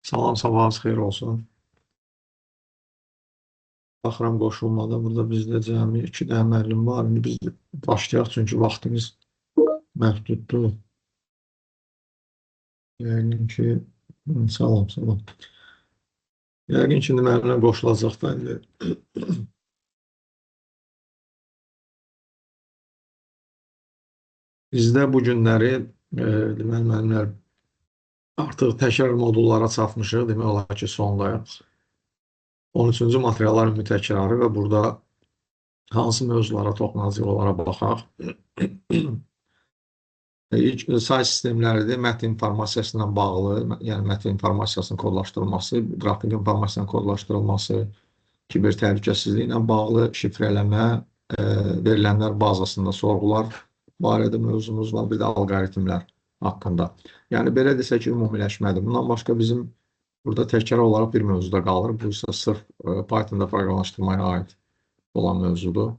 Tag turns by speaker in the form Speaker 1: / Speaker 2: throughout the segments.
Speaker 1: Salam, sabahınız xeyir olsun. Baxıram qoşulmada burada bizdə cəmi 2 dənə müəllim var. İndi biz başlayaq çünki vaxtımız məhduddur. Yəqin ki, salam, salam. Yəqin ki, indi müəllimə qoşulacaq da indi. Bizdə bu günləri deməli müəllimlər artıq təkrar modullara çatmışıq. Demək olar ki, sondayıq. 13-cü materiallar ümumi təkrarı və burada hansı mövzulara toxunacaq onlara baxaq. İlk say sistemləridir, mətn informasiyası ilə bağlı, yəni mətn informasiyasının kodlaşdırılması, qrafik informasiyanın kodlaşdırılması, kiber təhlükəsizliyi ilə bağlı şifrələmə, verilənlər bazasında sorğular barədə mövzumuz var, bir də alqoritmlər haqqında. Yəni, belə desək ki, ümumiləşmədir. Bundan başqa bizim burada təkrar olaraq bir mövzuda qalır. Bu isə sırf Python'da proqramlaşdırmaya aid olan mövzudur.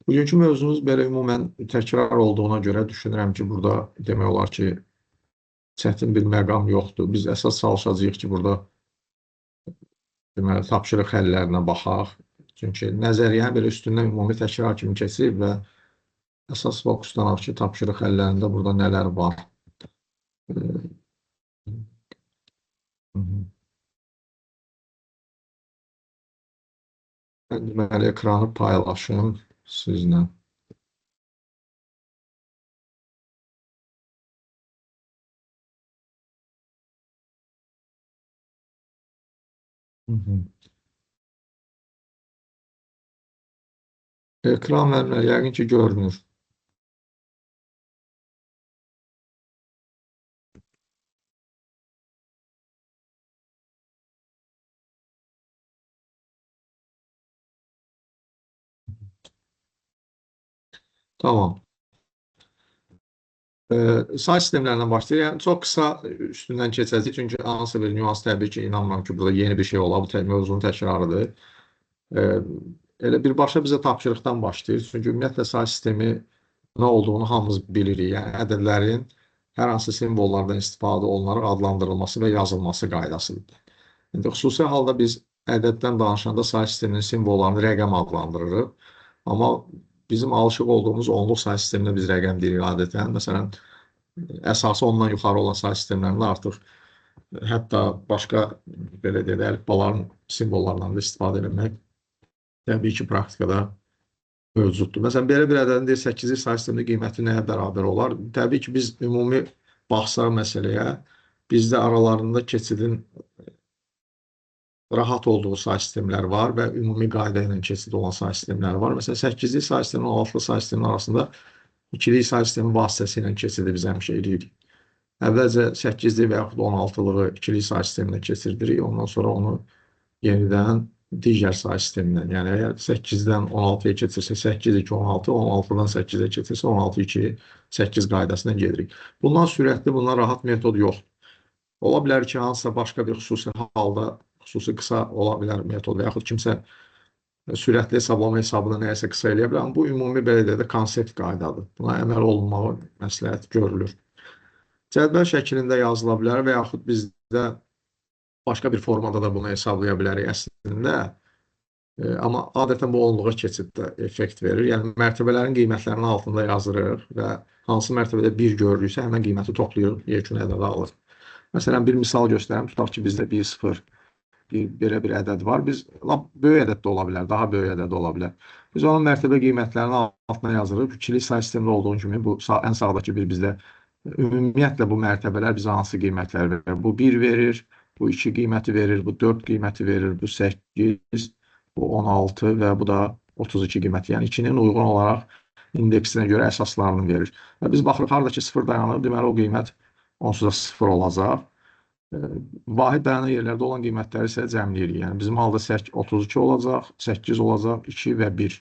Speaker 1: Bugünkü mövzumuz belə ümumən təkrar olduğuna görə düşünürəm ki, burada demək olar ki, çətin bir məqam yoxdur. Biz əsas çalışacağıq ki, burada deməli, tapşırıq həllərinə baxaq. Çünki nəzəriyyəni belə üstündən ümumi təkrar kimi keçir və əsas fokuslanaq ki, tapşırıq həllərində burada nələr var. Mən deməli, ekranı paylaşım sizlə. Ekran müəllimlər yəqin ki, görünür. Tamam. Say sistemlərindən başlayır. Yəni, çox qısa üstündən keçəcək, çünki hansı bir nüans təbii ki, inanmıram ki, burada yeni bir şey ola, bu mövzunun təkrarıdır. Elə birbaşa bizə tapşırıqdan başlayır, çünki ümumiyyətlə say sistemi nə olduğunu hamımız bilirik. Yəni, ədədlərin hər hansı simvollardan istifadə olunaraq adlandırılması və yazılması qaydasıdır. İndi xüsusi halda biz ədəddən danışanda say sisteminin simvollarını rəqəm adlandırırıq. Amma bizim alışıq olduğumuz onluq say sisteminə biz rəqəm deyirik adətən. Məsələn, əsası ondan yuxarı olan say sistemlərində artıq hətta başqa belə deyək, əlifbaların simvollarından da istifadə etmək təbii ki, praktikada mövcuddur. Məsələn, belə bir ədədin 8-ci say sistemində qiyməti nəyə bərabər olar? Təbii ki, biz ümumi baxsaq məsələyə, bizdə aralarında keçidin rahat olduğu say sistemlər var və ümumi qayda ilə keçid olan say sistemlər var. Məsələn, 8-ci say sistemi, 16-lı say sisteminin arasında ikili say sistemi vasitəsilə keçidi biz həmişə edirik. Əvvəlcə 8-li və yaxud 16-lığı ikili say sisteminə keçirdirik, ondan sonra onu yenidən digər say sistemindən, yəni əgər 8-dən 16-ya keçirsə 8-2, 16, 16-dan 8-ə keçirsə 16-2, 8 qaydasına gedirik. Bundan sürətli, bundan rahat metod yoxdur. Ola bilər ki, hansısa başqa bir xüsusi halda, xüsusi qısa ola bilər metod və yaxud kimsə sürətli hesablama hesabını nəyəsə qısa eləyə bilər. Bu, ümumi belə deyək də konsept qaydadır. Buna əməl olunmağı məsləhət görülür. Cədvəl şəklində yazıla bilər və yaxud bizdə başqa bir formada da bunu hesablaya bilərik əslində. Amma adətən bu onluğa keçiddə effekt verir. Yəni, mərtəbələrin qiymətlərinin altında yazırıq və hansı mərtəbədə 1 görürüksə, həmən qiyməti toplayırıq, yekun ədədə alır. Məsələn, bir misal göstərim, tutaq ki, bizdə 1, 0, belə bir ədəd var. Biz böyük ədəd də ola bilər, daha böyük ədəd ola bilər. Biz onun mərtəbə qiymətlərinin altına yazırıq. İkili say sistemində olduğu kimi, bu ən sağdakı bir bizdə ümumiyyətlə bu mərtəbələr bizə hansı qiymətlər verir? Bu 1 verir, bu 2 qiyməti verir, bu 4 qiyməti verir, bu 8, bu 16 və bu da 32 qiyməti. Yəni, 2-nin uyğun olaraq indeksinə görə əsaslarını verir. Və biz baxırıq, haradakı 0 dayanır, deməli o qiymət onsuz da 0 olacaq. Vahid dayanan yerlərdə olan qiymətləri isə cəmləyirik. Yəni, bizim halda 32 olacaq, 8 olacaq, 2 və 1.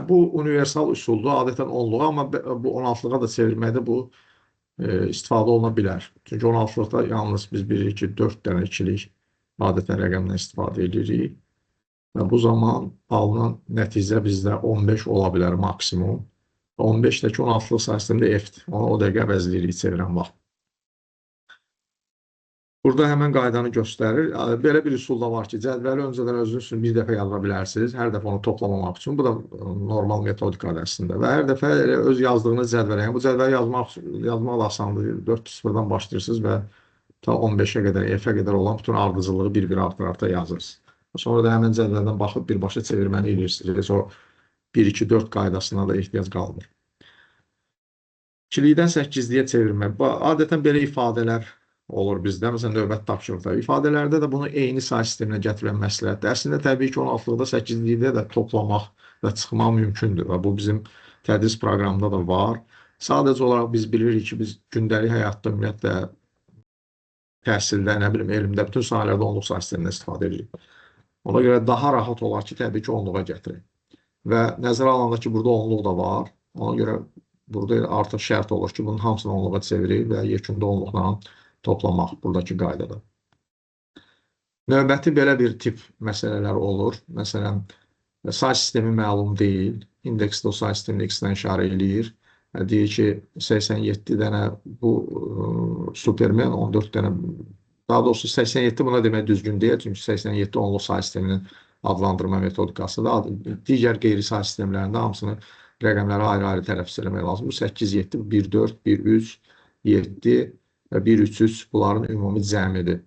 Speaker 1: Bu, universal üsuldur, adətən onluğa, amma bu 16-lığa da çevirməkdə bu istifadə oluna bilər. Çünki 16-lıqda yalnız biz bilirik ki, 4 dənə ikilik adətən rəqəmdən istifadə edirik. Və bu zaman alınan nəticə bizdə 15 ola bilər maksimum. 15-dəki 16-lıq say sistemində F-dir. Onu o dəqiqə əvəzləyirik çevirən vaxt. Burada həmən qaydanı göstərir. Belə bir üsul da var ki, cədvəli öncədən özünüz üçün bir dəfə yazma bilərsiniz. Hər dəfə onu toplamamaq üçün. Bu da normal metodikadır əslində. Və hər dəfə öz yazdığınız cədvələ, yəni bu cədvəli yazmaq da asandır. 4-0-dan başlayırsınız və ta 15-ə qədər, F-ə qədər olan bütün ardıcılığı bir-bir artır-artır yazırsınız. Sonra da həmən cədvəldən baxıb birbaşa çevirməni edirsiniz. O 1-2-4 qaydasına da ehtiyac qalmır. 2-likdən 8-liyə çevirmək. Adətən belə ifadələr olur bizdə. Məsələn, növbəti tapşırıqda. İfadələrdə də bunu eyni say sisteminə gətirən məsləhətdir. Əslində, təbii ki, 16-lıqda, 8-likdə də toplamaq və çıxmaq mümkündür. Və bu bizim tədris proqramında da var. Sadəcə olaraq biz bilirik ki, biz gündəlik həyatda ümumiyyətlə təhsildə, nə bilim, elmdə, bütün sahələrdə onluq say sistemindən istifadə edirik. Ona görə daha rahat olar ki, təbii ki, onluğa gətirik. Və nəzərə alanda ki, burada onluq da var. Ona görə burada artıq şərt olur ki, bunun hamısını onluğa çevirir və yekunda onluqla toplamaq buradakı qaydada. Növbəti belə bir tip məsələlər olur. Məsələn, say sistemi məlum deyil. İndeksdə o say sistemini X-dən işarə eləyir. Deyir ki, 87 dənə bu Superman, 14 dənə, daha doğrusu 87 buna demək düzgün deyil. Çünki 87 onluq say sisteminin adlandırma metodikasıdır. Digər qeyri-say sistemlərində hamısını rəqəmləri ayrı-ayrı tələffüz eləmək lazım. Bu 8, 7, 1, 4, 1, 3, 7 və 1, 3, 3 bunların ümumi cəmidir.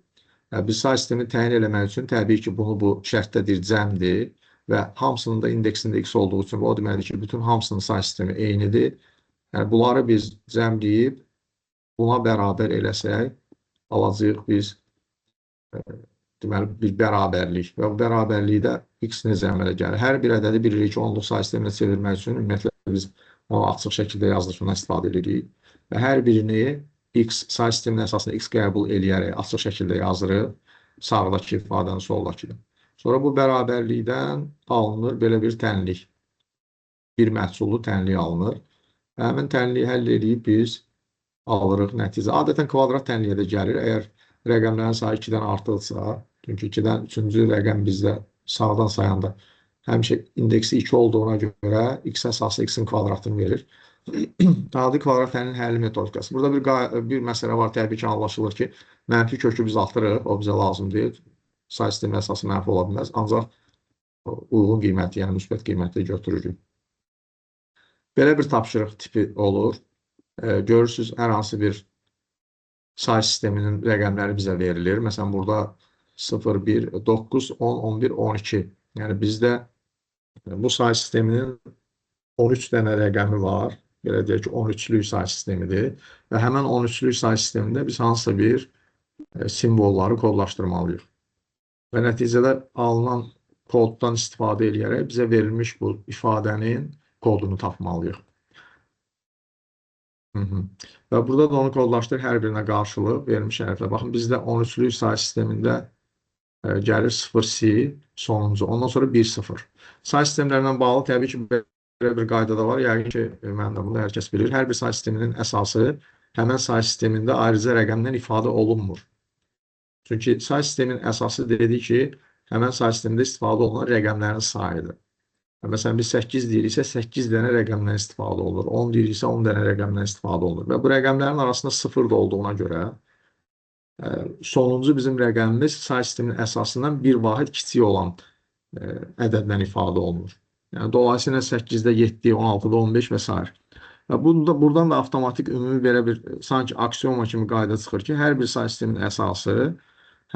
Speaker 1: Biz say sistemi təyin eləmək üçün təbii ki, bunu bu şərtdədir, cəmdir və hamısının da indeksində X olduğu üçün o deməkdir ki, bütün hamısının say sistemi eynidir. Yəni, bunları biz cəmləyib buna bərabər eləsək, alacağıq biz deməli, bir bərabərlik və bu bərabərlikdə X necə əmələ gəlir. Hər bir ədədi bilirik ki, onluq say sisteminə çevirmək üçün ümumiyyətlə biz onu açıq şəkildə yazılışından istifadə edirik və hər birini X say sisteminin əsasında X qəbul eləyərək açıq şəkildə yazırıq, sağdakı ifadəni, soldakı. Sonra bu bərabərlikdən alınır belə bir tənlik, bir məhsullu tənlik alınır. Həmin tənliyi həll edib biz alırıq nəticə. Adətən kvadrat tənliyə də gəlir. Əgər rəqəmlərin sayı 2-dən artıqsa, çünki 2-dən 3-cü rəqəm bizdə sağdan sayanda həmişə indeksi 2 olduğuna görə X əsası X-in kvadratını verir. Adi kvadrat tənlinin həlli metodikası. Burada bir məsələ var, təbii ki, anlaşılır ki, mənfi kökü biz atırıq, o bizə lazım deyil. Say sistemi əsası mənfi ola bilməz, ancaq uyğun qiyməti, yəni müsbət qiyməti götürürük. Belə bir tapşırıq tipi olur. Görürsünüz, hər hansı bir say sisteminin rəqəmləri bizə verilir. Məsələn, burada 0, 1, 9, 10, 11, 12. Yəni, bizdə bu say sisteminin 13 dənə rəqəmi var. Belə deyək ki, 13-lük say sistemidir. Və həmən 13-lük say sistemində biz hansısa bir simvolları kodlaşdırmalıyıq. Və nəticədə alınan koddan istifadə edərək bizə verilmiş bu ifadənin kodunu tapmalıyıq. Və burada da onu kodlaşdır, hər birinə qarşılıq vermiş hərflə. Baxın, bizdə 13-lük say sistemində gəlir 0C sonuncu, ondan sonra 1-0. Say sistemlərlə bağlı təbii ki, belə bir qayda da var. Yəqin ki, mən də bunu hər kəs bilir. Hər bir say sisteminin əsası həmən say sistemində ayrıca rəqəmdən ifadə olunmur. Çünki say sistemin əsası dedi ki, həmən say sistemində istifadə olunan rəqəmlərin sayıdır. Məsələn, biz 8 deyiriksə, 8 dənə rəqəmdən istifadə olur. 10 deyiriksə, 10 dənə rəqəmdən istifadə olur. Və bu rəqəmlərin arasında 0 da olduğuna görə sonuncu bizim rəqəmimiz say sisteminin əsasından bir vahid kiçik olan ədəddən ifadə olunur. Yəni, dolayısıyla 8-də 7, 16-da 15 və s. Və buradan da avtomatik ümumi belə bir sanki aksiyoma kimi qayda çıxır ki, hər bir say sistemin əsası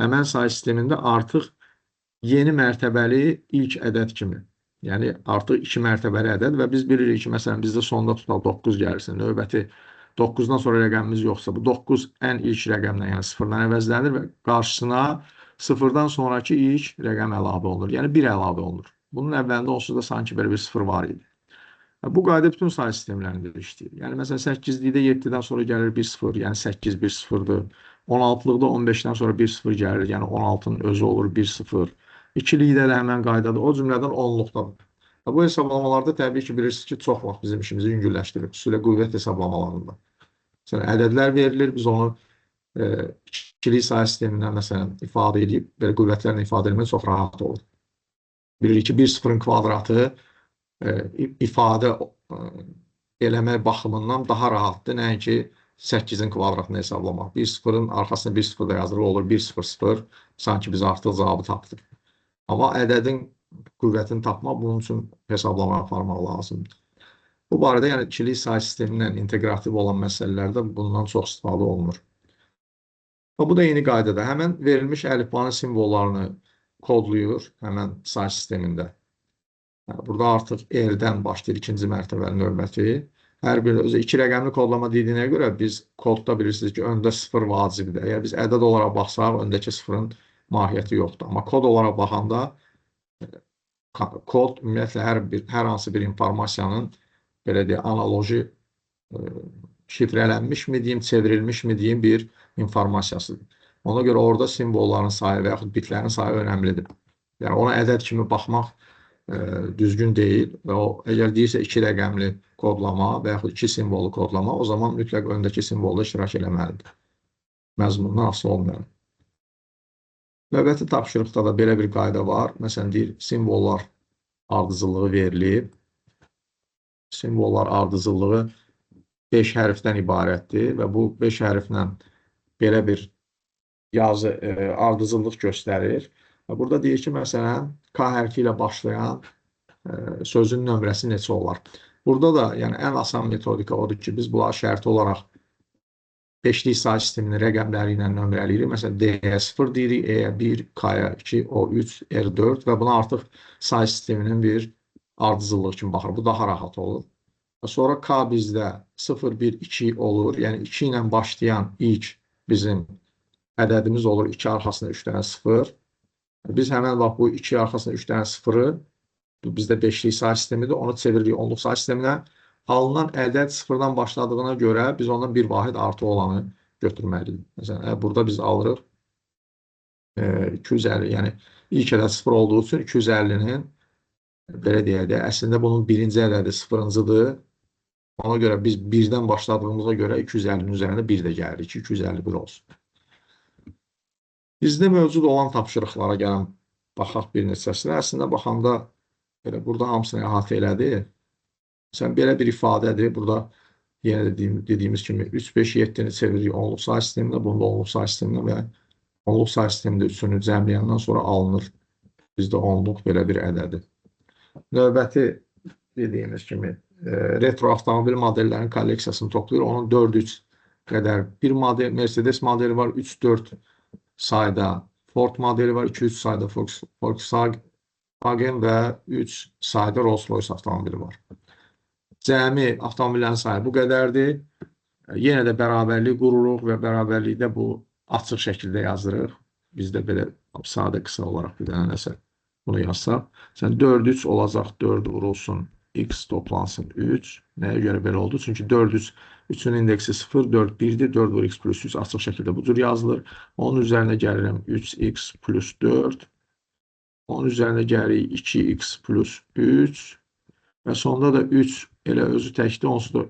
Speaker 1: həmən say sistemində artıq yeni mərtəbəli ilk ədəd kimi. Yəni, artıq 2 mərtəbəli ədəd və biz bilirik ki, məsələn, bizdə sonda tutal 9 gəlirsin. Növbəti 9-dan sonra rəqəmimiz yoxsa, bu 9 ən ilk rəqəmdən, yəni 0-dan əvəzlənir və qarşısına 0-dan sonraki ilk rəqəm əlavə olunur. Yəni, 1 əlavə olunur. Bunun əvvəlində onsuz da sanki belə bir 0 var idi. Bu qayda bütün say sistemlərində işləyir. Yəni, məsələn, 8-likdə 7-dən sonra gəlir 1-0, yəni 8 1-0-dır. 16-lıqda 15-dən sonra 1-0 gəlir, yəni 16-nın özü olur 1-0. 2-likdə də həmən qaydadır, o cümlədən 10-luqdadır. Bu hesablamalarda təbii ki, bilirsiniz ki, çox vaxt bizim işimizi yüngülləşdirir, xüsusilə qüvvət hesablamalarında. Məsələn, ədədlər verilir, biz onu ikilik say sistemindən məsələn ifadə edib, belə qüvvətlərlə ifadə etmək çox rahat olur. Bilirik ki, 1-0-ın kvadratı ifadə eləmək baxımından daha rahatdır. Nəinki 8-in kvadratını hesablamaq. Bir sıfırın arxasına bir sıfır da yazılır, olur 1-0-0. Sanki biz artıq cavabı tapdıq. Amma ədədin qüvvətini tapmaq bunun üçün hesablama aparmaq lazımdır. Bu barədə yəni ikilik say sistemi ilə inteqrativ olan məsələlərdə bundan çox istifadə olunur. Və bu da eyni qaydada həmən verilmiş əlifbanın simvollarını kodlayır həmən say sistemində. Yəni, burada artıq R-dən başlayır ikinci mərtəbəli növbəti. Hər bir özü 2 rəqəmli kodlama dediyinə görə biz kodda bilirsiniz ki, öndə 0 vacibdir. Əgər biz ədəd olaraq baxsaq, öndəki 0-ın mahiyyəti yoxdur. Amma kod olaraq baxanda kod ümumiyyətlə hər hansı bir informasiyanın belə deyək, analoji şifrələnmiş mi deyim, çevrilmiş mi deyim bir informasiyasıdır. Ona görə orada simvolların sayı və yaxud bitlərin sayı önəmlidir. Yəni ona ədəd kimi baxmaq düzgün deyil və o əgər deyirsə 2 rəqəmli kodlama və yaxud 2 simvolu kodlama, o zaman mütləq öndəki simvolda iştirak eləməlidir. Məzmundan asılı olmayaraq. Növbəti tapşırıqda da belə bir qayda var. Məsələn, deyir, simvollar ardıcıllığı verilib. Simvollar ardıcıllığı 5 hərfdən ibarətdir və bu 5 hərflə belə bir yazı ardıcıllıq göstərir. Burada deyir ki, məsələn, K hərfi ilə başlayan sözün nömrəsi neçə olar? Burada da yəni, ən asan metodika odur ki, biz bunları şərti olaraq 5-lik say sisteminin rəqəmləri ilə nömrəliyirik. Məsələn, D-yə 0 deyirik, E-yə 1, K-yə 2, O3, R4 və buna artıq say sisteminin bir ardıcıllığı kimi baxır. Bu daha rahat olur. Sonra K bizdə 0, 1, 2 olur. Yəni 2 ilə başlayan ilk bizim ədədimiz olur. 2 arxasına 3 dənə 0. Biz həmən vaxt bu 2 arxasına 3 dənə 0-ı bizdə 5-lik say sistemidir. Onu çeviririk 10-luq say sisteminə. Alınan ədəd 0-dan başladığına görə biz ondan bir vahid artı olanı götürməliyik. Məsələn, burada biz alırıq 250, yəni ilk ədəd 0 olduğu üçün 250-nin belə deyək də, əslində bunun birinci ədədi 0-cıdır. Ona görə biz 1-dən başladığımıza görə 250-nin üzərində 1 də gəlir ki, 251 olsun. Bizdə mövcud olan tapşırıqlara gələn baxaq bir neçəsinə. Əslində baxanda burada hamısını əhatə elədi. Məsələn, belə bir ifadədir. Burada yenə dediyimiz kimi 3, 5, 7-ni çeviririk 10-luq say sisteminə, bunda 10-luq say sisteminə və 10-luq say sistemində 3-ünü cəmləyəndən sonra alınır bizdə 10-luq belə bir ədədi. Növbəti dediyimiz kimi retro avtomobil modellərinin kolleksiyasını toplayır. Onun 4-3 qədər bir model, Mercedes modeli var, 3-4 sayda Ford modeli var, 2-3 sayda Volkswagen və 3 sayda Rolls-Royce avtomobili var. Cəmi avtomobillərin sayı bu qədərdir. Yenə də bərabərlik qururuq və bərabərlikdə bu açıq şəkildə yazırıq. Bizdə belə sadə qısa olaraq bir dənə nəsə bunu yazsaq. 4-3 olacaq, 4 vurulsun, x toplansın 3. Nəyə görə belə oldu? Çünki 4-3, 3-ün indeksi 0, 4, 1-dir, 4 vur x plus 3 açıq şəkildə bu cür yazılır. Onun üzərinə gəlirəm 3x plus 4. Onun üzərinə gəlirik 2x plus 3. Və sonda da 3 elə özü təkdir, onsuz da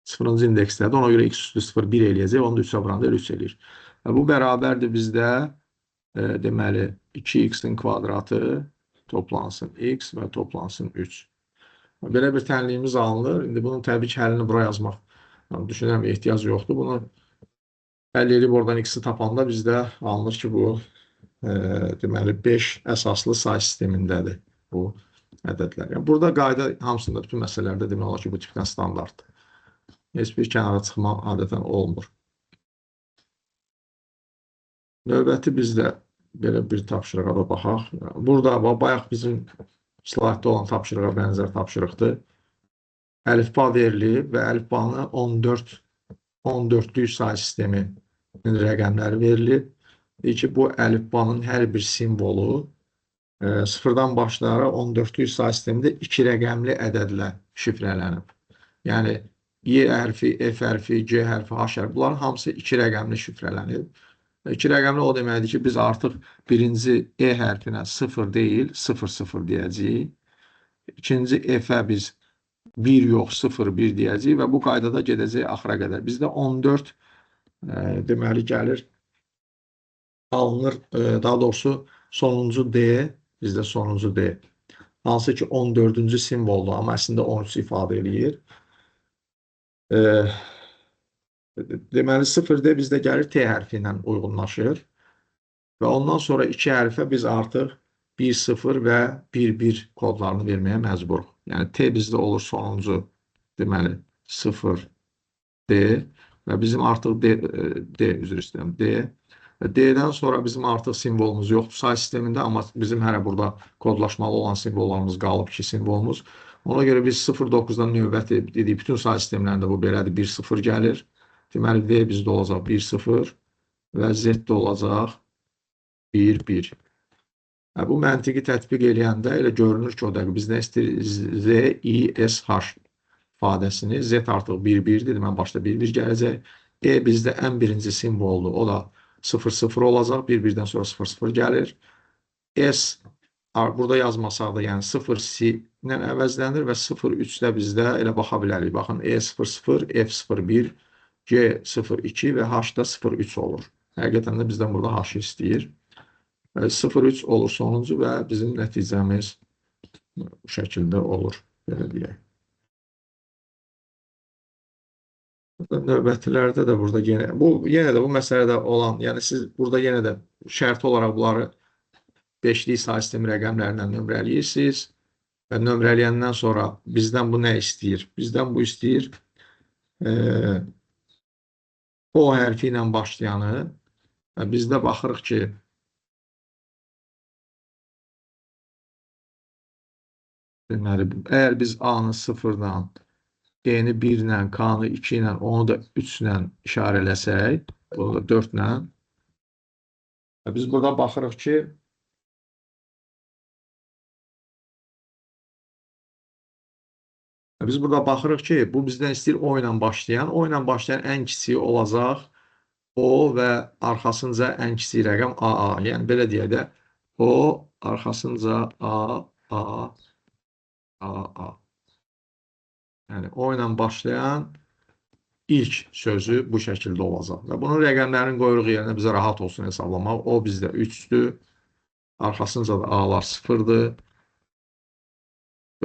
Speaker 1: 0-cı indeksdədir. Ona görə x üstü 0, 1 eləyəcək, onu da 3-ə vuranda 3 eləyir. Bu bərabərdir bizdə deməli 2x-in kvadratı toplansın x və toplansın 3. Belə bir tənliyimiz alınır. İndi bunun təbii ki, həlini bura yazmaq düşünürəm, ehtiyac yoxdur. Bunu həll edib oradan x-i tapanda bizdə alınır ki, bu deməli 5 əsaslı say sistemindədir bu ədədlər. Yəni, burada qayda hamısında, bütün məsələlərdə demək olar ki, bu tipdən standartdır. Heç bir kənara çıxma adətən olmur. Növbəti bizdə belə bir tapşırığa da baxaq. Burada bayaq bizim slaytda olan tapşırığa bənzər tapşırıqdır. Əlifba verilib və əlifbanı 14-lük say sisteminin rəqəmləri verilib. Deyir ki, bu əlifbanın hər bir simvolu 0-dan başlayaraq 14-lük say sistemində 2 rəqəmli ədədlə şifrələnib. Yəni, Y hərfi, F hərfi, C hərfi, H hərfi, bunların hamısı 2 rəqəmli şifrələnib. 2 rəqəmli o deməkdir ki, biz artıq birinci E hərfinə 0 deyil, 0-0 deyəcəyik. İkinci F-ə biz 1 yox, 0-1 deyəcəyik və bu qaydada gedəcək axıra qədər. Bizdə 14 deməli gəlir, alınır, daha doğrusu sonuncu D, bizdə sonuncu D. Hansı ki 14-cü simvoldur, amma əslində 13 ifadə eləyir. E, deməli 0D bizdə gəlir T hərfi ilə uyğunlaşır. Və ondan sonra iki hərfə biz artıq 1-0 və 1-1 kodlarını verməyə məcburuq. Yəni T bizdə olur sonuncu, deməli 0D və bizim artıq D üzr istəyirəm, D. Və D-dən sonra bizim artıq simvolumuz yoxdur say sistemində, amma bizim hələ burada kodlaşmalı olan simvollarımız qalıb, iki simvolumuz. Ona görə biz 0-9-dan növbəti dedik, bütün say sistemlərində bu belədir, 1-0 gəlir. Deməli V bizdə olacaq 1-0 və Z-də olacaq 1-1. Bu məntiqi tətbiq eləyəndə elə görünür ki, o dəqiq biz nə istəyirik? Z, I, S, H ifadəsini. Z artıq 1-1-dir. Deməli, başda 1-1 gələcək. E bizdə ən birinci simvoldur. O da 0-0 olacaq. 1-1-dən sonra 0-0 gəlir. S burada yazmasaq da, yəni 0-C ilə əvəzlənir və 0-3-də bizdə elə baxa bilərik. Baxın, E00, F01, G02 və H-da 03 olur. Həqiqətən də bizdən burada H istəyir. 0-3 olur sonuncu və bizim nəticəmiz bu şəkildə olur. Belə deyək. Növbətilərdə də burada yenə də bu məsələdə olan, yəni siz burada yenə də şərti olaraq bunları beşlik say sistemi rəqəmlərindən nömrələyirsiniz və nömrələyəndən sonra bizdən bu nə istəyir? Bizdən bu istəyir O hərfi ilə başlayanı və bizdə baxırıq ki, deməli, əgər biz A-nı 0-dan, D-ni 1-lə, K-nı 2-lə, onu da 3-lə işarələsək, bunu da 4-lə, biz burada baxırıq ki, bu bizdən istəyir O ilə başlayan. O ilə başlayan ən kiçiyi olacaq O və arxasınca ən kiçik rəqəm AA. Yəni, belə deyək də, O, arxasınca AA. Yəni, O ilə başlayan ilk sözü bu şəkildə olacaq. Və bunun rəqəmlərini qoyuruq yerinə bizə rahat olsun hesablamaq. O bizdə 3-dür. Arxasınca da A-lar 0-dır.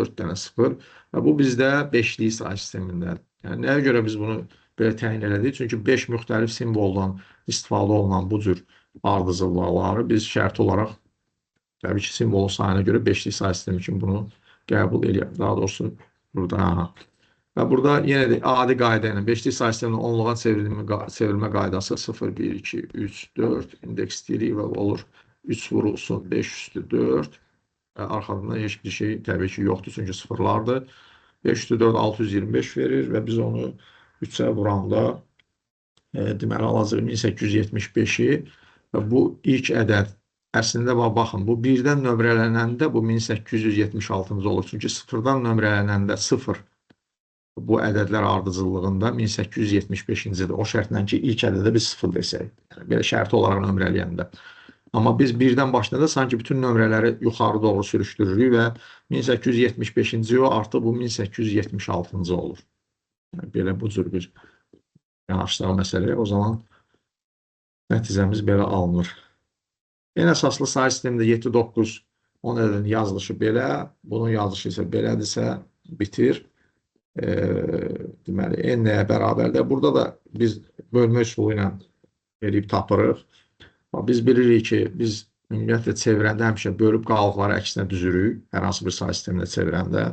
Speaker 1: 4 dənə 0. Və bu bizdə 5-lik say sistemindədir. Yəni, nəyə görə biz bunu belə təyin elədik? Çünki 5 müxtəlif simvoldan istifadə olunan bu cür ardıcıllıqları biz şərti olaraq, təbii ki, simvolun sayına görə 5-lik say sistemi kimi bunu qəbul edirəm. Daha doğrusu, burada. Və burada yenə də adi qayda ilə 5-lik say sisteminin onluğa çevrilmə qaydası 0, 1, 2, 3, 4 indeks deyirik və olur 3 vurulsun 5 üstü 4. Arxasında heç bir şey təbii ki yoxdur, çünki sıfırlardır. 5 üstü 4 625 verir və biz onu 3-ə vuranda deməli alacaq 1875-i və bu ilk ədəd əslində baxın, bu 1-dən nömrələnəndə bu 1876-cı olur. Çünki 0-dan nömrələnəndə 0 bu ədədlər ardıcıllığında 1875-cidir. O şərtlə ki, ilk ədədə biz 0 desək. Yəni, belə şərti olaraq nömrələyəndə. Amma biz 1-dən başlayanda sanki bütün nömrələri yuxarı doğru sürüşdürürük və 1875-ci o artıq bu 1876-cı olur. Yəni, belə bu cür bir yanaşdığı məsələyə o zaman nəticəmiz belə alınır. En əsaslı say sistemində 7, 9, 10 ədədin yazılışı belə, bunun yazılışı isə belədirsə bitir. Deməli, n-yə bərabərdə. Burada da biz bölmə üsulu ilə verib tapırıq. Biz bilirik ki, biz ümumiyyətlə çevirəndə həmişə bölüb qalıqları əksinə düzürük, hər hansı bir say sistemində çevirəndə.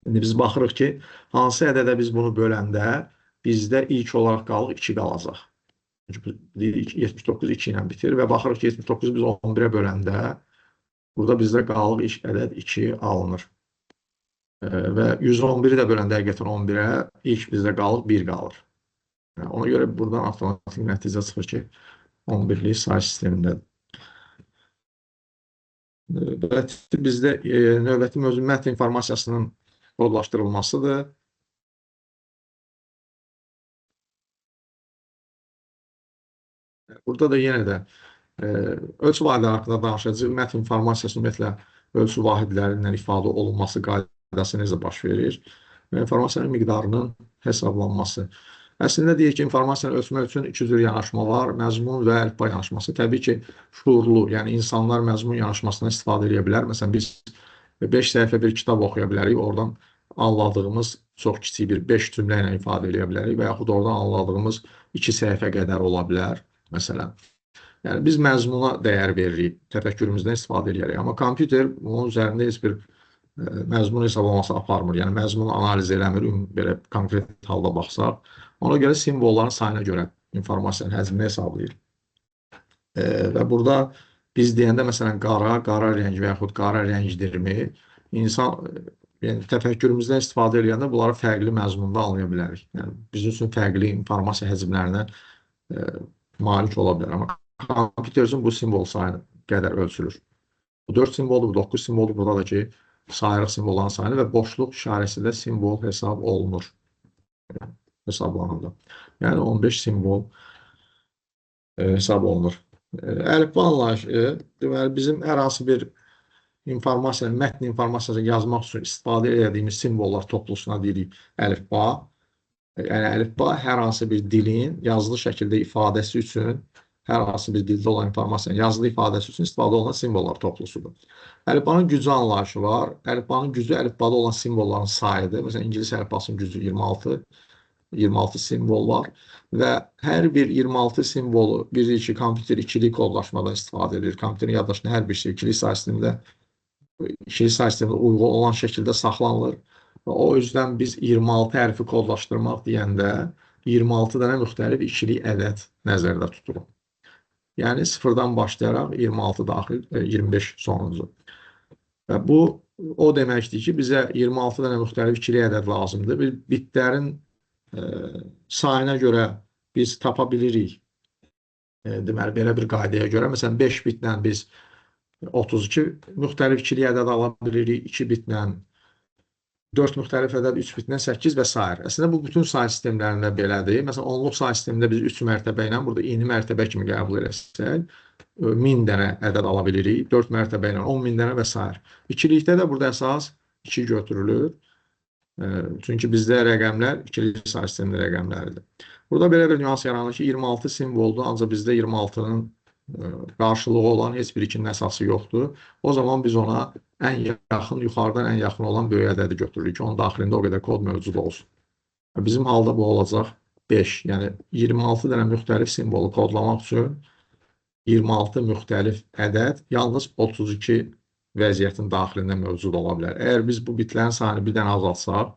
Speaker 1: İndi biz baxırıq ki, hansı ədədə biz bunu böləndə bizdə ilk olaraq qalıq 2 qalacaq. 79 2 ilə bitir və baxırıq ki, 79 biz 11-ə böləndə burada bizdə qalıq ilk ədəd 2 alınır. Və 111-i də böləndə həqiqətən 11-ə ilk bizdə qalıq 1 qalır. Ona görə buradan avtomatik nəticə çıxır ki, 11-lik say sistemindədir. Bizdə növbəti mövzu mətn informasiyasının kodlaşdırılmasıdır. Burada da yenə də ölçü vahidləri haqqında danışacağıq. Mətn informasiyası ümumiyyətlə ölçü vahidlərindən ifadə olunması qaydası necə baş verir və informasiyanın miqdarının hesablanması. Əslində deyək ki, informasiyanı ölçmək üçün iki cür yanaşma var. Məzmun və əlifba yanaşması. Təbii ki, şuurlu, yəni insanlar məzmun yanaşmasından istifadə edə bilər. Məsələn, biz 5 səhifə bir kitab oxuya bilərik. Oradan anladığımız çox kiçik bir 5 cümlə ilə ifadə edə bilərik və yaxud oradan anladığımız 2 səhifə qədər ola bilər, məsələn. Yəni, biz məzmuna dəyər veririk, təfəkkürümüzdən istifadə edirik. Amma kompüter onun üzərində heç bir məzmun hesablaması aparmır. Yəni, məzmun analiz eləmir, belə konkret halda baxsaq. Ona görə simvolların sayına görə informasiyanın həcmini hesablayır. Və burada biz deyəndə, məsələn, qara rəng və yaxud qara rəngdirmi, insan yəni, təfəkkürümüzdən istifadə edəndə bunları fərqli məzmunda anlaya bilərik. Yəni, bizim üçün fərqli informasiya həcmlərinə malik ola bilər. Amma kompüter üçün bu simvol sayı qədər ölçülür. Bu 4 simvoldur, bu 9 simvoldur. Burada da ki, sayırıq simvolların sayını və boşluq işarəsi də simvol hesab olunur. Hesablananda. Yəni, 15 simvol hesab olunur. Əlifba anlayışı, deməli, bizim hər hansı bir informasiyanı, mətn informasiyasını yazmaq üçün istifadə edədiyimiz simvollar toplusuna deyirik əlifba. Yəni, əlifba hər hansı bir dilin yazılı şəkildə ifadəsi üçün, hər hansı bir dildə olan informasiyanın yazılı ifadəsi üçün istifadə olunan simvollar toplusudur. Əlifbanın gücü anlayışı var. Əlifbanın gücü əlifbada olan simvolların sayıdır. Məsələn, İngilis əlifbasının gücü 26 simvol var və hər bir 26 simvolu bilirik ki, kompüter ikili kodlaşmadan istifadə edir. Kompüterin yaddaşında hər bir şey ikili say sistemində uyğun olan şəkildə saxlanılır. Və o yüzden biz 26 hərfi kodlaşdırmaq deyəndə 26 dənə müxtəlif ikili ədəd nəzərdə tuturuq. Yəni, sıfırdan başlayaraq 26 daxil, 25 sonuncu. Və bu, o deməkdir ki, bizə 26 dənə müxtəlif ikili ədəd lazımdır. Bir bitlərin sayına görə biz tapa bilirik. Deməli, belə bir qaydaya görə, məsələn, 5 bitlə biz 32 müxtəlif ikili ədəd ala bilirik, 2 bitlə 4 müxtəlif ədəd, 3 bitlə 8 və s. Əslində, bu bütün say sistemlərində belədir. Məsələn, onluq say sistemində biz 3 mərtəbə ilə, burada yeni mərtəbə kimi qəbul edərsək, 1000 dənə ədəd ala bilirik, 4 mərtəbə ilə 10.000 dənə və s. İkilikdə də burada əsas 2 götürülür. Çünki bizdə rəqəmlər ikili say sistemli rəqəmləridir. Burada belə bir nüans yaranır ki, 26 simvoldur, ancaq bizdə 26-nın qarşılığı olan heç bir ikinin əsası yoxdur. O zaman biz ona ən yaxın, yuxarıdan ən yaxın olan böyük ədədi götürürük ki, onun daxilində o qədər kod mövcud olsun. Bizim halda bu olacaq 5. Yəni, 26 dənə müxtəlif simvolu kodlamaq üçün 26 müxtəlif ədəd yalnız 32 vəziyyətin daxilində mövcud ola bilər. Əgər biz bu bitlərin sayını bir dənə azaltsaq,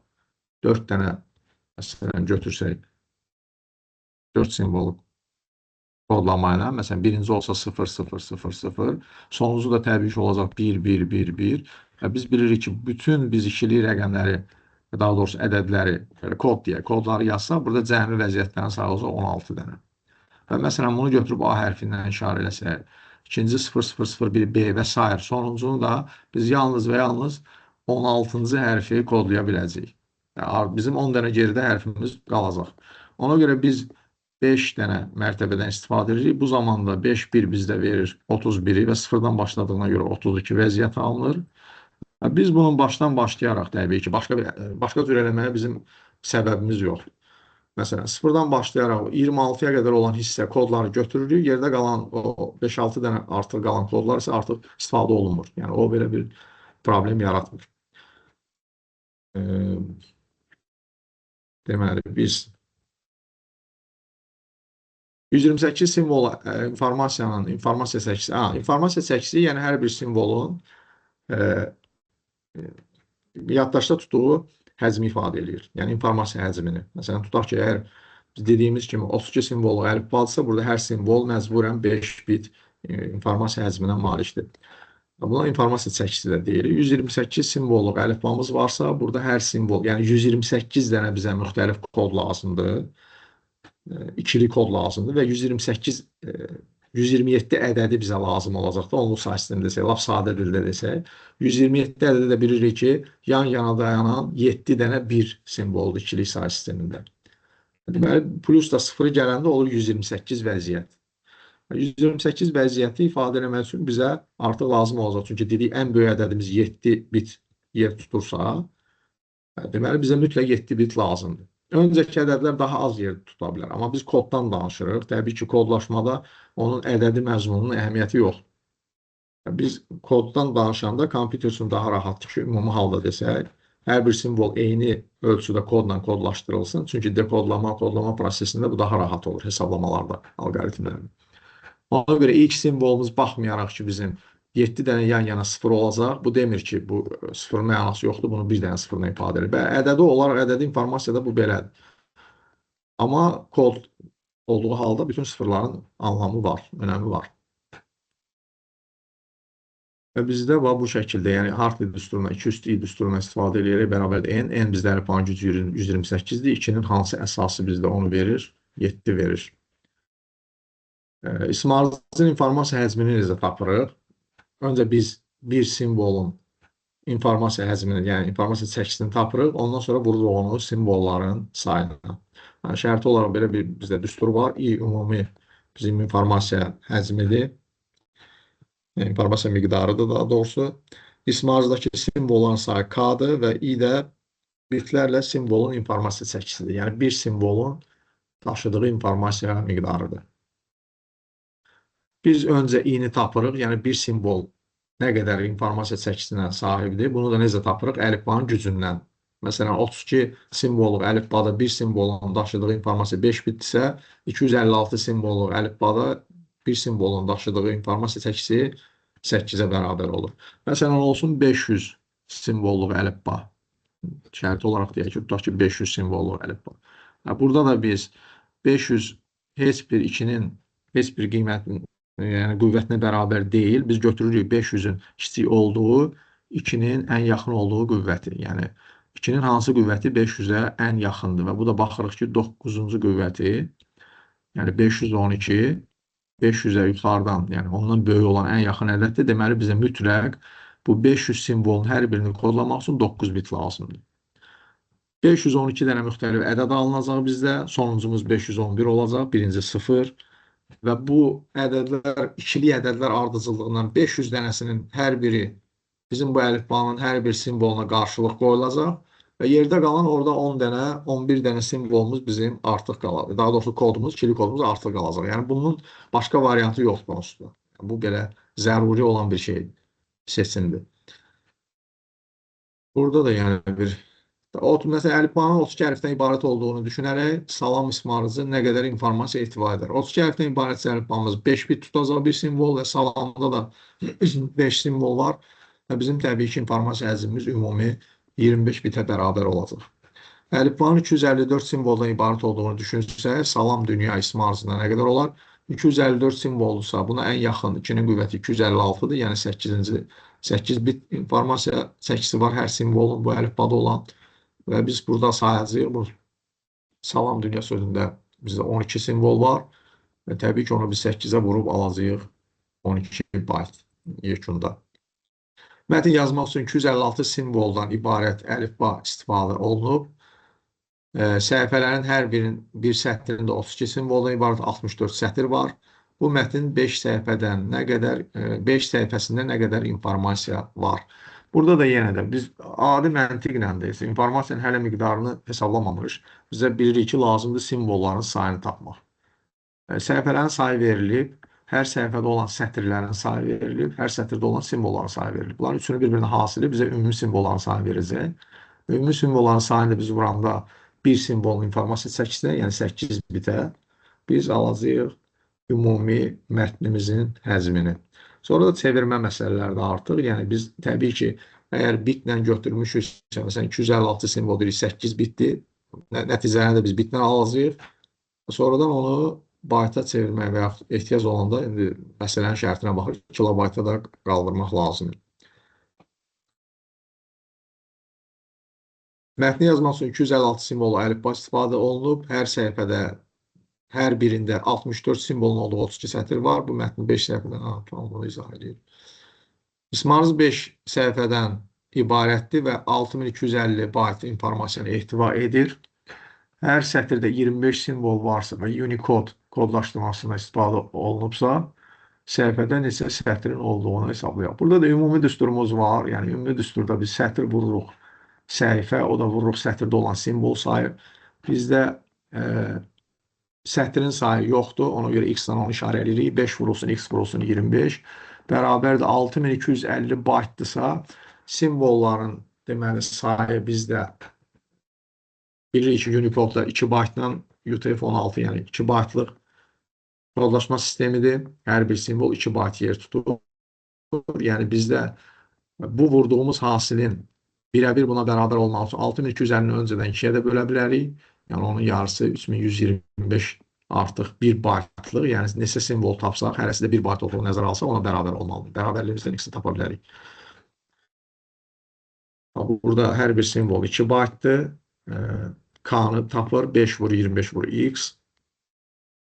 Speaker 1: 4 dənə, məsələn, götürsək, 4 simvolu kodlamayla, məsələn, birinci olsa 0, 0, 0, 0, sonuncu da təbii ki, olacaq 1, 1, 1, 1. Və biz bilirik ki, bütün biz ikili rəqəmləri, daha doğrusu ədədləri, kod deyək, kodları yazsaq, burada cəmi vəziyyətlərin sayı olacaq 16 dənə. Və məsələn, bunu götürüb A hərfindən işarə eləsək, ikinci 0001B və s. Sonuncunu da biz yalnız və yalnız 16-cı hərfi kodlaya biləcəyik. Yəni, bizim 10 dənə geridə hərfimiz qalacaq. Ona görə biz 5 dənə mərtəbədən istifadə edirik. Bu zamanda 5, 1 bizdə verir 31-i və sıfırdan başladığına görə 32 vəziyyət alınır. Biz bunun başdan başlayaraq, təbii ki, başqa cür eləməyə bizim səbəbimiz yoxdur. Məsələn, sıfırdan başlayaraq 26-ya qədər olan hissə kodları götürürük, yerdə qalan o 5-6 dənə artıq qalan kodlar isə artıq istifadə olunmur. Yəni, o belə bir problem yaratmır. Deməli, biz 128 simvol informasiyanın, informasiya səksisi, informasiya səksisi, yəni hər bir simvolun yaddaşda tutduğu həcmi ifadə edir. Yəni, informasiya həcmini. Məsələn, tutaq ki, əgər biz dediyimiz kimi 32 simvolu əlifbadırsa, burada hər simvol məcburən 5 bit informasiya həcminə malikdir. Buna informasiya çəkisi də deyilir. 128 simvolluq əlifbamız varsa, burada hər simvol, yəni 128 dənə bizə müxtəlif kod lazımdır. İkili kod lazımdır və 127 ədədi bizə lazım olacaq da, onluq say sistemində desək, laf sadə dildə desək. 127 ədədi də bilirik ki, yan-yana dayanan 7 dənə 1 simvoldur ikili say sistemində. Deməli, plus da 0 gələndə olur 128 vəziyyət. 128 vəziyyəti ifadə etmək üçün bizə artıq lazım olacaq. Çünki dedik, ən böyük ədədimiz 7 bit yer tutursa, deməli, bizə mütləq 7 bit lazımdır. Öncəki ədədlər daha az yer tuta bilər. Amma biz koddan danışırıq. Təbii ki, kodlaşmada onun ədədi məzmununun əhəmiyyəti yoxdur. Biz koddan danışanda kompüter üçün daha rahatdır ki, ümumi halda desək, hər bir simvol eyni ölçüdə kodla kodlaşdırılsın. Çünki kodlama prosesində bu daha rahat olur hesablamalarda, algoritmlərdə. Ona görə ilk simvolumuz baxmayaraq ki, bizim 7 dənə yan-yana sıfır olacaq. Bu demir ki, bu sıfırın mənası yoxdur, bunu bir dənə sıfırla ifadə edir. Və ədədi olaraq, ədədi informasiyada bu belədir. Amma kod olduğu halda bütün sıfırların anlamı var, önəmi var. Və bizdə bu şəkildə, yəni Hartley düsturuna, 2 + i düsturuna istifadə edərək bərabərdir n. N bizdə əlifbanın gücü 128-dir. 2-nin hansı əsası bizdə onu verir? 7 verir. İsmarzın informasiya həcmini necə tapırıq? Öncə biz bir simvolun informasiya həcmini, yəni informasiya çəkisini tapırıq. Ondan sonra vururuq onu simvolların sayına. Yəni, şərti olaraq belə bir bizdə düstur var. I ümumi bizim informasiya həcmidir. İnformasiya miqdarıdır daha doğrusu. İsmarzdakı simvolların sayı K-dır və I də bitlərlə simvolun informasiya çəkisidir. Yəni, bir simvolun daşıdığı informasiya miqdarıdır. Biz öncə i-ni tapırıq, yəni bir simbol nə qədər informasiya çəkisinə sahibdir. Bunu da necə tapırıq? Əlifbanın gücündən. Məsələn, 32 simvolluq əlifbada bir simvolun daşıdığı informasiya 5 bitdirsə, 256 simvolluq əlifbada bir simvolun daşıdığı informasiya çəkisi 8-ə bərabər olur. Məsələn, olsun 500 simvolluq əlifba. Şərti olaraq deyək ki, tutaq ki, 500 simvolluq əlifba. Burada da biz 500 heç bir 2-nin heç bir qiymətinin yəni qüvvətinə bərabər deyil. Biz götürürük 500-ün kiçik olduğu 2-nin ən yaxın olduğu qüvvəti. Yəni 2-nin hansı qüvvəti 500-ə ən yaxındır və bu da baxırıq ki, 9-cu qüvvəti, yəni 512 500-ə yuxarıdan, yəni ondan böyük olan ən yaxın ədəddir. Deməli bizə mütləq bu 500 simvolun hər birini kodlamaq üçün 9 bit lazımdır. 512 dənə müxtəlif ədəd alınacaq bizdə. Sonuncumuz 511 olacaq. Birinci 0. Və bu ədədlər, ikili ədədlər ardıcıllığından 500 dənəsinin hər biri bizim bu əlifbanın hər bir simvoluna qarşılıq qoyulacaq və yerdə qalan orada 10 dənə, 11 dənə simvolumuz bizim artıq qalacaq. Daha doğrusu kodumuz, ikili kodumuz artıq qalacaq. Yəni bunun başqa variantı yoxdur onsuz da. Bu belə zəruri olan bir şeydir, seçimdir. Burada da yəni bir məsələn, əlifbanın 32 hərfdən ibarət olduğunu düşünərək salam ismarızı nə qədər informasiya ehtiva edər. 32 hərfdən ibarət əlifbamız 5 bit tutacaq bir simvol və salamda da 5 simvol var və bizim təbii ki, informasiya həcmimiz ümumi 25 bitə bərabər olacaq. Əlifbanın 254 simvoldan ibarət olduğunu düşünsək, salam dünya ismarızına nə qədər olar? 254 simvolsa buna ən yaxın 2-nin qüvvəti 256-dır, yəni 8 bit informasiya çəkisi var hər simvolun bu əlifbada olan. Və biz burada sayacağıq, bu salam dünya sözündə bizdə 12 simvol var və təbii ki, onu biz 8-ə vurub alacağıq 12 bayt yekunda. Mətin yazmaq üçün 256 simvoldan ibarət əlifba istifadə olunub. Səhifələrin hər birinin bir sətrində 32 simvoldan ibarət 64 sətr var. Bu mətin 5 səhifəsində nə qədər informasiya var. Burada da yenə də biz adi məntiqlə də informasiyanın hələ miqdarını hesablamamışıq. Bizə bilirik ki, lazımdır simvolların sayını tapmaq. Səhifələrin sayı verilib, hər səhifədə olan sətirlərin sayı verilib, hər sətirdə olan simvolların sayı verilib. Bunların üçünü bir-birinə hasili bizə ümumi simvolların sayı verəcək. Ümumi simvolların sayını da biz vuranda bir simvolun informasiya çəkisinə, yəni 8 bitə biz alacağıq ümumi mətnimizin həcmini. Sonra da çevirmə məsələləri də artıq. Yəni biz təbii ki, əgər bitlə götürmüşüksə, məsələn 256 simvol deyirik 8 bitdir. Nəticəni də biz bitlə alacağıq. Sonradan onu bayta çevirmək və yaxud ehtiyac olanda indi məsələnin şərtinə baxır, kilobayta da qaldırmaq lazımdır. Mətni yazmaq üçün 256 simvolu əlifba istifadə olunub. Hər səhifədə hər birində 64 simvolun olduğu 32 sətr var. Bu mətnin 5 səhifədən bunu izah edir. İsmarız 5 səhifədən ibarətdir və 6250 bayt informasiyanı ehtiva edir. Hər sətirdə 25 simvol varsa və Unicode kodlaşdırmasına istifadə olunubsa, səhifədə neçə sətrin olduğunu hesablayaq. Burada da ümumi düsturumuz var. Yəni ümumi düsturda biz sətr vururuq səhifə, o da vururuq sətirdə olan simvol sayı. Bizdə sətrin sayı yoxdur, ona görə x-dan onu işarə edirik. 5 vurulsun, x vurulsun 25. Bərabərdir 6250 baytdırsa, simvolların deməli sayı bizdə bilirik ki, Unicode-da 2 baytla UTF-16, yəni 2 baytlıq kodlaşma sistemidir. Hər bir simvol 2 bayt yer tutur. Yəni bizdə bu vurduğumuz hasilin birəbir buna bərabər olmaq üçün 6250-ni öncədən 2-yə də bölə bilərik. Yəni onun yarısı 3125 artıq 1 baytlıq, yəni neçə simvol tapsaq, hərəsi də 1 bayt olduğu nəzərə alsaq ona bərabər olmalıdır. Bərabərliyimizdən x-i tapa bilərik. Burada hər bir simvol 2 baytdır. K-nı tapır, 5 vur 25 vur x.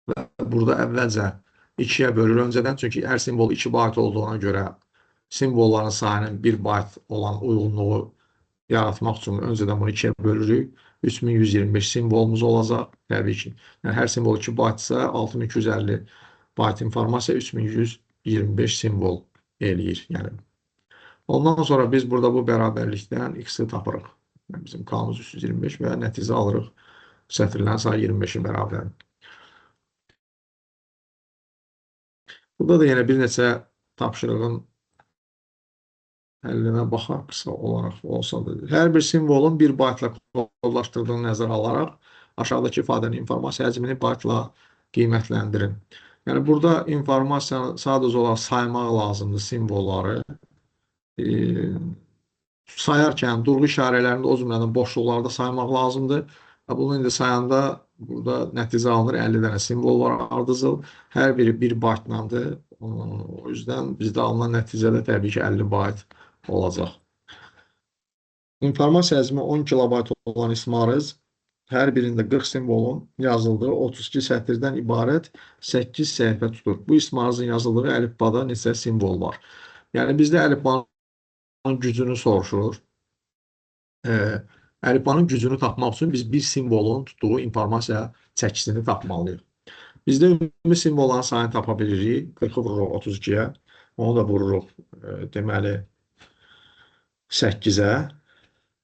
Speaker 1: Və burada əvvəlcə 2-yə bölür öncədən, çünki hər simvol 2 bayt olduğuna görə simvolların sayının 1 bayt olan uyğunluğu yaratmaq üçün öncədən bunu 2-yə bölürük. 3125 simvolumuz olacaq. Təbii ki, yəni hər simvol 2 baytsa 6250 bayt informasiya 3125 simvol eləyir. Yəni ondan sonra biz burada bu bərabərlikdən x-i tapırıq. Yəni bizim k-mız 325 və nəticə alırıq. Sətirlərin sayı 25-in bərabər. Burada da yenə bir neçə tapşırığın həllinə baxaq qısa olaraq olsa da. Hər bir simvolun 1 baytla kodlaşdırdığını nəzərə alaraq aşağıdakı ifadənin informasiya həcmini baytla qiymətləndirin. Yəni burada informasiyanı sadəcə olaraq saymaq lazımdır simvolları. Sayarkən durğu işarələrində o cümlənin boşluqlarda saymaq lazımdır. Bunu indi sayanda burada nəticə alınır. 50 dənə simvol var ardıcıl. Hər biri 1 baytlandır. O yüzden bizdə alınan nəticədə təbii ki 50 bayt olacaq. İnformasiya həcmi 10 kilobayt olan ismarız hər birində 40 simvolun yazıldığı 32 sətirdən ibarət 8 səhifə tutur. Bu ismarızın yazıldığı əlifbada neçə simvol var? Yəni bizdə əlifbanın gücünü soruşur. Əlifbanın gücünü tapmaq üçün biz bir simvolun tutduğu informasiya çəkisini tapmalıyıq. Bizdə ümumi simvolların sayını tapa bilirik. 40-ı vururuq 32-yə. Onu da vururuq deməli 8-ə.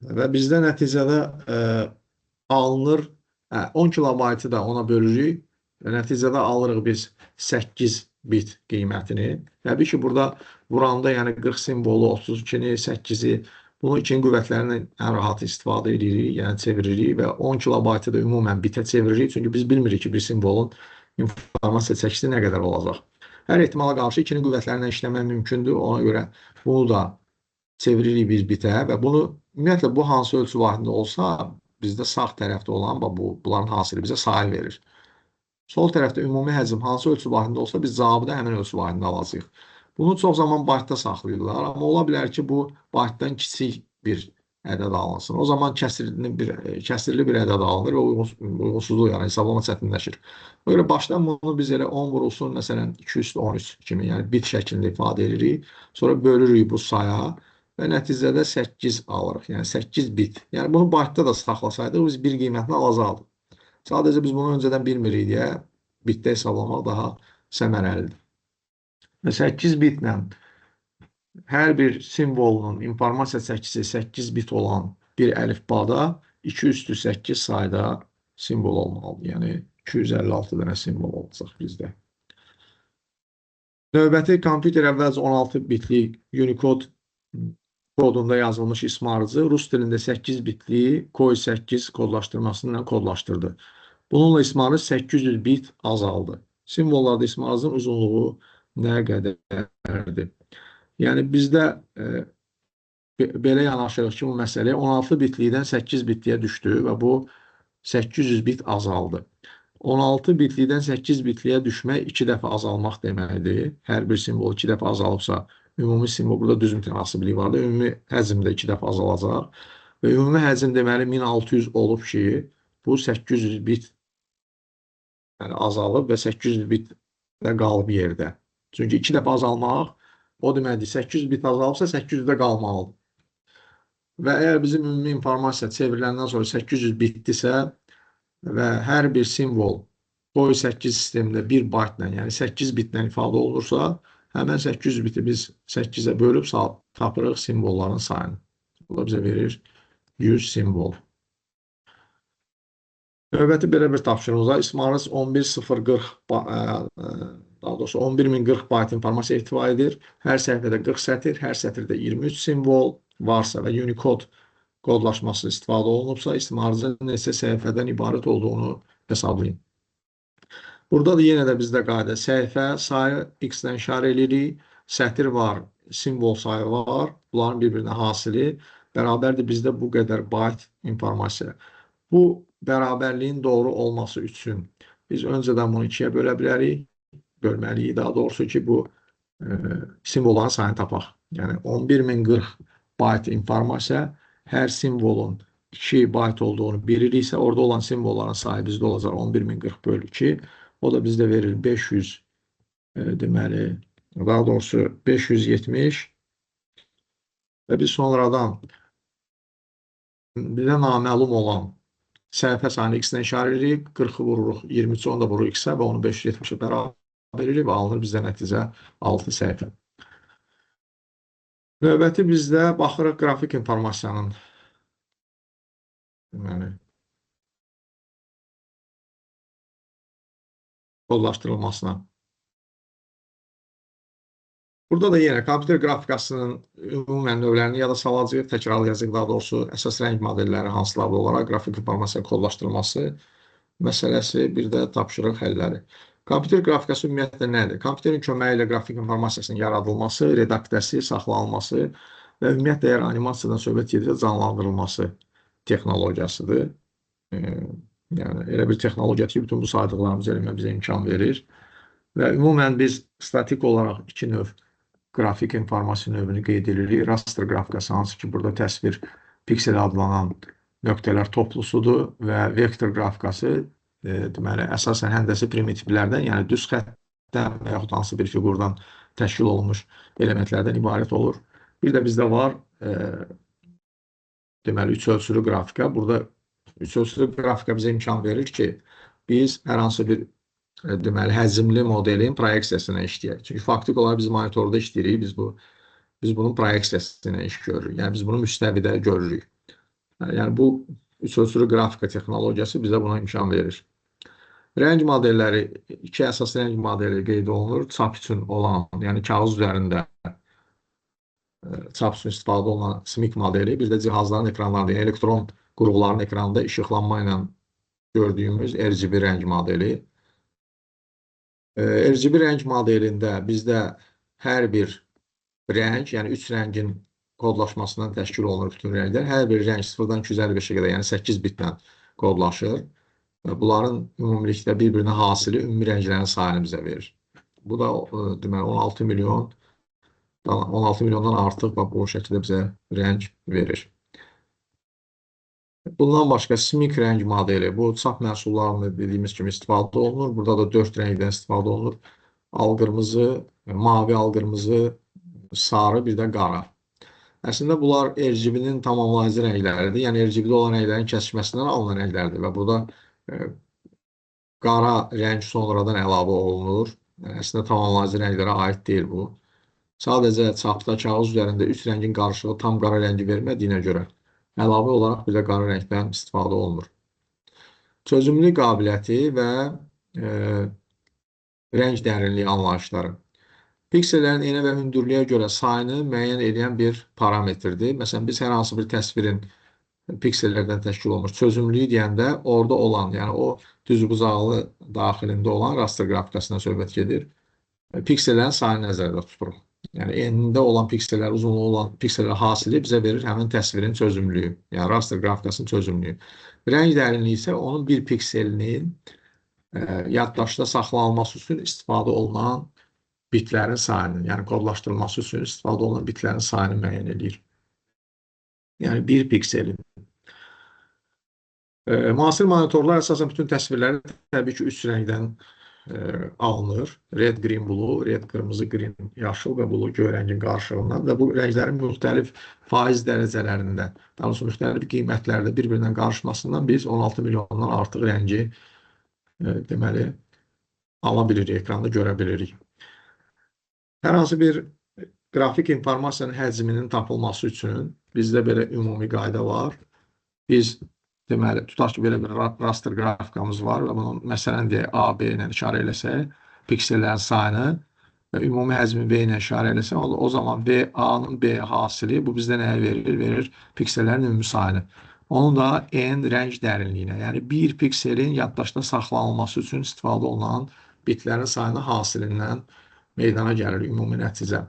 Speaker 1: Və bizdə nəticədə alınır 10 kilobaytı da ona bölürük. Nəticədə alırıq biz 8 bit qiymətini. Təbii ki, burada vuranda yəni 40 simvolu, 32-ni, 8-i bunu ikinci qüvvətlərini ən rahat istifadə edirik, yəni çeviririk və 10 kilobaytı da ümumən bitə çeviririk. Çünki biz bilmirik ki, bir simvolun informasiya çəkisi nə qədər olacaq. Hər ehtimala qarşı ikinci qüvvətlərlə işləmək mümkündür. Ona görə bunu da çeviririk bir bitə və bunu ümumiyyətlə bu hansı ölçü vahidində olsa bizdə sağ tərəfdə olan bunların hasili bizə sayı verir. Sol tərəfdə ümumi həcm hansı ölçü vahidində olsa biz cavabı da həmin ölçü vahidində alacağıq. Bunu çox zaman baytda saxlayırlar, amma ola bilər ki, bu baytdan kiçik bir ədəd alınsın. O zaman kəsirli bir ədəd alınır və uyğunsuzluq yəni hesablama çətinləşir. O görə başdan bunu biz elə 10 vurulsun, məsələn 213 kimi, yəni bit şəklində ifadə edirik. Sonra bölürük bu saya və nəticədə 8 alırıq, yəni 8 bit. Yəni bunu baytda da saxlasaydıq biz bir qiymətini alacaqdıq. Sadəcə biz bunu öncədən bilmirik deyə bitdə hesablamaq daha səmərəlidir. Və 8 bitlə hər bir simvolunun informasiya çəkisi 8 bit olan bir əlifbada 2 üstü 8 sayda simvol olmalıdır. Yəni 256 dənə simvol olacaq bizdə. Növbəti kompüter əvvəlcə 16 bitlik Unicode kodunda yazılmış ismarıcı rus dilində 8 bitli COI8 kodlaşdırmasıyla kodlaşdırdı. Bununla ismarıc 800 bit azaldı. Simvollarda ismarıcın uzunluğu nə qədərdir? Yəni bizdə belə yanaşırıq ki, bu məsələ 16 bitlikdən 8 bitliyə düşdü və bu 800 bit azaldı. 16 bitlikdən 8 bitliyə düşmək 2 dəfə azalmaq deməkdir. Hər bir simvol 2 dəfə azalıbsa, ümumi simvol, burada düz mütənasiblik vardır. Ümumi həcm də 2 dəfə azalacaq. Və ümumi həcm deməli 1600 olub ki, bu 800 bit yəni azalıb və 800 bit də qalıb yerdə. Çünki 2 dəfə azalmaq o deməkdir, 800 bit azalıbsa 800-də qalmalıdır. Və əgər bizim ümumi informasiya çevriləndən sonra 800 bitdirsə və hər bir simvol COI8 sistemində 1 baytla, yəni 8 bitlə ifadə olunursa, həmən 800 biti biz 8-ə bölüb tapırıq simvolların sayını. Bu da bizə verir 100 simvol. Növbəti belə bir tapşırığımız var. İsmarıc 11040 daha doğrusu 11040 bayt informasiya ehtiva edir. Hər səhifədə 40 sətir, hər sətirdə 23 simvol varsa və Unicode kodlaşması istifadə olunubsa, istismarcının isə səhifədən ibarət olduğunu hesablayın. Burada da yenə də bizdə qayda səhifə sayı x-dən işarə edirik, sətir var, simvol sayı var, bunların bir-birinə hasili bərabərdir bizdə bu qədər bayt informasiya. Bu bərabərliyin doğru olması üçün biz öncədən bunu ikiyə bölə bilərik, bölməliyik daha doğrusu ki, bu simvolların sayını tapaq. Yəni 11040 bayt informasiya hər simvolun 2 bayt olduğunu biliriksə, orada olan simvolların sayı bizdə olacaq 11040 bölü 2. O da bizdə verir 500, deməli, daha doğrusu 570 və biz sonradan bizə naməlum olan səhifə sayını x-dən işarə edirik, 40-ı vururuq, 23-ü onda vururuq x-ə və onu 570-ə bərabər edirik və alınır bizdə nəticə 6 səhifə. Növbəti bizdə baxırıq qrafik informasiyanın kodlaşdırılmasına. Burada da yenə kompüter qrafikasının ümumən növlərini yada salacağıq, təkrarlayacaq daha doğrusu əsas rəng modelləri hansılar olaraq qrafik informasiya kodlaşdırılması məsələsi, bir də tapşırıq həlləri. Kompüter qrafikası ümumiyyətlə nədir? Kompüterin köməyi ilə qrafik informasiyasının yaradılması, redaktəsi, saxlanılması və ümumiyyətlə əgər animasiyadan söhbət gedirsə canlandırılması texnologiyasıdır. Yəni elə bir texnologiya ki, bütün bu saydıqlarımızı eləmə bizə imkan verir. Və ümumən biz statik olaraq iki növ qrafik informasiya növünü qeyd edirik. Raster qrafikası, hansı ki, burada təsvir piksel adlanan nöqtələr toplusudur və vektor qrafikası, deməli, əsasən həndəsi primitivlərdən, yəni düz xəttdən və yaxud hansı bir fiqurdan təşkil olunmuş elementlərdən ibarət olur. Bir də bizdə var, deməli, üç ölçülü qrafika. Burada üç ölçülü qrafika bizə imkan verir ki, biz hər hansı bir deməli, həzmli modelin proyeksiyasına işləyək. Çünki faktik olaraq biz monitorda işləyirik, biz bunun proyeksiyasına iş görürük. Yəni, biz bunu müstəvidə görürük. Yəni, bu üç ölçülü qrafika texnologiyası bizə buna imkan verir. Rəng modelləri, iki əsas rəng modeli qeyd olunur. Çap üçün olan, yəni kağız üzərində çap üçün istifadə olunan SMIC modeli, bir də cihazların ekranlarında, yəni elektron qurğuların ekranında işıqlanma ilə gördüyümüz RGB rəng modeli. RGB rəng modelində bizdə hər bir rəng, yəni 3 rəngin kodlaşmasından təşkil olunur bütün rənglər. Hər bir rəng 0-dan 255-ə qədər, yəni 8 bitlə kodlaşır. Bunların ümumilikdə bir-birinə hasili ümumi rənglərin sayını bizə verir. Bu da deməli 16 milyondan artıq bu şəkildə bizə rəng verir. Bundan başqa SMIC rəng modeli, bu çap məhsullarında dediyimiz kimi istifadə olunur. Burada da 4 rəngdən istifadə olunur. Al-qırmızı, mavi al-qırmızı, sarı, bir də qara. Əslində bunlar RGB-nin tamamlayıcı rəngləridir. Yəni RGB-də olan rənglərin kəsişməsindən alınan rənglərdir və burada qara rəng sonradan əlavə olunur. Əslində tamamlayıcı rənglərə aid deyil bu. Sadəcə çapda kağız üzərində 3 rəngin qarışığı tam qara rəngi vermədiyinə görə əlavə olaraq bir də qara rəngdən istifadə olunur. Çözümlülük qabiliyyəti və rəng dərinliyi anlayışları. Piksellərin eni və hündürlüyə görə sayını müəyyən edən bir parametrdir. Məsələn, biz hər hansı bir təsvirin piksellərdən təşkil olmuş çözümlülüyü deyəndə orada olan, yəni o düzbucaqlı daxilində olan raster qrafikasından söhbət gedir. Piksellərin sayını nəzərdə tuturuq. Yəni, enində olan piksellər, uzunluğu olan piksellər hasili bizə verir həmin təsvirin çözümlüyü, yəni raster qrafikasının çözümlüyü. Rəng dərinliyi isə onun bir pikselinin yaddaşda saxlanılması üçün istifadə olunan bitlərin sayını, yəni kodlaşdırılması üçün istifadə olunan bitlərin sayını müəyyən edir. Yəni, bir pikselin. Müasir monitorlar əsasən bütün təsvirləri təbii ki, 3 rəngdən alınır. Red, green, blue, red, qırmızı, green, yaşıl və blue göy rəngin qarşılığından və bu rənglərin müxtəlif faiz dərəcələrində, daha doğrusu müxtəlif qiymətlərdə bir-birindən qarışmasından biz 16 milyondan artıq rəngi deməli ala bilirik, ekranda görə bilirik. Hər hansı bir qrafik informasiyanın həcminin tapılması üçün bizdə belə ümumi qayda var. Biz deməli, tutaq ki, belə bir raster qrafikamız var və bunu məsələn deyək, A, B ilə işarə eləsək, piksellərin sayını və ümumi həcmi B ilə işarə eləsə, o zaman A-nın B hasili bu bizdə nəyə verir? Verir piksellərin ümumi sayını. Onun da n rəng dərinliyinə, yəni bir pikselin yaddaşda saxlanılması üçün istifadə olunan bitlərin sayının hasilindən meydana gəlir ümumi nəticə.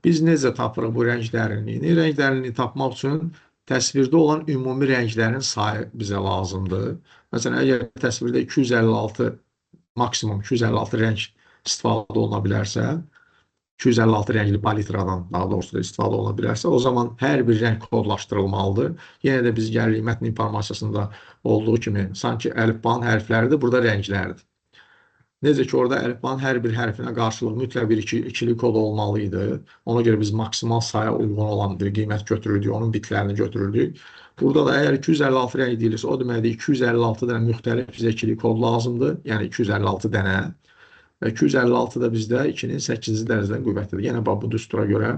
Speaker 1: Biz necə tapırıq bu rəng dərinliyini? Rəng dərinliyini tapmaq üçün təsvirdə olan ümumi rənglərin sayı bizə lazımdır. Məsələn, əgər təsvirdə 256 maksimum 256 rəng istifadə oluna bilərsə, 256 rəngli palitradan daha doğrusu da istifadə oluna bilərsə, o zaman hər bir rəng kodlaşdırılmalıdır. Yenə də biz gəlirik mətn informasiyasında olduğu kimi, sanki əlifbanın hərfləridir, burada rənglərdir. Necə ki, orada əlifbanın hər bir hərfinə qarşılıq mütləq bir ikili kod olmalı idi. Ona görə biz maksimal saya uyğun olan bir qiymət götürürdük, onun bitlərini götürürdük. Burada da əgər 256 rəng deyilirsə, o deməkdir 256 dənə müxtəlif bizə ikili kod lazımdır. Yəni 256 dənə. Və 256 da bizdə 2-nin 8-ci dərəcədən qüvvətlidir. Yəni, bu düstura görə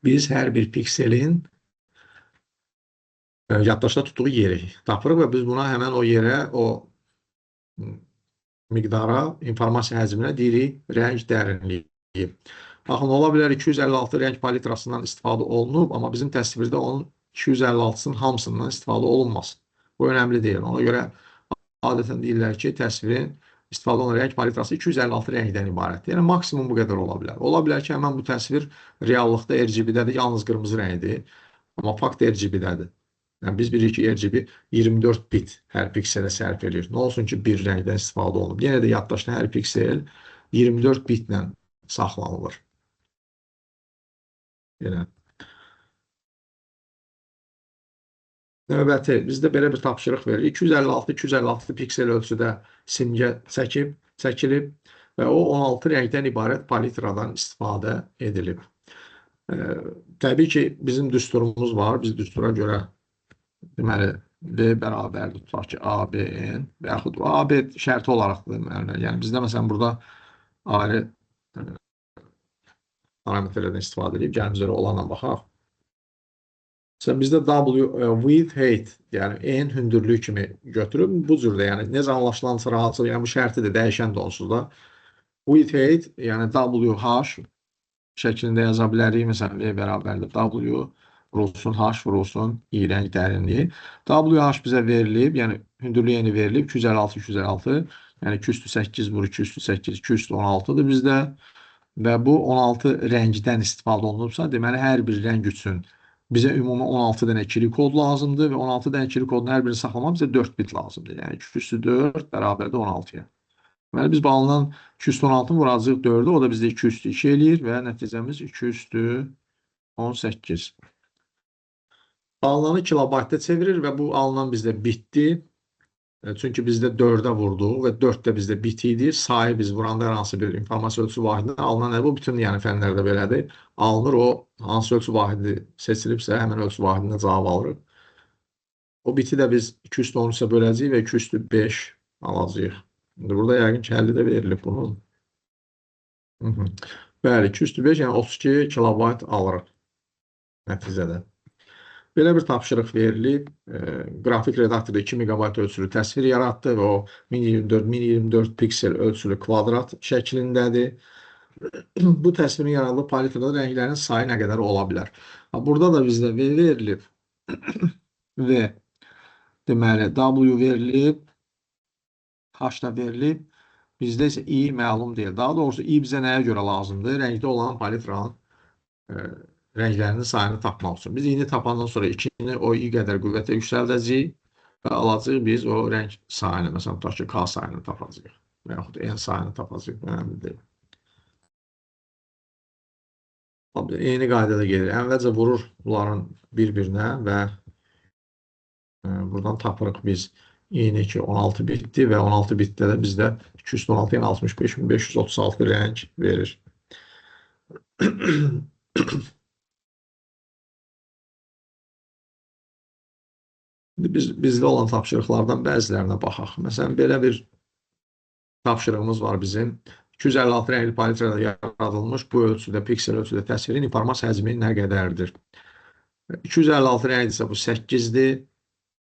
Speaker 1: biz hər bir pikselin yaddaşda tutduğu yeri tapırıq və biz buna həmən o yerə, o miqdara, informasiya həcminə deyirik rəng dərinliyi. Baxın, ola bilər 256 rəng palitrasından istifadə olunub, amma bizim təsvirdə onun 256-sının hamısından istifadə olunmasın. Bu önəmli deyil. Ona görə adətən deyirlər ki, təsvirin istifadə olunan rəng palitrası 256 rəngdən ibarətdir. Yəni, maksimum bu qədər ola bilər. Ola bilər ki, həmən bu təsvir reallıqda RGB-dədir, yalnız qırmızı rəngdir, amma fakt RGB-dədir. Yəni, biz bilirik ki, RGB 24 bit hər pikselə sərf edir. Nə olsun ki, bir rəngdən istifadə olunub. Yenə də yaddaşda hər piksel 24 bitlə saxlanılır. Yenə. Növbəti, bizdə belə bir tapşırıq verir. 256 piksel ölçüdə simgə çəkilib və o 16 rəngdən ibarət palitradan istifadə edilib. Təbii ki, bizim düsturumuz var. Biz düstura görə deməli, B bərabərdir, tutaq ki, ABN və yaxud AB şərti olaraqdır. Yəni, bizdə məsələn, burada ayrı parametrlərdən istifadə edib, gəlin bizə olanla baxaq. Məsələn, bizdə W, width, height, yəni en hündürlüyü kimi götürüb, bu cürdə, yəni necə anlaşılansa rahatsa, yəni bu şərtidir, dəyişən də onsuz da. Width, height, yəni WH şəklində yaza bilərik, məsələn, V bərabərdir W, vurulsun H, vurulsun I rəng dərinliyi. WH bizə verilib, yəni hündürlüyü yeni verilib, 256, yəni 2 üstü 8 vur 2 üstü 8, 2 üstü 16-dır bizdə. Və bu 16 rəngdən istifadə olunubsa, deməli, hər bir rəng üçün bizə ümumi 16 dənə ikili kod lazımdır və 16 dənə ikili kodun hər birini saxlamaq bizə 4 bit lazımdır. Yəni 2 üstü 4 bərabərdir 16-ya. Deməli, biz bu alınan 2 üstü 16-nı vuracağıq 4-ü, o da bizdə 2 üstü 2 eləyir və nəticəmiz 2 üstü 18. Alınanı kilobaytda çevirir və bu alınan bizdə bitdir. Çünki bizdə 4-ə vurduq və 4 də bizdə bit idi. Sayı biz vuranda hər hansı bir informasiya ölçü vahidinə alınan bu bütün yəni fənlərdə belədir. Alınır o hansı ölçü vahidi seçilibsə həmin ölçü vahidinə cavab alırıq. O biti də biz 2 üstü 13-ə böləcəyik və 2 üstü 5 alacağıq. İndi burada yəqin ki, 50 də verilib bunun. Bəli, 2 üstü 5 yəni 32 kilobayt alırıq nəticədə. Belə bir tapşırıq verilib, qrafik redaktorda 2 megabayt ölçülü təsvir yaratdı və o 1024 piksel ölçülü kvadrat şəklindədir. Bu təsvirin yaratdığı palitrada rənglərin sayı nə qədər ola bilər? Burada da bizdə V verilib və deməli W verilib, H da verilib, bizdə isə I məlum deyil. Daha doğrusu I bizə nəyə görə lazımdır? Rəngdə olan palitranın rənglərinin sayını tapmaq üçün. Biz i-ni tapandan sonra 2-ni o i qədər qüvvətə yüksəldəcəyik və alacaq biz o rəng sayını, məsələn, tutaq ki, K sayını tapacaq və yaxud N sayını tapacaq, önəmli deyil. Eyni qaydada gedir. Əvvəlcə vurur bunların bir-birinə və buradan tapırıq biz i-ni ki 16 bitdir və 16 bitdə də bizdə 216, yəni 65536 rəng verir. Bizdə olan tapşırıqlardan bəzilərinə baxaq. Məsələn, belə bir tapşırığımız var bizim. 256 rəngli palitrada yaradılmış bu ölçüdə, piksel ölçüdə təsvirin informasiya həcmi nə qədərdir? 256 rəngdirsə bu 8-dir.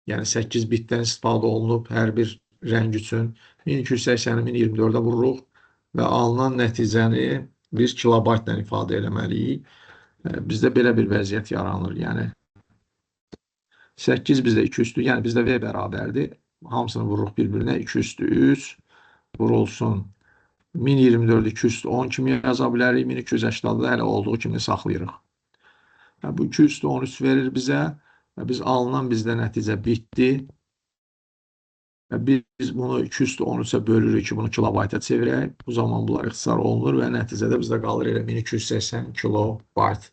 Speaker 1: Yəni 8 bitdən istifadə olunub hər bir rəng üçün. 1280-i 1024-ə vururuq və alınan nəticəni Biz kilobaytla ifadə eləməliyik. Bizdə belə bir vəziyyət yaranır. Yəni 8 bizdə 2 üstü, yəni bizdə V bərabərdir. Hamısını vururuq bir-birinə. 2 üstü 3 vurulsun. 1024 2 üstü 10 kimi yaza bilərik. 1280-da hələ olduğu kimi saxlayırıq. Bu 2 üstü 13 verir bizə. Biz alınan bizdə nəticə bitdi. Biz bunu 2 üstü 13'e bölürük ki, bunu kilobayta çevirək. Bu zaman bunlar ixtisar olunur və nəticədə bizdə qalır elə 1280 kilobayt.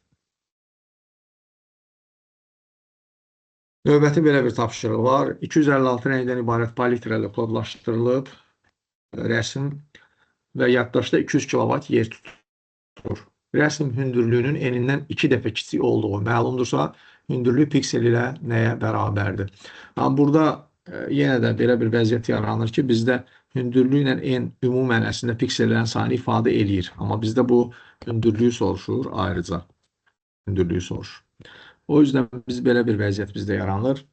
Speaker 1: Növbəti belə bir tapşırıq var. 256 rəngdən ibarət palitra ilə kodlaşdırılıb rəsm və yaddaşda 200 kilobayt yer tutur. Rəsm hündürlüyünün enindən 2 dəfə kiçik olduğu məlumdursa, hündürlük piksel ilə nəyə bərabərdir? Burada yenə də belə bir vəziyyət yaranır ki, bizdə hündürlüklə en ümumən əslində piksellərin sayını ifadə eləyir. Amma bizdə bu hündürlüyü soruşur ayrıca. Hündürlüyü soruşur. O yüzden biz belə bir vəziyyət bizdə yaranır.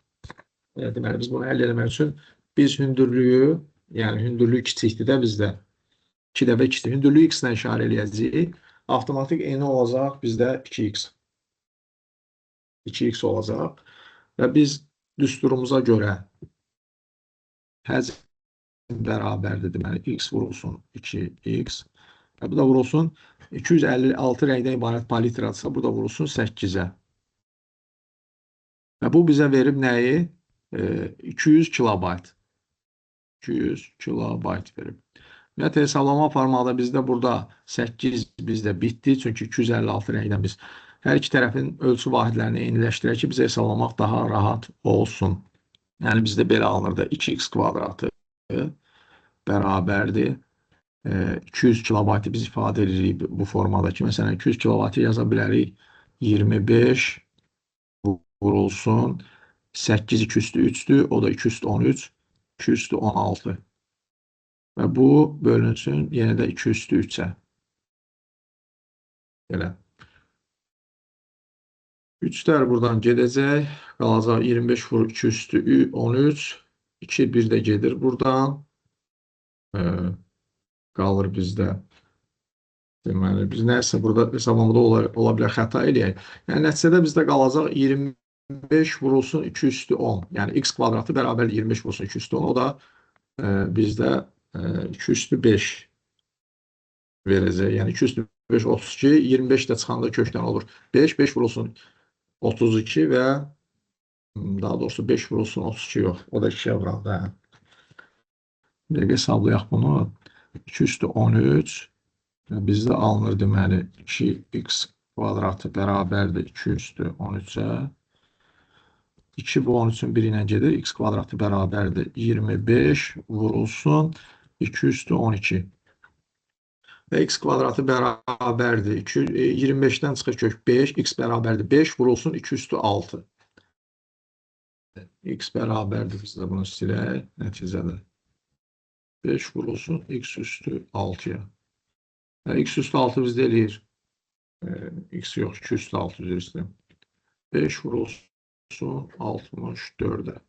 Speaker 1: Deməli, biz bunu əldə etmək üçün biz hündürlüyü, yəni hündürlük kiçikdir də bizdə 2 dəfə kiçikdir. Hündürlüyü x-lə işarə eləyəcəyik. Avtomatik eni olacaq bizdə 2x. 2x olacaq. Və biz düsturumuza görə həcm bərabərdir. Deməli, x vurulsun 2x. Bu da vurulsun 256 rəngdən ibarət palitradırsa, bu da vurulsun 8-ə. Və bu bizə verib nəyi? 200 kilobayt. 200 kilobayt verib. Ümumiyyətlə, hesablama formalı bizdə burada 8 bizdə bitdi. Çünki 256 rəngdən biz hər iki tərəfin ölçü vahidlərini eyniləşdirək ki, bizə hesablamaq daha rahat olsun. Yəni, bizdə belə alınır da 2x kvadratı bərabərdir. 200 kilobaytı biz ifadə edirik bu formada ki, məsələn, 200 kilobaytı yaza bilərik 25 vurulsun 8 2 üstü 3'dür. O da 2 üstü 13, 2 üstü 16. Və bu bölünsün yenə də 2 üstü 3'ə. Belə. 3'lər buradan gedəcək. Qalacaq 25 vur 2 üstü 13. 2 bir də gedir buradan. Qalır bizdə. Deməli, biz nəsə burada hesablamada ola bilər xəta eləyək. Yəni, nəticədə bizdə qalacaq 25 vurulsun 2 üstü 10. Yəni, x kvadratı bərabər 25 vurulsun 2 üstü 10. O da bizdə 2 üstü 5 verəcək. Yəni, 2 üstü 5 32. 25 də çıxanda kökdən olur 5. 5 vurulsun 32 və daha doğrusu 5 vurulsun 32 yox. O da 2'ye vuranda. Bir hesablayaq bunu. 2 üstü 13. Bizdə alınır deməli 2x kvadratı bərabərdir 2 üstü 13'ə. 2 bu 13'ün biri ilə gedir. X kvadratı bərabərdir 25 vurulsun 2 üstü 12. Və x kvadratı bərabərdir 25'dən çıxır kök 5. X bərabərdir 5 vurulsun 2 üstü 6. X bərabərdir. Biz də bunu silək nəticədə. 5 vurulsun x üstü 6'ya. X üstü 6 bizdə eləyir. X yox, 2 üstü 6 üzr istəyirəm. 5 vurulsun 64'ə.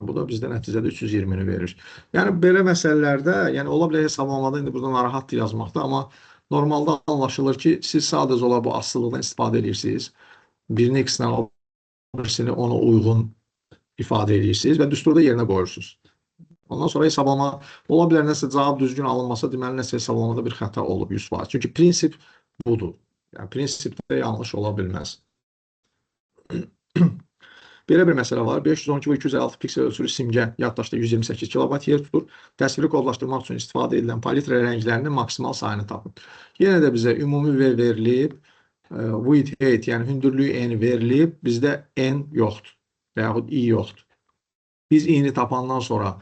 Speaker 1: Bu da bizdə nəticədə 320'ni verir. Yəni, belə məsələlərdə, yəni ola bilər hesablamada indi burada narahatdır yazmaqda, amma normalda anlaşılır ki, siz sadəcə olaraq bu asılılıqdan istifadə edirsiniz. Birini x-lə, birisini ona uyğun ifadə edirsiniz və düsturda yerinə qoyursunuz. Ondan sonra hesablama ola bilər, nəsə cavab düzgün alınmasa, deməli nəsə hesablamada bir xəta olub 100%. Çünki prinsip budur. Yəni, prinsipdə yanlış ola bilməz. Belə bir məsələ var. 512 və 256 piksel ölçülü simgə yaddaşda 128 kilobayt yer tutur. Təsviri kodlaşdırmaq üçün istifadə edilən palitra rənglərinin maksimal sayını tapın. Yenə də bizə ümumi V verilib, width, height, yəni hündürlüyü N verilib, bizdə N yoxdur və yaxud I yoxdur. Biz I-ni tapandan sonra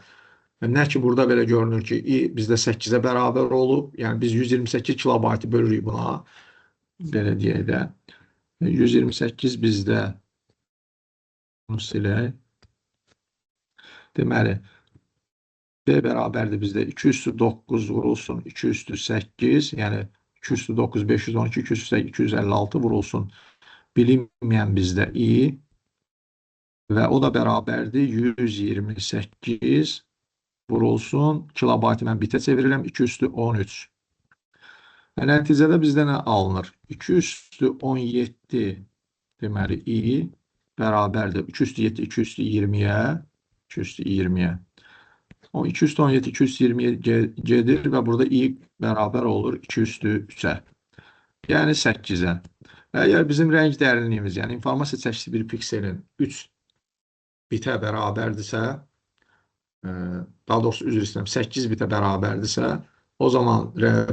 Speaker 1: nə ki, burada belə görünür ki, I bizdə 8'ə bərabər olub. Yəni, biz 128 kilobaytı bölürük buna. Belə deyək də. 128 bizdə bunu silək. Deməli, B bərabərdir bizdə 2 üstü 9 vurulsun 2 üstü 8. Yəni, 2 üstü 9 512, 2 üstü 8 256 vurulsun. Bilinməyən bizdə I. Və o da bərabərdir 128 vurulsun, kilobaytı mən bitə çevirirəm, 2 üstü 13. Nəticədə bizdə nə alınır? 2 üstü 17 deməli i bərabərdir. 2 üstü 7 2 üstü 20-yə 2 üstü 20-yə. O 2 üstü 17 2 üstü 20-yə gedir və burada i bərabər olur 2 üstü 3-ə. Yəni 8-ə. Əgər bizim rəng dərinliyimiz, yəni informasiya çəkisi bir pikselin 3 bitə bərabərdirsə, daha doğrusu üzr istəyirəm, 8 bitə bərabərdirsə, o zaman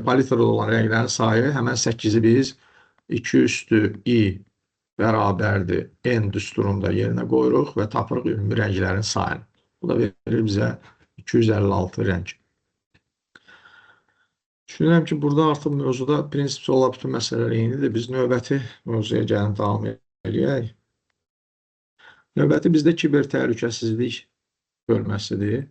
Speaker 1: palitrada olan rənglərin sayı həmən 8-i biz 2 üstü i bərabərdir n düsturunda yerinə qoyuruq və tapırıq ümumi rənglərin sayını. Bu da verir bizə 256 rəng. Düşünürəm ki, burada artıq mövzuda prinsipsi olan bütün məsələlər eynidir. Biz növbəti mövzuya gəlin davam edək. Növbəti bizdə kiber təhlükəsizlik bölməsidir.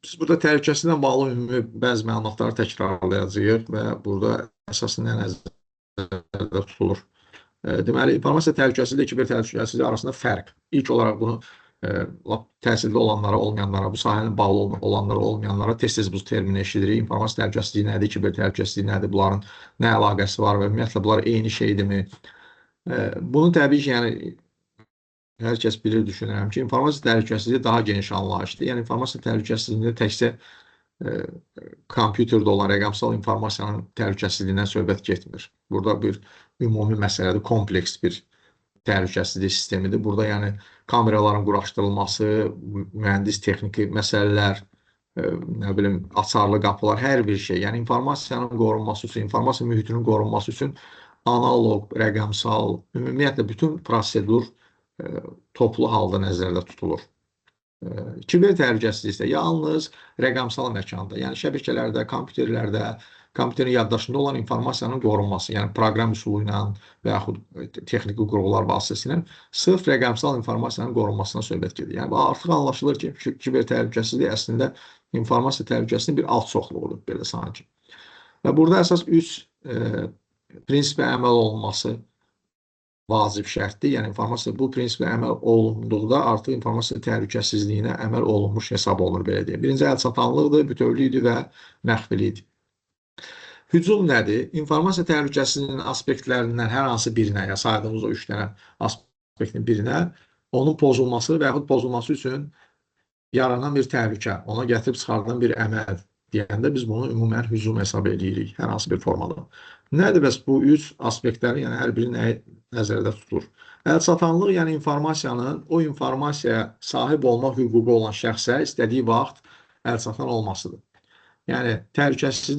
Speaker 1: Biz burada təhlükəsizliklə bağlı ümumi bəzi məlumatları təkrarlayacağıq və burada əsas nə nəzərdə tutulur. Deməli, informasiya təhlükəsizliyi, kiber təhlükəsizliyi arasında fərq. İlk olaraq bunu təhsildə olanlara, olmayanlara, bu sahənin bağlı olanlara, olmayanlara tez-tez bu termini eşidirik. İnformasiya təhlükəsizliyi nədir, kiber təhlükəsizliyi nədir, bunların nə əlaqəsi var və ümumiyyətlə bunlar eyni şeydirmi? Bunu təbii ki, yəni hər kəs bilir, düşünürəm ki, informasiya təhlükəsizliyi daha geniş anlayışdır. Yəni informasiya təhlükəsizliyində təkcə kompüterdə olan rəqəmsal informasiyanın təhlükəsizliyindən söhbət getmir. Burada bir ümumi məsələdir, kompleks bir təhlükəsizlik sistemidir. Burada yəni kameraların quraşdırılması, mühəndis texniki məsələlər, nə bilim, açarlı qapılar, hər bir şey. Yəni informasiyanın qorunması üçün, informasiya mühitinin qorunması üçün analog, rəqəmsal, ümumiyyətlə bütün prosedur toplu halda nəzərdə tutulur. Kiber təhlükəsizlik isə yalnız rəqəmsal məkanda, yəni şəbəkələrdə, kompüterlərdə, kompüterin yaddaşında olan informasiyanın qorunması, yəni proqram üsulu ilə və yaxud texniki qurğular vasitəsilə sırf rəqəmsal informasiyanın qorunmasına söhbət gedir. Yəni, artıq anlaşılır ki, kiber təhlükəsizlik əslində informasiya təhlükəsizliyin bir alt çoxluğudur, belə sanki. Və burada əsas 3 prinsipə əməl olunması vacib şərtdir. Yəni, informasiya bu prinsipə əməl olunduqda artıq informasiya təhlükəsizliyinə əməl olunmuş hesab olunur, belə deyək. Birinci əlçatanlıqdır, bütövlükdür və məxfilidir. Hücum nədir? İnformasiya təhlükəsizliyinin aspektlərindən hər hansı birinə, ya saydığımız o 3 dənə aspektin birinə, onun pozulması və yaxud pozulması üçün yaranan bir təhlükə, ona gətirib çıxardan bir əməl deyəndə biz bunu ümumən hücum hesab edirik, hər hansı bir formada. Nədir bəs bu 3 aspektləri, yəni hər biri nəyi nəzərdə tutulur? Əlçatanlıq, yəni informasiyanın o informasiyaya sahib olma hüququ olan şəxsə istədiyi vaxt əlçatan olmasıdır. Yəni, təhlükəsiz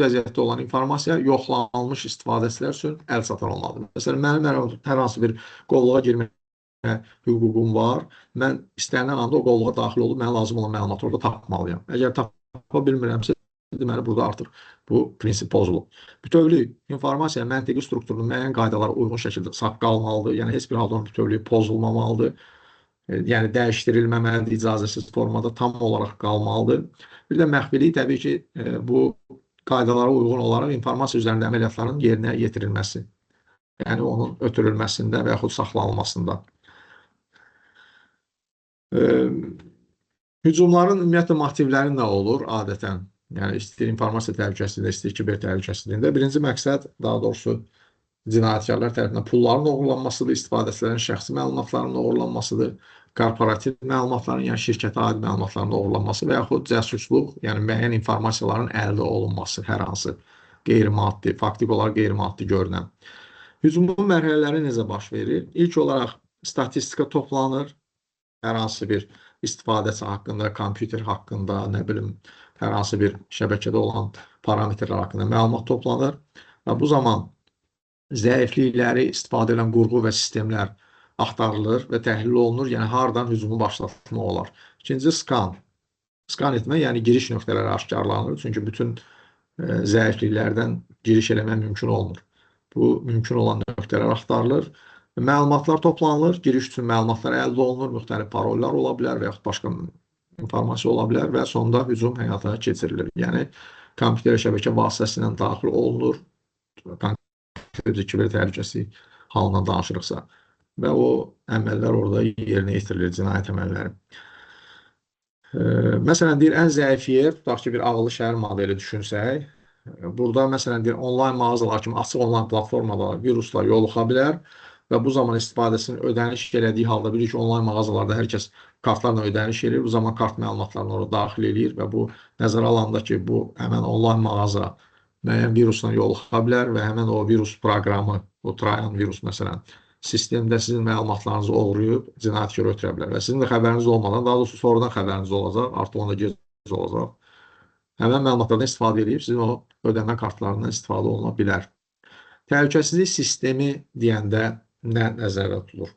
Speaker 1: vəziyyətdə olan informasiya yoxlanılmış istifadəçilər üçün əlçatan olmalıdır. Məsələn, mənim hər hansı bir qovluğa girməyə hüququm var. Mən istənilən anda o qovluğa daxil olub, mənə lazım olan məlumatı orada tapmalıyam. Əgər tapa bilmirəmsə, deməli, burada artıq bu prinsip pozulub. Bütövlük informasiya məntiqi strukturunun müəyyən qaydalara uyğun şəkildə qalmalıdır. Yəni, heç bir halda onun bütövlüyü pozulmamalıdır. Yəni, dəyişdirilməməlidir, icazəsiz formada tam olaraq qalmalıdır. Bir də məxfilik təbii ki, bu qaydalara uyğun olaraq informasiya üzərində əməliyyatların yerinə yetirilməsi. Yəni, onun ötürülməsində və yaxud saxlanılmasında. Hücumların ümumiyyətlə motivləri nə olur adətən? Yəni, istəyir informasiya təhlükəsizliyində, istəyir kiber təhlükəsizliyində. Birinci məqsəd, daha doğrusu, cinayətkarlar tərəfindən pulların oğurlanmasıdır, istifadəçilərin şəxsi məlumatlarının oğurlanmasıdır, korporativ məlumatların, yəni şirkətə aid məlumatların oğurlanması və yaxud cəsusluq, yəni müəyyən informasiyaların əldə olunması, hər hansı qeyri-maddi, faktik olaraq qeyri-maddi görünən. Hücumun mərhələləri necə baş verir? İlk olaraq statistika toplanır, hər hansı bir istifadəçi haqqında, kompüter haqqında, nə bilim, hər hansı bir şəbəkədə olan parametrlər haqqında məlumat toplanır və bu zaman zəiflikləri istifadə edən qurğu və sistemlər axtarılır və təhlil olunur, yəni hardan hücumu başlatmaq olar. İkinci, skan. Skan etmə, yəni giriş nöqtələri aşkarlanır, çünki bütün zəifliklərdən giriş eləmək mümkün olmur. Bu, mümkün olan nöqtələr axtarılır, məlumatlar toplanılır, giriş üçün məlumatlar əldə olunur, müxtəlif parollar ola bilər və yaxud başqa informasiya ola bilər və sonda hücum həyata keçirilir. Yəni, kompüter şəbəkə vasitəsilə daxil olunur, kiber təhlükəsizlik halına danışırıqsa və o əməllər orada yerinə yetirilir, cinayət əməlləri. Məsələn, deyir, ən zəif yer, tutaq ki, bir ağıllı şəhər modeli düşünsək, burada məsələn, deyir, onlayn mağazalar kimi açıq onlayn platformada viruslar yoluxa bilər və bu zaman istifadəsinin ödəniş elədiyi halda bilir ki, onlayn mağazalarda hər kəs kartlarla ödəniş edir. Bu zaman kart məlumatlarını orada daxil edir və bu nəzərə alanda ki, bu həmən onlayn mağaza müəyyən virusla yoluxa bilər və həmən o virus proqramı, o Trojan virus məsələn, sistemdə sizin məlumatlarınızı oğruyub cinayətkar ötürə bilər və sizin də xəbəriniz olmadan, daha doğrusu sonradan xəbəriniz olacaq, artıq onda gec olacaq. Həmən məlumatlardan istifadə edib sizin o ödəmə kartlarından istifadə oluna bilər. Təhlükəsizlik sistemi deyəndə nə nəzərdə tutulur?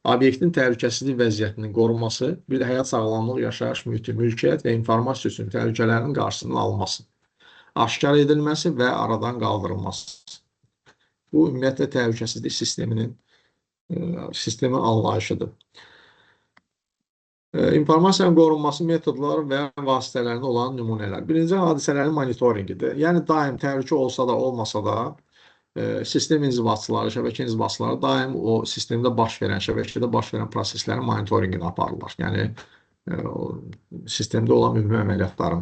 Speaker 1: Obyektin təhlükəsizlik vəziyyətinin qorunması, bir də həyat sağlamlıq, yaşayış mühiti, mülkiyyət və informasiya üçün təhlükələrin qarşısının alınması, aşkar edilməsi və aradan qaldırılması. Bu, ümumiyyətlə, təhlükəsizlik sistemi anlayışıdır. İnformasiyanın qorunması metodları və vasitələrində olan nümunələr. Birinci, hadisələrin monitoringidir. Yəni, daim təhlükə olsa da, olmasa da, sistem inzibatçıları, şəbəkə inzibatçıları daim o sistemdə baş verən, şəbəkədə baş verən proseslərin monitoringini aparırlar. Yəni, sistemdə olan ümumi əməliyyatların.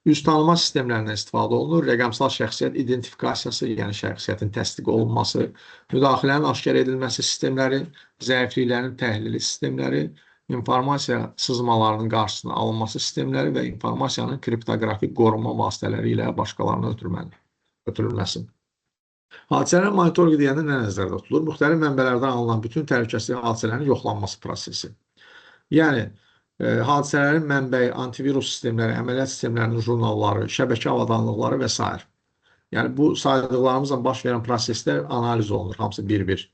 Speaker 1: Üz tanıma sistemlərindən istifadə olunur. Rəqəmsal şəxsiyyət identifikasiyası, yəni şəxsiyyətin təsdiq olunması, müdaxilənin aşkar edilməsi sistemləri, zəifliklərin təhlili sistemləri, informasiya sızmalarının qarşısının alınması sistemləri və informasiyanın kriptoqrafik qorunma vasitələri ilə başqalarına ötürülməsi. Hadisələrin monitoringi deyəndə nə nəzərdə tutulur? Müxtəlif mənbələrdən alınan bütün təhlükəsizlik hadisələrin yoxlanması prosesi. Yəni, hadisələrin mənbəyi, antivirus sistemləri, əməliyyat sistemlərinin jurnalları, şəbəkə avadanlıqları və s. Yəni, bu saydıqlarımızla baş verən proseslər analiz olunur, hamısı bir-bir.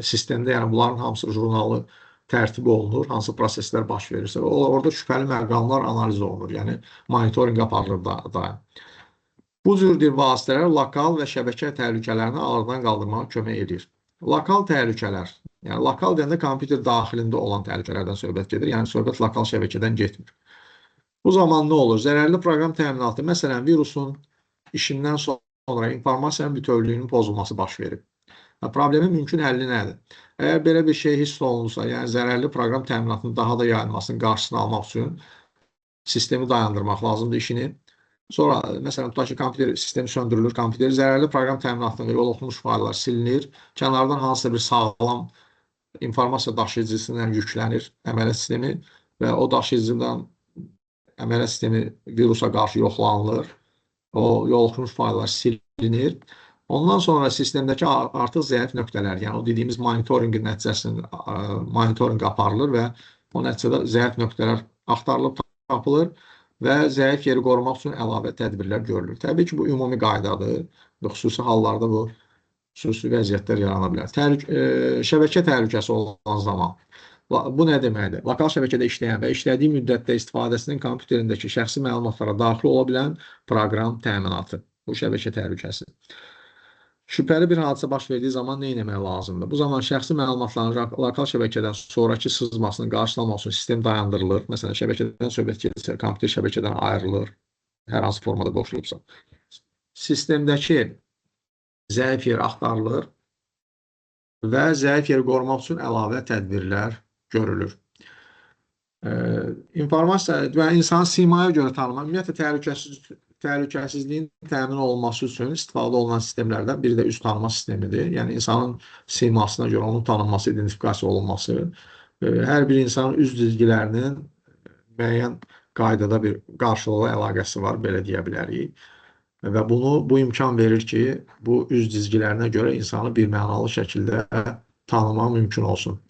Speaker 1: Sistemdə, yəni bunların hamısı jurnalı tərtib olunur, hansı proseslər baş verirsə, orada şübhəli məqamlar analiz olunur, yəni monitoring aparılır daim. Bu cür vasitələr lokal və şəbəkə təhlükələrini aradan qaldırmağa kömək edir. Lokal təhlükələr, yəni lokal deyəndə kompüter daxilində olan təhlükələrdən söhbət gedir, yəni söhbət lokal şəbəkədən getmir. Bu zaman nə olur? Zərərli proqram təminatı, məsələn, virusun işindən sonra informasiyanın bütövlüyünün pozulması baş verir. Problemin mümkün həlli nədir? Əgər belə bir şey hiss olunursa, yəni zərərli proqram təminatının daha da yayılmasının qarşısını almaq üçün sistemi dayandırmaq lazımdır işini. Sonra, məsələn, tutaq ki, kompüter sistemi söndürülür, kompüter zərərli proqram təminatına yol oxunmuş fayllar silinir, kənardan hansısa bir sağlam informasiya daşıyıcısından yüklənir əməliyyat sistemi və o daşıyıcıdan əməliyyat sistemi virusa qarşı yoxlanılır, o yol oxunmuş fayllar silinir. Ondan sonra sistemdəki artıq zəif nöqtələr, yəni o dediyimiz monitoringin nəticəsində monitoring aparılır və o nəticədə zəif nöqtələr axtarılıb tapılır və zəif yeri qorumaq üçün əlavə tədbirlər görülür. Təbii ki, bu ümumi qaydadır və xüsusi hallarda bu xüsusi vəziyyətlər yarana bilər. Şəbəkə təhlükəsi olan zaman, bu nə deməkdir? Lokal şəbəkədə işləyən və işlədiyi müddətdə istifadəsinin kompüterindəki şəxsi məlumatlara daxil ola bilən proqram təminatı. Bu şəbəkə təhlükəsi. Şübhəli bir hadisə baş verdiyi zaman nə etmək lazımdır? Bu zaman şəxsi məlumatların lokal şəbəkədən sonraki sızmasının qarşısını almaq üçün sistem dayandırılır. Məsələn, şəbəkədən söhbət gedirsə, kompüter şəbəkədən ayrılır, hər hansı formada qoşulubsa. Sistemdəki zəif yer axtarılır və zəif yeri qorumaq üçün əlavə tədbirlər görülür. İnformasiya və insanın simaya görə tanımaq, ümumiyyətlə təhlükəsizliyin təmin olunması üçün istifadə olunan sistemlərdən biri də üz tanıma sistemidir. Yəni, insanın simasına görə onun tanınması, identifikasiya olunması, hər bir insanın üz dizgilərinin müəyyən qaydada bir qarşılıqlı əlaqəsi var, belə deyə bilərik. Və bu imkan verir ki, bu üz dizgilərinə görə insanı bir mənalı şəkildə tanımaq mümkün olsun.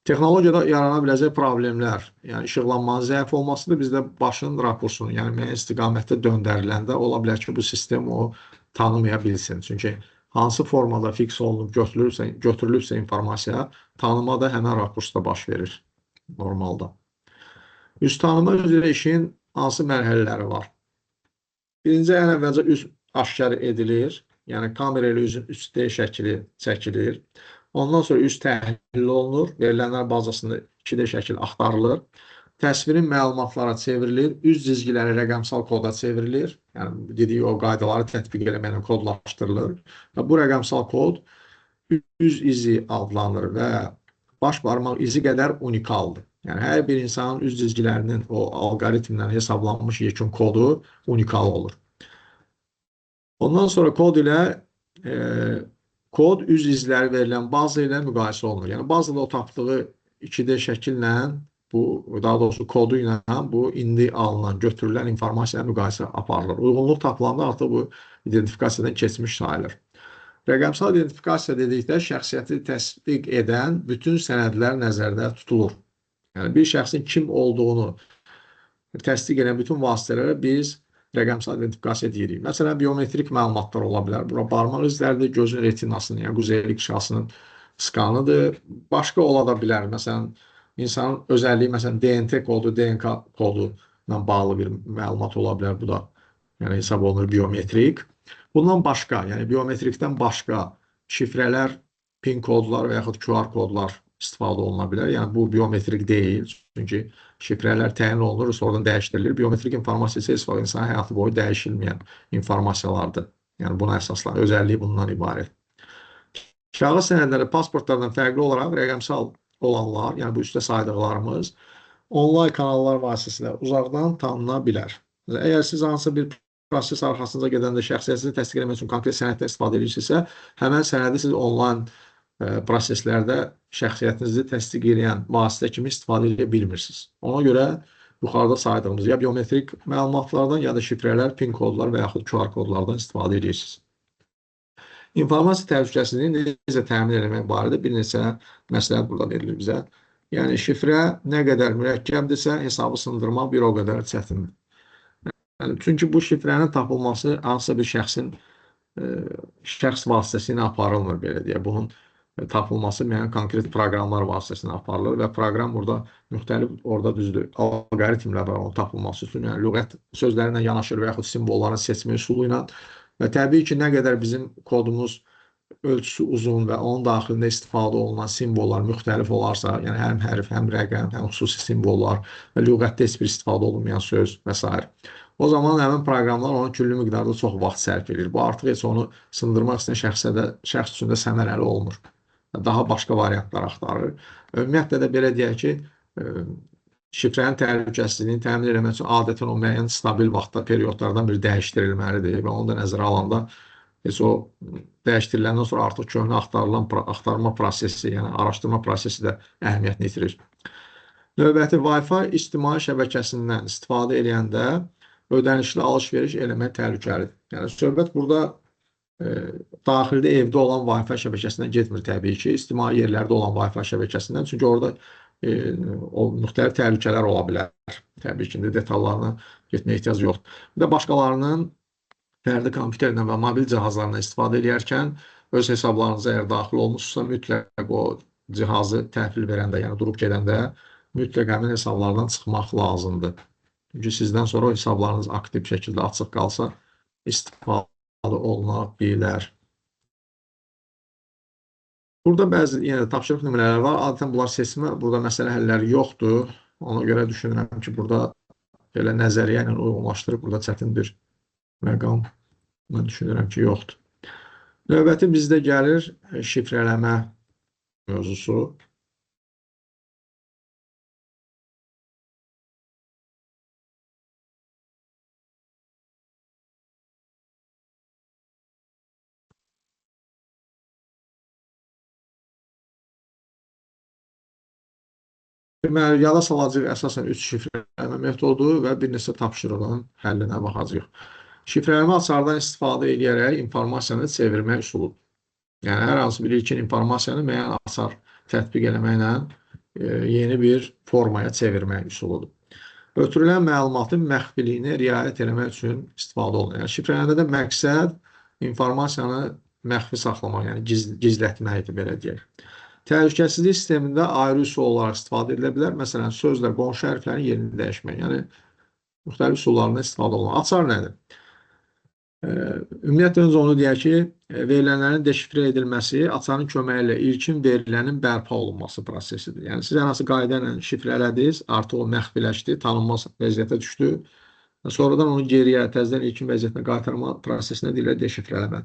Speaker 1: Texnologiyada yarana biləcək problemlər, yəni işıqlanmanın zəif olmasıdır, bizdə başın rakursunu, yəni müəyyən istiqamətdə döndəriləndə ola bilər ki, bu sistem o tanımaya bilsin. Çünki hansı formada fiks olunub götürülübsə informasiya, tanıma da həmən rakursda baş verir normalda. Üz tanıma üzrə işin hansı mərhələləri var? Birinci, ən əvvəlcə üz aşkar edilir, yəni kamera ilə üzün 3D şəkili çəkilir. Ondan sonra üz təhlil olunur, verilənlər bazasında 2D şəkil axtarılır. Təsvirin məlumatlara çevrilir, üz cizgiləri rəqəmsal koda çevrilir. Yəni, dediyi o qaydaları tətbiq eləməklə kodlaşdırılır. Və bu rəqəmsal kod üz izi adlanır və baş barmaq izi qədər unikaldır. Yəni hər bir insanın üz cizgilərinin o alqoritmdən hesablanmış yekun kodu unikal olur. Ondan sonra kod ilə kod üz izləri verilən baza ilə müqayisə olunur. Yəni bazada o tapdığı 2D şəkillə bu, daha doğrusu kodu ilə bu indi alınan, götürülən informasiya müqayisə aparılır. Uyğunluq tapılanda artıq bu identifikasiyadan keçmiş sayılır. Rəqəmsal identifikasiya dedikdə şəxsiyyəti təsdiq edən bütün sənədlər nəzərdə tutulur. Yəni bir şəxsin kim olduğunu təsdiq edən bütün vasitələrə biz rəqəmsal identifikasiya deyirik. Məsələn, biometrik məlumatlar ola bilər. Bura barmaq izləridir, gözün retinasının, yəni quzellik şahsının skanıdır. Başqa ola da bilər. Məsələn, insanın özəlliyi, məsələn, DNT kodu, DNK kodu ilə bağlı bir məlumat ola bilər. Bu da yəni hesab olunur biometrik. Bundan başqa, yəni biometrikdən başqa şifrələr, PIN kodlar və yaxud QR kodlar istifadə oluna bilər. Yəni bu biometrik deyil. Çünki şifrələr təyin olunur, sonradan dəyişdirilir. Biometrik informasiya isə istifadə insan həyatı boyu dəyişilməyən informasiyalardır. Yəni buna əsaslanır. Özəlliyi bundan ibarət. Kağız sənədləri pasportlardan fərqli olaraq rəqəmsal olanlar, yəni bu üstə saydıqlarımız onlayn kanallar vasitəsilə uzaqdan tanına bilər. Əgər siz hansısa bir proses arxasınıza gedəndə şəxsiyyətinizi təsdiq etmək üçün konkret sənəddən istifadə edirsinizsə, həmən sənədi siz onlayn proseslərdə şəxsiyyətinizi təsdiq edən vasitə kimi istifadə edə bilmirsiniz. Ona görə yuxarıda saydığımız ya biometrik məlumatlardan, ya da şifrələr, PIN kodlar və yaxud QR kodlardan istifadə edirsiniz. İnformasiya təhlükəsizliyini necə təmin etmək barədə bir neçə məsləhət burada verilir bizə. Yəni şifrə nə qədər mürəkkəbdirsə, hesabı sındırmaq bir o qədər çətindir. Yəni, çünki bu şifrənin tapılması hansısa bir şəxsin şəxs vasitəsilə aparılmır, belə deyə. Bunun tapılması müəyyən konkret proqramlar vasitəsilə aparılır və proqram burada müxtəlif, orada düzdür, alqoritmlər var onun tapılması üçün. Yəni lüğət sözlərinə yanaşır və yaxud simvolların seçmə üsulu ilə və təbii ki, nə qədər bizim kodumuz ölçüsü uzun və onun daxilində istifadə olunan simvollar müxtəlif olarsa, yəni həm hərf, həm rəqəm, həm xüsusi simvollar və lüğətdə heç bir istifadə olunmayan söz və s. O zaman həmin proqramlar onun küllü miqdarda çox vaxt sərf edir. Bu artıq heç onu sındırmaq istəyən şəxs üçün də səmərəli olmur. Daha başqa variantlar axtarır. Ümumiyyətlə də belə deyək ki, şifrənin təhlükəsizliyini təmin etmək üçün adətən o müəyyən stabil vaxtda, periodlardan bir dəyişdirilməlidir və onu da nəzərə alanda heç o dəyişdiriləndən sonra artıq köhnə axtarma prosesi, yəni araşdırma prosesi də əhəmiyyətini itirir. Növbəti Wi-Fi ictimai şəbəkəsindən istifadə edəndə ödənişli alış-veriş eləmək təhlükəlidir. Yəni söhbət burada daxildə evdə olan Wi-Fi şəbəkəsindən getmir təbii ki, ictimai yerlərdə olan Wi-Fi şəbəkəsindən. Çünki orada o müxtəlif təhlükələr ola bilər. Təbii ki, detallarına getməyə ehtiyac yoxdur. Bir də başqalarının fərdi kompüterdən və mobil cihazlarından istifadə edərkən öz hesablarınıza əgər daxil olmuşsa, mütləq o cihazı təhvil verəndə, yəni durub gedəndə mütləq həmin hesablardan çıxmaq lazımdır. Çünki sizdən sonra o hesablarınız aktiv şəkildə açıq qalsa, istifadə oluna bilər. Burada bəzi tapşırıq nümunələri var. Adətən bunlar seçmə, burada məsələ həlləri yoxdur. Ona görə düşünürəm ki, burada belə nəzəriyyə ilə uyğunlaşdırıb, burada çətin bir məqam mən düşünürəm ki, yoxdur. Növbəti bizdə gəlir şifrələmə mövzusu. Deməli, yada salacağıq əsasən 3 şifrələmə metodu və bir neçə tapşırığın həllinə baxacağıq. Şifrələmə açardan istifadə edərək informasiyanı çevirmək üsuludur. Yəni, hər hansı bir ilkin informasiyanı müəyyən açar tətbiq eləməklə yeni bir formaya çevirmək üsuludur. Ötürülən məlumatın məxfiliyini riayət eləmək üçün istifadə olunur. Yəni, şifrələmədə məqsəd informasiyanı məxfi saxlamaq, yəni gizlətməkdir, belə deyək. Təhlükəsizlik sistemində ayrı üsul olaraq istifadə edilə bilər. Məsələn, sözlə qonşu hərflərin yerini dəyişmək. Yəni, müxtəlif üsullarından istifadə olunur. Açar nədir? Ümumiyyətlə, öncə onu deyək ki, verilənlərin deşifrə edilməsi açarın köməyi ilə ilkin verilənin bərpa olunması prosesidir. Yəni, siz hər hansı qayda ilə şifrələdiniz, artıq o məxfiləşdi, tanınmaz vəziyyətə düşdü. Sonradan onu geriyə, təzədən ilkin vəziyyətinə qaytarma prosesinə deyilir deşifrələmə.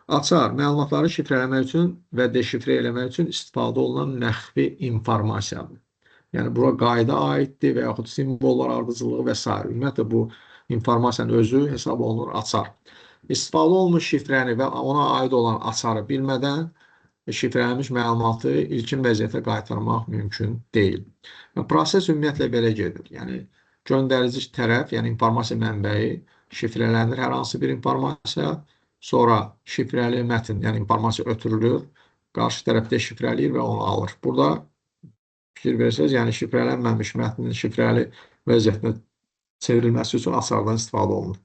Speaker 1: Açar, məlumatları şifrələmək üçün və deşifrə eləmək üçün istifadə olunan məxfi informasiyadır. Yəni, bura qayda aiddir və yaxud simvollar ardıcılığı və s. Ümumiyyətlə, bu informasiyanın özü hesab olunur açar. İstifadə olunmuş şifrəni və ona aid olan açarı bilmədən şifrələnmiş məlumatı ilkin vəziyyətə qaytarmaq mümkün deyil. Proses ümumiyyətlə belə gedir. Yəni, göndərici tərəf, yəni informasiya mənbəyi şifrələnir hər hansı bir informasiya, sonra şifrəli mətn, yəni informasiya ötürülür, qarşı tərəf deşifrələyir və onu alır. Burada fikir versəz, yəni şifrələnməmiş mətnin şifrəli vəziyyətinə çevrilməsi üçün açardan istifadə olunur.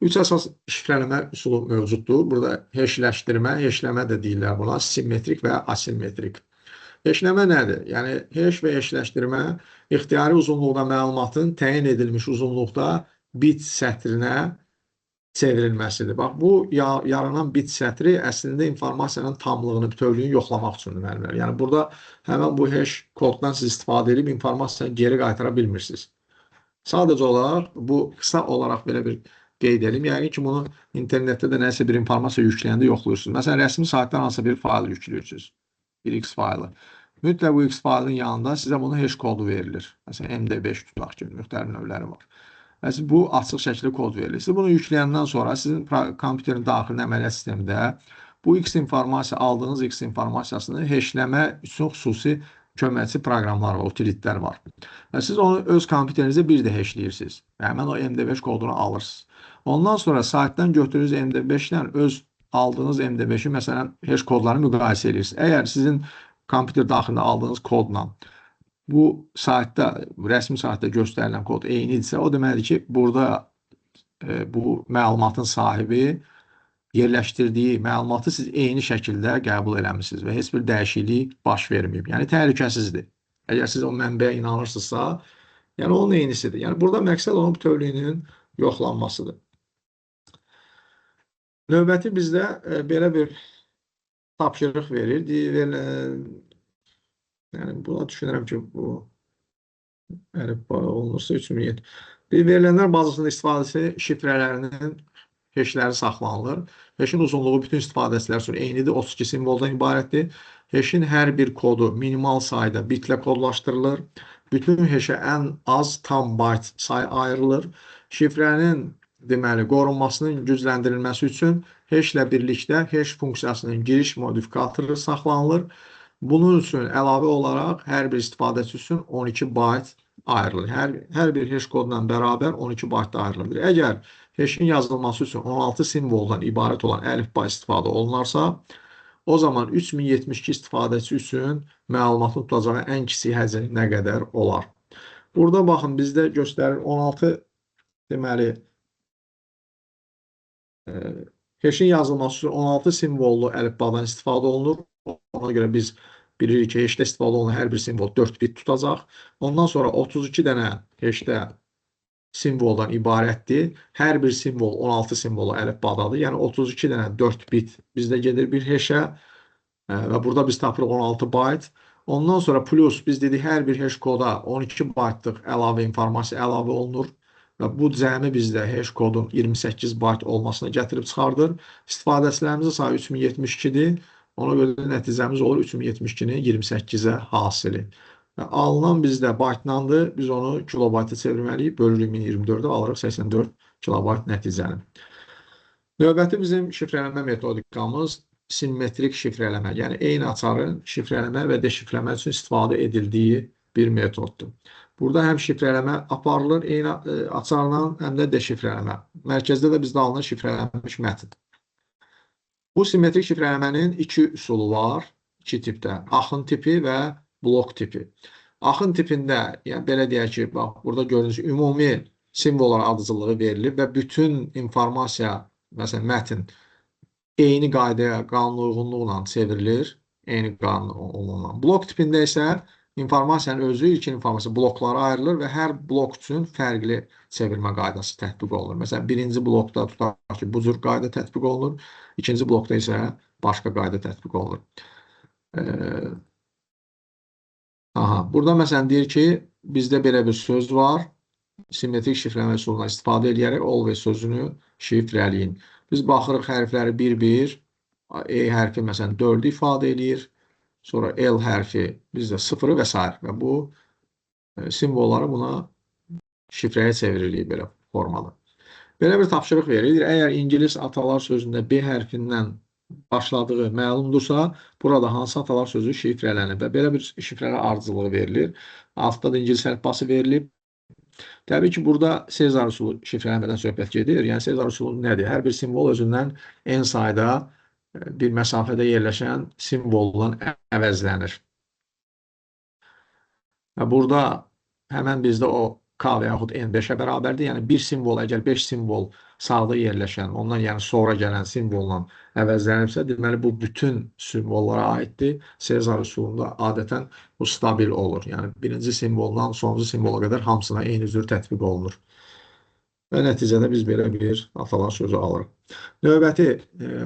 Speaker 1: Üç əsas şifrələmə üsulu mövcuddur. Burada heşləşdirmə, heşləmə də deyirlər buna, simmetrik və asimetrik. Heşləmə nədir? Yəni, heş və heşləşdirmə ixtiyari uzunluqda məlumatın təyin edilmiş uzunluqda bit sətrinə çevrilməsidir. Bax, bu yaranan bit sətri əslində informasiyanın tamlığını, bütövlüyünü yoxlamaq üçündür, müəllimlər. Yəni, burada həmən bu hash koddan siz istifadə edib informasiyanı geri qaytara bilmirsiniz. Sadəcə olaraq, bu qısa olaraq belə bir qeyd edim. Yəni ki, bunu internetdə də nəsə bir informasiya yükləyəndə yoxlayırsınız. Məsələn, rəsmi saytdan hansısa bir fayl yükləyirsiniz. Bir X faylı. Mütləq bu X faylın yanında sizə bunun hash kodu verilir. Məsələn, MD5 tutaq ki, müxtəlif növləri var. Bu açıq şəkildə kod verilir. Siz bunu yükləyəndən sonra sizin kompüterin daxili əməliyyat sistemində bu X informasiya, aldığınız X informasyasını heşləmə üçün xüsusi köməkçi proqramlar var, utilitlər var. Siz onu öz kompüterinizə bir də heşləyirsiniz. Həmən o MD5 kodunu alırsınız. Ondan sonra saytdan götürdüyünüz MD5 ilə öz aldığınız MD5-i məsələn hash kodlarını müqayisə edirsiniz. Əgər sizin kompüter daxilində aldığınız kodla bu saytda, rəsmi saytda göstərilən kod eynidirsə, o deməkdir ki, burada bu məlumatın sahibi yerləşdirdiyi məlumatı siz eyni şəkildə qəbul eləmişsiniz və heç bir dəyişiklik baş verməyib. Yəni, təhlükəsizdir. Əgər siz o mənbəyə inanırsınızsa, yəni onun eynisidir. Yəni, burada məqsəd onun bütövlüyünün yoxlanmasıdır. Növbəti bizdə belə bir tapşırıq verir. Yəni, buna düşünürəm ki, bu əlifba olunursa 3007. Verilənlər bazasında istifadəsi şifrələrinin heşləri saxlanılır. Heşin uzunluğu bütün istifadəçilər üçün eynidir, 32 simvoldan ibarətdir. Heşin hər bir kodu minimal sayda bitlə kodlaşdırılır. Bütün heşə ən az tam bayt sayı ayrılır. Şifrənin deməli, qorunmasının gücləndirilməsi üçün heşlə birlikdə heş funksiyasının giriş modifikatoru saxlanılır. Bunun üçün əlavə olaraq hər bir istifadəçi üçün 12 bayt ayrılır. Hər bir hash kodla bərabər 12 bayt da ayrılır. Əgər hashin yazılması üçün 16 simvoldan ibarət olan əlifba istifadə olunarsa, o zaman 3072 istifadəçi üçün məlumatın tutacağı ən kiçik həcm nə qədər olar? Burada baxın, bizdə göstərir 16 deməli hashin yazılması üçün 16 simvollu əlifbadan istifadə olunur. Ona görə biz bilirik ki, hashdə istifadə olunan hər bir simvol 4 bit tutacaq. Ondan sonra 32 dənə hashdə simvoldan ibarətdir. Hər bir simvol 16 simvolu əlifbadadır. Yəni 32 dənə 4 bit bizdə gedir bir hashə və burada biz tapırıq 16 bayt. Ondan sonra plus biz dedik hər bir hash koda 12 baytlıq əlavə informasiya əlavə olunur. Və bu cəmi bizdə hash kodun 28 bayt olmasına gətirib çıxardır. İstifadəçilərimizin sayı 3072-dir. Ona görə də nəticəmiz olur 3072-nin 28-ə hasili. Alınan bizdə baytlandır. Biz onu kilobayta çevirməliyik. Bölürük 1024-ə alırıq 84 kilobayt nəticəni. Növbəti bizim şifrələnmə metodikamız simmetrik şifrələmə. Yəni, eyni açarın şifrələmə və deşifrələmə üçün istifadə edildiyi bir metoddur. Burada həm şifrələmə aparılır eyni açarla, həm də deşifrələmə. Mərkəzdə də bizdə alınan şifrələnmiş mətn. Bu simmetrik şifrələmənin iki üsulu var, iki tipdə. Axın tipi və blok tipi. Axın tipində, yəni belə deyək ki, bax, burada gördüyünüz ümumi simvollar ardıcıllığı verilir və bütün informasiya, məsələn, mətn eyni qaydaya, qanun uyğunluqla çevrilir, eyni qanun uyğunluqla. Blok tipində isə informasiyanın özü, ilkin informasiya bloklara ayrılır və hər blok üçün fərqli çevirmə qaydası tətbiq olunur. Məsələn, birinci blokda tutaq ki, bu cür qayda tətbiq olunur, ikinci blokda isə başqa qayda tətbiq olunur. Burada məsələn deyir ki, bizdə belə bir söz var, simmetrik şifrələmə üsulundan istifadə edərək always sözünü şifrələyin. Biz baxırıq hərfləri bir-bir. E hərfi məsələn 4-ü ifadə edir. Sonra L hərfi bizdə 0-ı və s. Və bu simvolları buna şifrəyə çeviririk belə formada. Belə bir tapşırıq verilir. Əgər ingilis atalar sözündə B hərfindən başladığı məlumdursa, burada hansı atalar sözü şifrələnir və belə bir şifrələ ardıcılığı verilir. Altda da ingilis əlifbası verilib. Təbii ki, burada Sezar üsulu şifrələnmədən söhbət gedir. Yəni Sezar üsulu nədir? Hər bir simvol özündən n sayda bir məsafədə yerləşən simvolla əvəzlənir. Və burada həmən bizdə o K və yaxud N 5-ə bərabərdir. Yəni bir simvol, əgər 5 simvol sağda yerləşən, ondan yəni sonra gələn simvolla əvəzlənibsə, deməli bu bütün simvollara aiddir. Sezar üsulunda adətən bu stabil olur. Yəni birinci simvoldan sonuncu simvola qədər hamısına eyni cür tətbiq olunur. Və nəticədə biz belə bir atalar sözü alırıq. Növbəti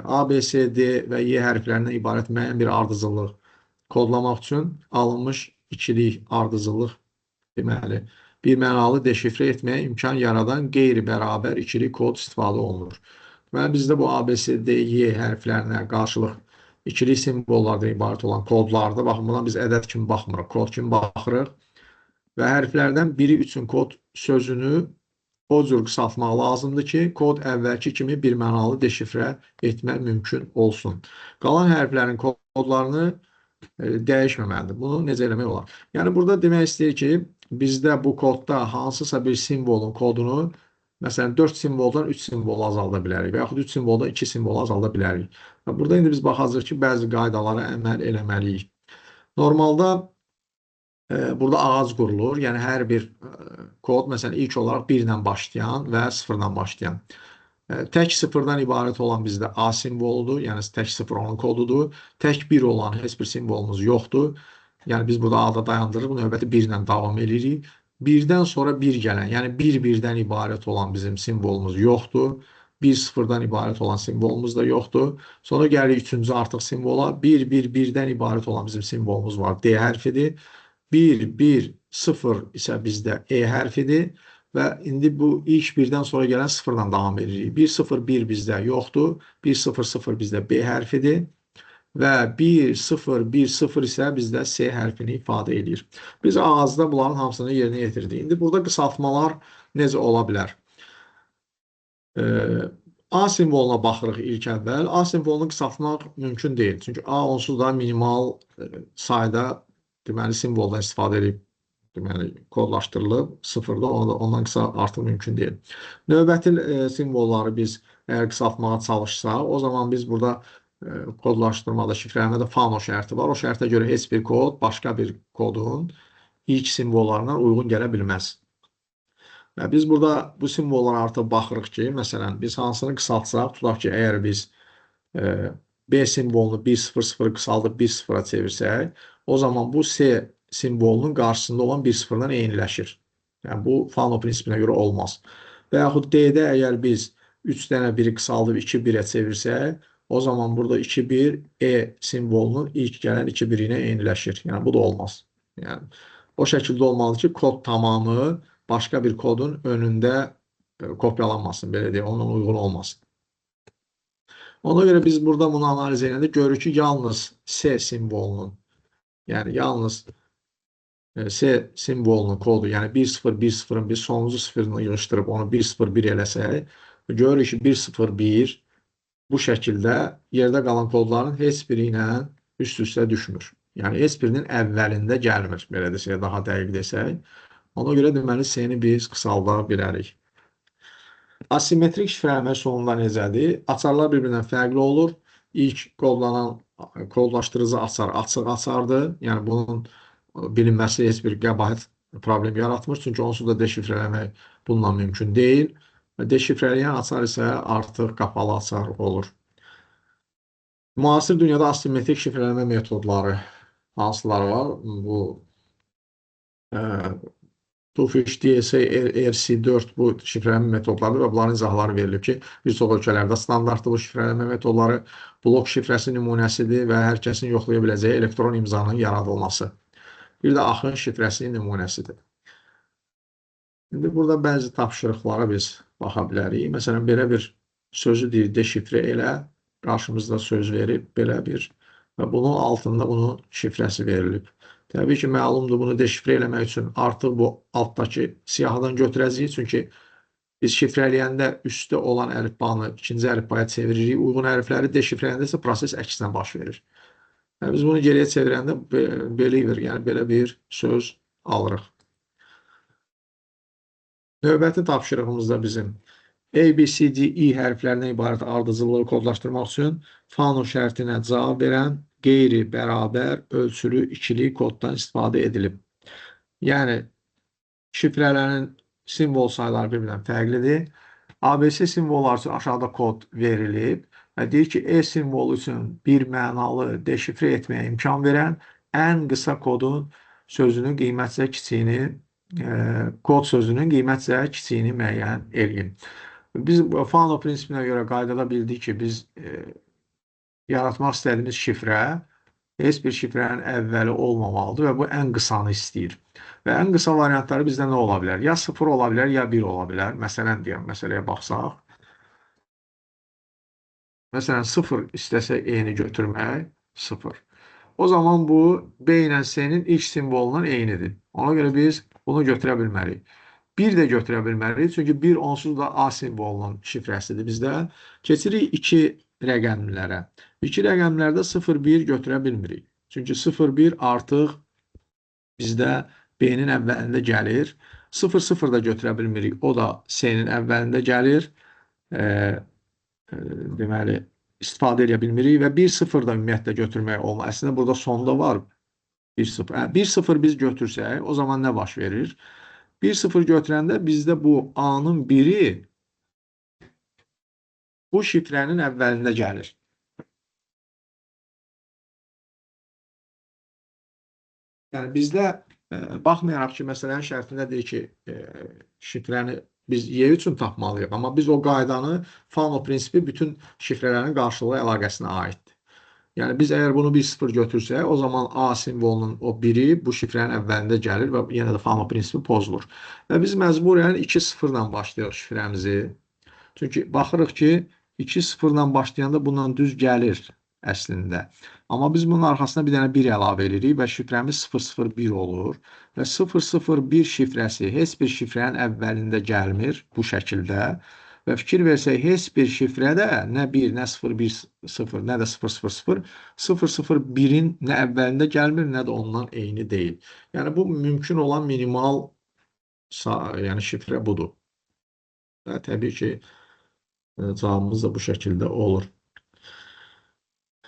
Speaker 1: A, B, C, D və Y hərflərindən ibarət müəyyən bir ardıcıllıq kodlamaq üçün alınmış ikilik ardıcıllıq deməli bir mənalı deşifrə etməyə imkan yaradan qeyri-bərabər ikilik kod istifadə olunur. Deməli bizdə bu A, B, C, D, Y hərflərinə qarşılıq ikilik simvollardan ibarət olan kodlardır. Baxın, buna biz ədəd kimi baxmırıq, kod kimi baxırıq və hərflərdən biri üçün kod sözünü o cür qısaltmaq lazımdır ki, kod əvvəlki kimi bir mənalı deşifrə etmək mümkün olsun. Qalan hərflərin kodlarını dəyişməməlidir. Bunu necə eləmək olar? Yəni, burada demək istəyir ki, bizdə bu kodda hansısa bir simvolun kodunu, məsələn, 4 simvoldan 3 simbol azalda bilərik və yaxud 3 simvoldan 2 simbol azalda bilərik. Və burada indi biz baxacaq ki, bəzi qaydalara əməl eləməliyik. Normalda burada ağac qurulur. Yəni, hər bir kod, məsələn, ilk olaraq 1 ilə başlayan və 0 ilə başlayan. Tək 0-dan ibarət olan bizdə A simvoludur. Yəni, tək 0 onun kodudur. Tək 1 olan heç bir simvolumuz yoxdur. Yəni, biz burada A-da dayandırırıq. Növbəti 1 ilə davam edirik. 1-dən sonra 1 gələn, yəni 1-1-dən ibarət olan bizim simvolumuz yoxdur. 1-0-dan ibarət olan simvolumuz da yoxdur. Sonra gəlirik 3-cü artıq simvola. 1-1-1-dən ibarət olan bizim simvolumuz var. D hərfidir. 1-1-0 isə bizdə E hərfidir və indi bu ilk birdən sonra gələn 0-dan davam edirik. 1-0-1 bizdə yoxdur. 1-0-0 bizdə B hərfidir və 1-0-1-0 isə bizdə C hərfini ifadə edir. Biz ağızda bunların hamısını yerinə yetirdik. İndi burada qısaltmalar necə ola bilər? A simvoluna baxırıq ilk əvvəl. A simvolunu qısaltmaq mümkün deyil. Çünki A onsuz da minimal sayda deməli simvoldan istifadə edib, deməli kodlaşdırılıb, 0-da ondan qısa artıq mümkün deyil. Növbəti simvolları biz əgər qısaltmağa çalışsaq, o zaman biz burada kodlaşdırmada, şifrələmədə fano şərti var. O şərtə görə heç bir kod başqa bir kodun ilk simvollarına uyğun gələ bilməz. Və biz burada bu simvollara artıq baxırıq ki, məsələn, biz hansını qısaltsaq, tutaq ki, əgər biz B simvolunu 1-0-0 qısaldıb 1-0-a çevirsək, o zaman bu C simvolunun qarşısında olan 1-0-dan eyniləşir. Yəni, bu fano prinsipinə görə olmaz. Və yaxud D-də əgər biz 3 dənə 1-i qısaldıb 2-1-ə çevirsək, o zaman burada 2-1 E simvolunun ilk gələn 2-1 ilə eyniləşir. Yəni, bu da olmaz. Yəni, o şəkildə olmalıdır ki, kod tamamı başqa bir kodun önündə kopyalanmasın, belə deyək, onunla uyğun olmasın. Ona görə biz burada bunu analiz edəndə görürük ki, yalnız C simvolunun, yəni yalnız C simvolunun kodu, yəni 1-0-1-0-ın biz sonuncu sıfırını yığışdırıb onu 1-0-1 eləsək, görürük ki, 1-0-1 bu şəkildə yerdə qalan kodların heç biri ilə üst-üstə düşmür. Yəni, heç birinin əvvəlində gəlmir, belə desək, daha dəqiq desək. Ona görə deməli, C-ni biz qısalda bilərik. Asimetrik şifrələmə sonunda necədir? Açarlar bir-birindən fərqli olur. İlk kodlaşdırıcı açar açıq açardır. Yəni, bunun bilinməsi heç bir qəbahət problem yaratmır. Çünki onsuz da deşifrələmək bununla mümkün deyil. Deşifrələyən açar isə artıq qapalı açar olur. Müasir dünyada asimetrik şifrələmə metodları hansıları var? Bu Tufish, DSA, RC4 bu şifrələmə metodları və bunların izahları verilib ki, bir çox ölkələrdə standartlı bu şifrələmə metodları blok şifrəsi nümunəsidir və hər kəsin yoxlaya biləcəyi elektron imzanın yaradılması. Bir də axın şifrəsi nümunəsidir. İndi burada bəzi tapşırıqlara biz baxa bilərik. Məsələn, belə bir sözü deyir, deşifrə elə, qarşımızda söz verib, belə bir və bunun altında bunun şifrəsi verilib. Təbii ki, məlumdur, bunu deşifrə eləmək üçün artıq bu altdakı siyahıdan götürəcəyik, çünki biz şifrələyəndə üstdə olan əlifbanı ikinci əlifbaya çeviririk, uyğun hərfləri deşifrələyəndə isə proses əksinə baş verir. Yəni, biz bunu geriyə çevirəndə believer, yəni belə bir söz alırıq. Növbəti tapşırığımızda bizim A, B, C, D, E hərflərindən ibarət ardıcıllığı kodlaşdırmaq üçün Fano şərtinə cavab verən qeyri-bərabər ölçülü ikili koddan istifadə edilib. Yəni, şifrələrin simvol sayları bir-birindən fərqlidir. ABC simvollar üçün aşağıda kod verilib və deyir ki, E simvolu üçün bir mənalı deşifrə etməyə imkan verən ən qısa kodun sözünün qiymətcə kiçiyini, kod sözünün qiymətcə kiçiyini müəyyən edin. Biz Fano prinsipinə görə qaydada bildik ki, biz yaratmaq istədiyimiz şifrə heç bir şifrənin əvvəli olmamalıdır və bu ən qısanı istəyir. Və ən qısa variantları bizdə nə ola bilər? Ya 0 ola bilər, ya 1 ola bilər. Məsələn, deyəm, məsələyə baxsaq. Məsələn, 0 istəsə E-ni götürmək, 0. O zaman bu B ilə C-nin X simvolunun eynidir. Ona görə biz bunu götürə bilmərik. 1 də götürə bilmərik, çünki 1 onsuz da A simvolunun şifrəsidir bizdə. Keçirik 2 rəqəmlərə. 2 rəqəmlərdə 0-1 götürə bilmirik. Çünki 0-1 artıq bizdə B-nin əvvəlində gəlir. 0-0 da götürə bilmirik, o da C-nin əvvəlində gəlir. Deməli, istifadə edə bilmirik və 1-0 da ümumiyyətlə götürmək olmaz. Əslində, burada sonda var 1-0. 1-0 biz götürsək, o zaman nə baş verir? 1-0 götürəndə bizdə bu A-nın biri bu şifrənin əvvəlində gəlir. Yəni, bizdə baxmayaraq ki, məsələnin şərtində deyir ki, şifrəni biz Y üçün tapmalıyıq, amma biz o qaydanı, Fano prinsipi bütün şifrələrin qarşılığı əlaqəsinə aiddir. Yəni, biz əgər bunu 1-0 götürsək, o zaman A simvolunun o biri bu şifrənin əvvəlində gəlir və yenə də Fano prinsipi pozulur. Və biz məcburən 2-0 ilə başlayırıq şifrəmizi. Çünki baxırıq ki, 2-0 ilə başlayanda bundan düz gəlir əslində. Amma biz bunun arxasına bir dənə 1 əlavə edirik və şifrəmiz 001 olur. Və 001 şifrəsi heç bir şifrənin əvvəlində gəlmir bu şəkildə. Və fikir versək, heç bir şifrədə nə 1, nə 010, nə də 000, 001-in nə əvvəlində gəlmir, nə də ondan eyni deyil. Yəni, bu mümkün olan minimal şifrə budur. Və təbii ki, cavabımız da bu şəkildə olur.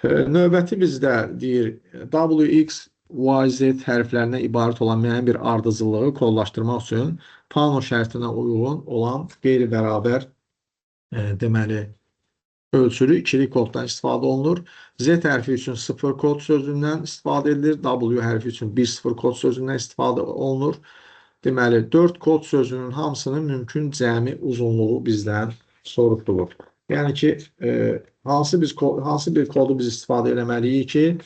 Speaker 1: Növbəti bizdə deyir, W, X, Y, Z hərflərindən ibarət olan müəyyən bir ardıcıllığı kodlaşdırmaq üçün Fano şərtinə uyğun olan qeyri-bərabər deməli, ölçülü ikili koddan istifadə olunur. Z hərfi üçün 0 kod sözündən istifadə edilir. W hərfi üçün 1-0 kod sözündən istifadə olunur. Deməli, 4 kod sözünün hamısının mümkün cəmi uzunluğu bizdən soruşulur. Yəni ki, hansı bir kodu biz istifadə eləməliyik ki,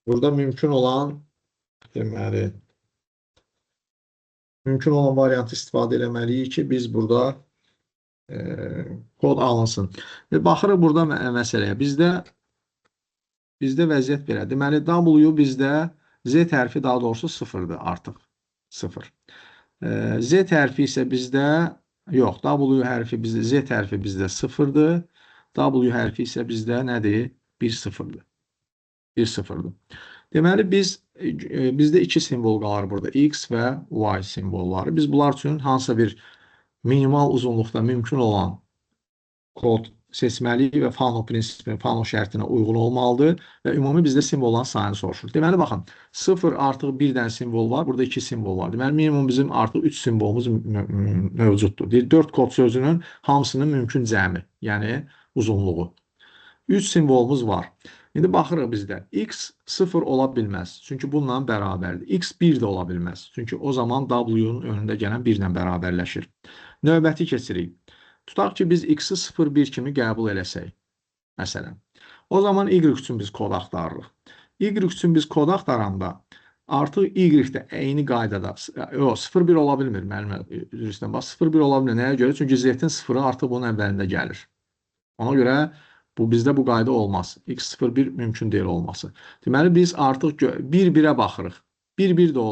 Speaker 1: burada mümkün olan variantı istifadə eləməliyik ki, biz burada kod alınsın. Baxırıq burada məsələyə. Bizdə vəziyyət belə. Deməli, W bizdə Z hərfi daha doğrusu 0-dır artıq. 0. Z hərfi isə bizdə yox. W hərfi bizdə, Z hərfi bizdə 0-dır. W hərfi isə bizdə nədir? 1-0-dır. 1-0-dır. Deməli, bizdə 2 simvol qalır burada. X və Y simvolları. Biz bunlar üçün hansısa bir minimal uzunluqda mümkün olan kod seçməliyik və Fano prinsipinin, Fano şərtinə uyğun olmalıdır və ümumi bizdə simvolların sayını soruşur. Deməli, baxın, 0 artıq 1 dənə simvol var, burada 2 simvol var. Deməli, minimum bizim artıq 3 simvolumuz mövcuddur. 4 kod sözünün hamısının mümkün cəmi, yəni uzunluğu. 3 simvolumuz var. İndi baxırıq bizdə. X 0 ola bilməz, çünki bununla bərabərdir. X 1 də ola bilməz, çünki o zaman W-nun önündə gələn 1 ilə bərabərləşir. Növbəti keçirik. Tutaq ki, biz X-i 0-1 kimi qəbul eləsək, məsələn. O zaman Y üçün biz kod axtarırıq. Y üçün biz kod axtaranda Artıq Y-də eyni qaydada, yox, 0,1 ola bilmir, müəllimə, üzr istəyirəm, bax, 0,1 ola bilmir. Nəyə görə? Çünki Z-in sıfırı artıq bunun əvvəlində gəlir. Ona görə bizdə bu qayda olmaz. X01 mümkün deyil olması. Deməli, biz artıq 1-1-ə baxırıq. 1-1 də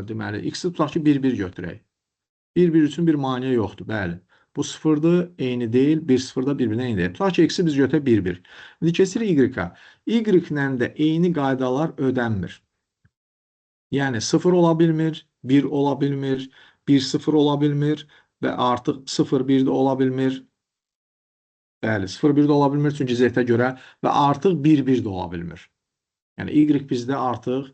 Speaker 1: deməli, X-i tutaq ki, 1-1 götürək. 1-1 üçün bir maneə yoxdur, bəli. Bu sıfırdır, eyni deyil, 1-0 da bir-birinə eyni deyil. Tutaq ki, X-i biz götürək 1-1. İndi keçirik Y-ə. Y-lə də eyni qaydalar ödənmir. Yəni 0 ola bilmir, 1 ola bilmir, 1-0 ola bilmir və artıq 0-1 də ola bilmir. Bəli, 0-1 də ola bilmir çünki Z-ə görə və artıq 1-1 də ola bilmir. Yəni Y bizdə artıq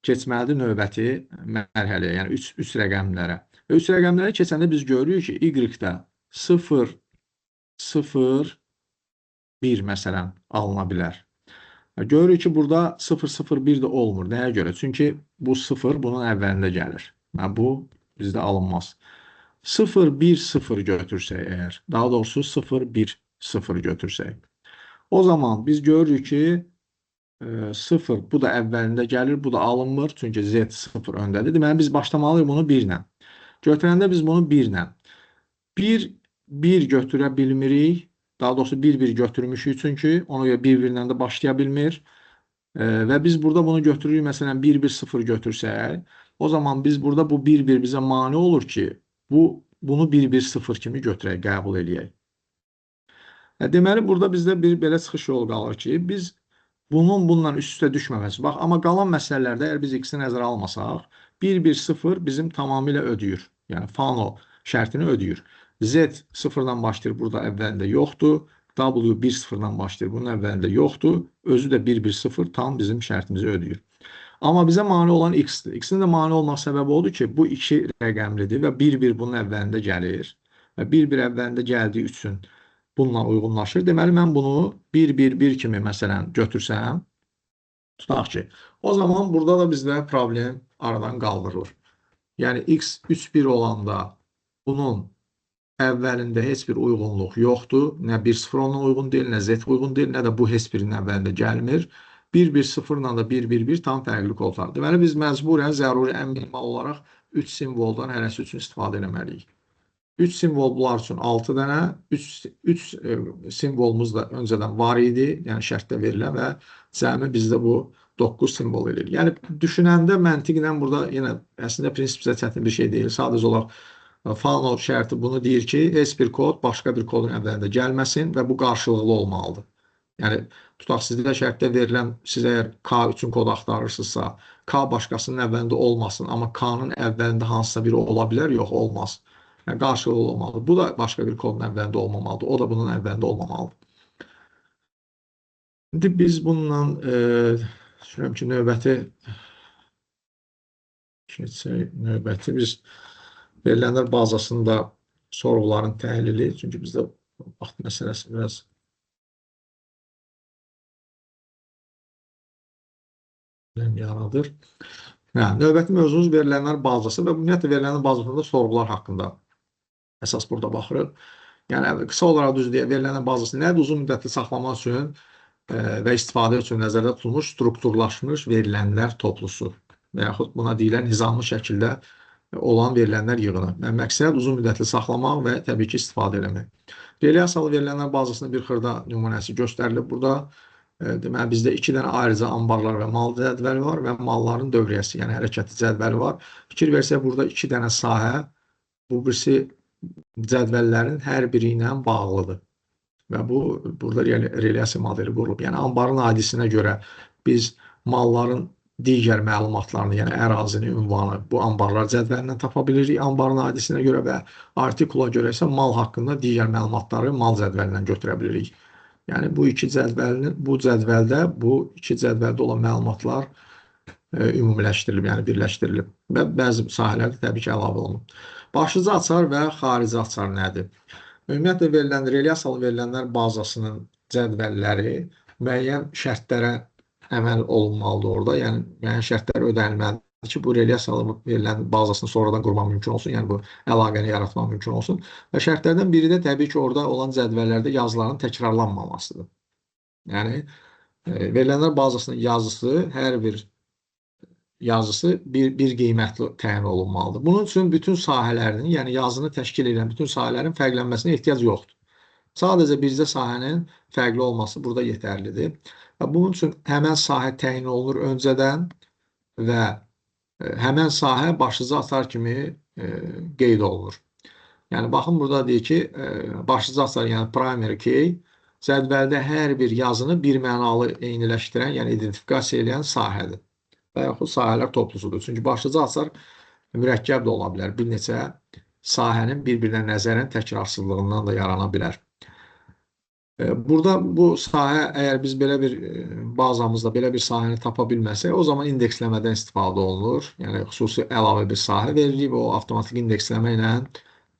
Speaker 1: keçməlidir növbəti mərhələyə, yəni 3 rəqəmlərə. Və 3 rəqəmlərə keçəndə biz görürük ki, Y-də 0, 0, 1 məsələn alına bilər. Görürük ki, burada 0-0-1 də olmur. Nəyə görə? Çünki bu 0 bunun əvvəlində gəlir. Bu bizdə alınmaz. 0-1-0 götürsək əgər, daha doğrusu 0-1-0 götürsək. O zaman biz görürük ki, 0 bu da əvvəlində gəlir, bu da alınmır. Çünki Z 0 öndədir. Deməli, biz başlamalıyıq bunu 1 ilə. Götürəndə biz bunu 1 ilə. 1 götürə bilmirik. Daha doğrusu 1-1 götürmüşük çünki ona görə 1-1-lə də başlaya bilmir. Və biz burada bunu götürürük, məsələn 1-1-0 götürsək, o zaman biz burada bu 1-1 bizə mane olur ki, bunu 1-1-0 kimi götürək, qəbul eləyək. Deməli, burada bizdə bir belə çıxış yolu qalır ki, biz bununla üst-üstə düşməməsi. Bax, amma qalan məsələlərdə əgər biz X-i nəzərə almasaq, 1-1-0 bizim tamamilə ödəyir. Yəni, Fano şərtini ödəyir. Z 0-dan başlayır, burada əvvəlində yoxdur. W 1-0-dan başlayır, bunun əvvəlində yoxdur. Özü də 1-1-0 tam bizim şərtimizi ödəyir. Amma bizə mane olan X-dir. X-in də mane olmaq səbəbi odur ki, bu 2 rəqəmlidir və 1-1 bunun əvvəlində gəlir. Və 1-1 əvvəlində gəldiyi üçün bununla uyğunlaşır. Deməli, mən bunu 1-1-1 kimi məsələn götürsəm, tutaq ki, o zaman burada da bizdə problem aradan qaldırılır. Yəni, X 3-1 olanda bunun əvvəlində heç bir uyğunluq yoxdur. Nə 1-0 onunla uyğun deyil, nə Z uyğun deyil, nə də bu heç birinin əvvəlində gəlmir. 1-1-0 ilə də 1-1-1 tam fərqli kodlar. Deməli, biz məcburən zəruri ən minimal olaraq 3 simvoldan hərəsi üçün istifadə etməliyik. 3 simvol bunlar üçün 6 dənə, 3 simvolumuz da öncədən var idi, yəni şərtdə verilən və cəmi bizdə bu 9 simvol edir. Yəni, düşünəndə məntiqlə burada yenə əslində prinsipcə çətin bir şey deyil. Sadəcə olaraq Fano şərti bunu deyir ki, heç bir kod başqa bir kodun əvvəlində gəlməsin və bu qarşılıqlı olmalıdır. Yəni, tutaq sizdə şərtdə verilən, siz əgər K üçün kod axtarırsınızsa, K başqasının əvvəlində olmasın, amma K-nın əvvəlində hansısa biri ola bilər, yox, olmaz. Yəni, qarşılıqlı olmalıdır. Bu da başqa bir kodun əvvəlində olmamalıdır, o da bunun əvvəlində olmamalıdır. İndi biz bununla, düşünürəm ki, növbəti biz verilənlər bazasında sorğuların təhlili, çünki bizdə vaxt məsələsi biraz yaradır. Növbəti mövzumuz verilənlər bazası və ümumiyyətlə verilənlər bazasında sorğular haqqında əsas burada baxırıq. Yəni, qısa olaraq düz deyə verilənlər bazası nədir? Uzun müddətli saxlamaq üçün və istifadə üçün nəzərdə tutulmuş strukturlaşmış verilənlər toplusu və yaxud buna deyilən nizamlı şəkildə olan verilənlər yığını. Məqsəd uzun müddətli saxlamaq və təbii ki, istifadə eləmək. Relyasiyalı verilənlər bazasında bir xırda nümunəsi göstərilib burada. Deməli, bizdə 2 dənə ayrıca ambarlar və mal cədvəli var və malların dövriyyəsi, yəni hərəkəti cədvəli var. Fikir versək, burada 2 dənə sahə, bu birisi cədvəllərin hər biri ilə bağlıdır. Və burada relyasiya modeli qurulub. Yəni, ambarın adisinə görə biz malların digər məlumatlarını, yəni ərazini, ünvanı bu ambarlar cədvəlindən tapa bilirik ambarın adisinə görə və artikula görə isə mal haqqında digər məlumatları mal cədvəlindən götürə bilirik. Yəni, bu iki cədvəldə olan məlumatlar ümumiləşdirilib, yəni birləşdirilib və bəzi sahələrdə təbii ki, əlavə olunub. Başlıca açar və xarici açar nədir? Ümumiyyətlə, relyasiyalı verilənlər bazasının cədvəlləri müəyyən şərtlərə əməl olunmalıdır orada. Yəni, müəyyən şərtlər ödənilməlidir ki, bu relyasiyalı verilən bazasını sonradan qurmaq mümkün olsun, yəni bu əlaqəni yaratmaq mümkün olsun. Və şərtlərdən biri də təbii ki, orada olan cədvəllərdə yazıların təkrarlanmamasıdır. Yəni, verilənlər bazasının yazısı hər bir yazısı bir qiymətli təyin olunmalıdır. Bunun üçün bütün sahələrin, yəni yazını təşkil edən bütün sahələrin fərqlənməsinə ehtiyac yoxdur. Sadəcə bircə sahənin fərqli olması burada yetərlidir. Və bunun üçün həmən sahə təyin olunur öncədən və həmən sahə başlıca açar kimi qeyd olunur. Yəni baxın burada deyir ki, başlıca açar, yəni primary key cədvəldə hər bir yazını bir mənalı eyniləşdirən, yəni identifikasiya edən sahədir. Və yaxud sahələr toplusudur. Çünki başlıca açar mürəkkəb də ola bilər. Bir neçə sahənin bir-birinə nəzərən təkrarsızlığından da yarana bilər. Burada bu sahə, əgər biz belə bir bazamızda belə bir sahəni tapa bilməsək, o zaman indeksləmədən istifadə olunur. Yəni xüsusi əlavə bir sahə verilir və o avtomatik indeksləmə ilə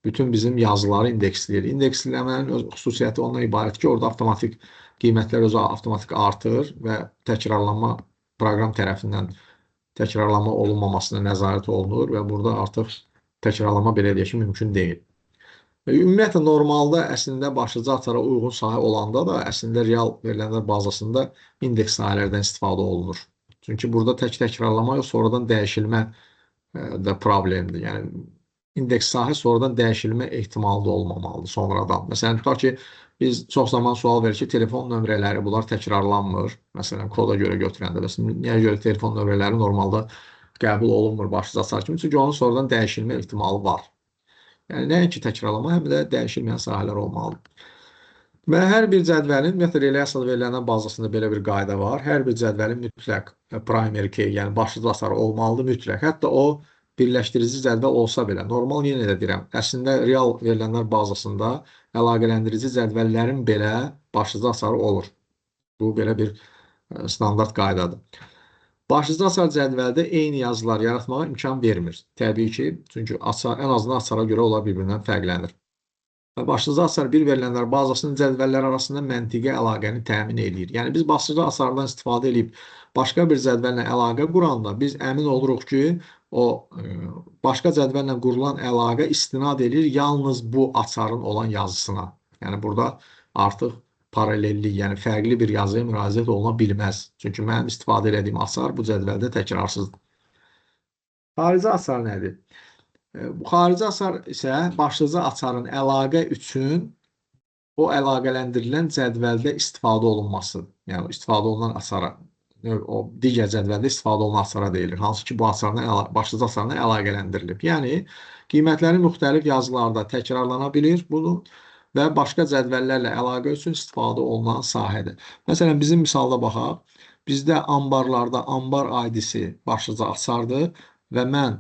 Speaker 1: bütün bizim yazıları indeksləyir. İndeksləmənin öz xüsusiyyəti ondan ibarət ki, orada avtomatik qiymətlər özü avtomatik artır və təkrarlanma proqram tərəfindən təkrarlanma olunmamasına nəzarət olunur və burada artıq təkrarlanma belə deyək ki, mümkün deyil. Ümumiyyətlə, normalda əslində başlıca açara uyğun sahə olanda da əslində real verilənlər bazasında indeks sahələrdən istifadə olunur. Çünki burada tək təkrarlama yox, sonradan dəyişilmə də problemdir. Yəni, indeks sahə sonradan dəyişilmə ehtimalı da olmamalıdır sonradan. Məsələn, tutaq ki, biz çox zaman sual verir ki, telefon nömrələri bunlar təkrarlanmır. Məsələn, koda görə götürəndə. Niyə görə telefon nömrələri normalda qəbul olunmur başlıca açar kimi? Çünki onun sonradan dəyişilmə ehtimalı var. Yəni, nəinki təkrarlama, həm də dəyişilməyən sahələr olmalıdır. Və hər bir cədvəlin, ümumiyyətlə, relyasiya verilənlər bazasında belə bir qayda var. Hər bir cədvəlin mütləq primary key, yəni başlıca açarı olmalıdır, mütləq. Hətta o, birləşdirici cədvəl olsa belə, normal yenə də deyirəm, əslində real verilənlər bazasında əlaqələndirici cədvəllərin belə başlıca açarı olur. Bu, belə bir standart qaydadır. Başlıca açar cədvəldə eyni yazılar yaratmağa imkan vermir. Təbii ki, çünki ən azından açara görə onlar bir-birindən fərqlənir. Və başlıca açar bir verilənlər bazasının cədvəllər arasında məntiqi əlaqəni təmin edir. Yəni, biz başlıca açardan istifadə edib başqa bir cədvəllə əlaqə quranda biz əmin oluruq ki, o başqa cədvəllə qurulan əlaqə istinad edir yalnız bu açarın olan yazısına. Yəni, burada artıq paralellik, yəni fərqli bir yazıya müraciət oluna bilməz. Çünki mənim istifadə edədiyim açar bu cədvəldə təkrarsızdır. Xarici açar nədir? Bu xarici açar isə başlıca açarın əlaqə üçün o əlaqələndirilən cədvəldə istifadə olunması, yəni istifadə olunan açara, o digər cədvəldə istifadə olunan açara deyilir. Hansı ki, bu açarla başlıca açarla əlaqələndirilib. Yəni, qiymətləri müxtəlif yazılarda təkrarlana bilir bunu və başqa cədvəllərlə əlaqə üçün istifadə olunan sahədir. Məsələn, bizim misalda baxaq, bizdə ambarlarda ambar ID-si başlıca açardır və mən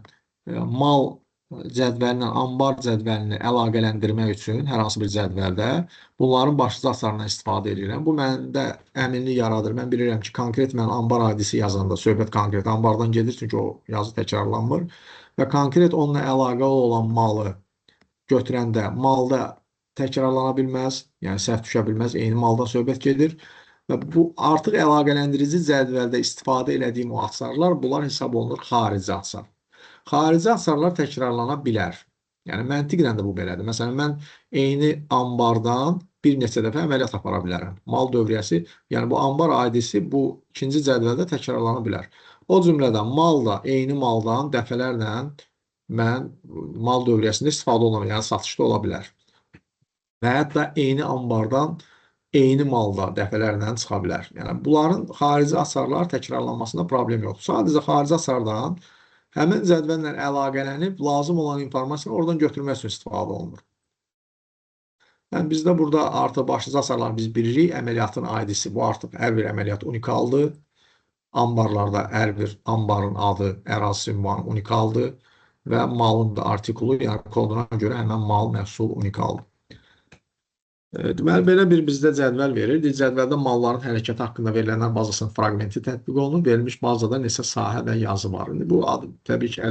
Speaker 1: mal cədvəlinə, ambar cədvəlini əlaqələndirmək üçün hər hansı bir cədvəldə bunların başlıca açarından istifadə edirəm. Bu məndə əminlik yaradır. Mən bilirəm ki, konkret mən ambar ID-si yazanda söhbət konkret ambardan gedir, çünki o yazı təkrarlanmır və konkret onunla əlaqəli olan malı götürəndə malda təkrarlana bilməz, yəni səhv düşə bilməz, eyni maldan söhbət gedir və bu artıq əlaqələndirici cədvəldə istifadə elədiyim o açarlar, bunlar hesab olunur xarici açar. Xarici açarlar təkrarlana bilər. Yəni, məntiqlə də bu belədir. Məsələn, mən eyni ambardan bir neçə dəfə əməliyyat apara bilərəm. Mal dövriyyəsi, yəni bu ambar ID-si bu ikinci cədvəldə təkrarlana bilər. O cümlədən mal da eyni maldan dəfələrlə mən mal dövriyyəsində istifadə olunur, yəni satışda ola bilər. Və hətta eyni ambardan eyni malda dəfələrlə çıxa bilər. Yəni, bunların xarici açarlar təkrarlanmasında problem yoxdur. Sadəcə xarici açardan həmin cədvəllə əlaqələnib lazım olan informasiyanı oradan götürmək üçün istifadə olunur. Yəni, bizdə burada artıq başlıca açarlar biz bilirik, əməliyyatın ID-si, bu artıq hər bir əməliyyat unikaldır. Ambarlarda hər bir ambarın adı, ərazisi ünvanı unikaldır və malın da artikulu, yəni koduna görə həmən mal, məhsul unikaldır. Deməli, belə bir bizdə cədvəl verir. Cədvəldə malların hərəkəti haqqında verilənlər bazasının fraqmenti tətbiq olunur. Verilmiş bazada neçə sahə və yazı var. Bu adı təbii ki,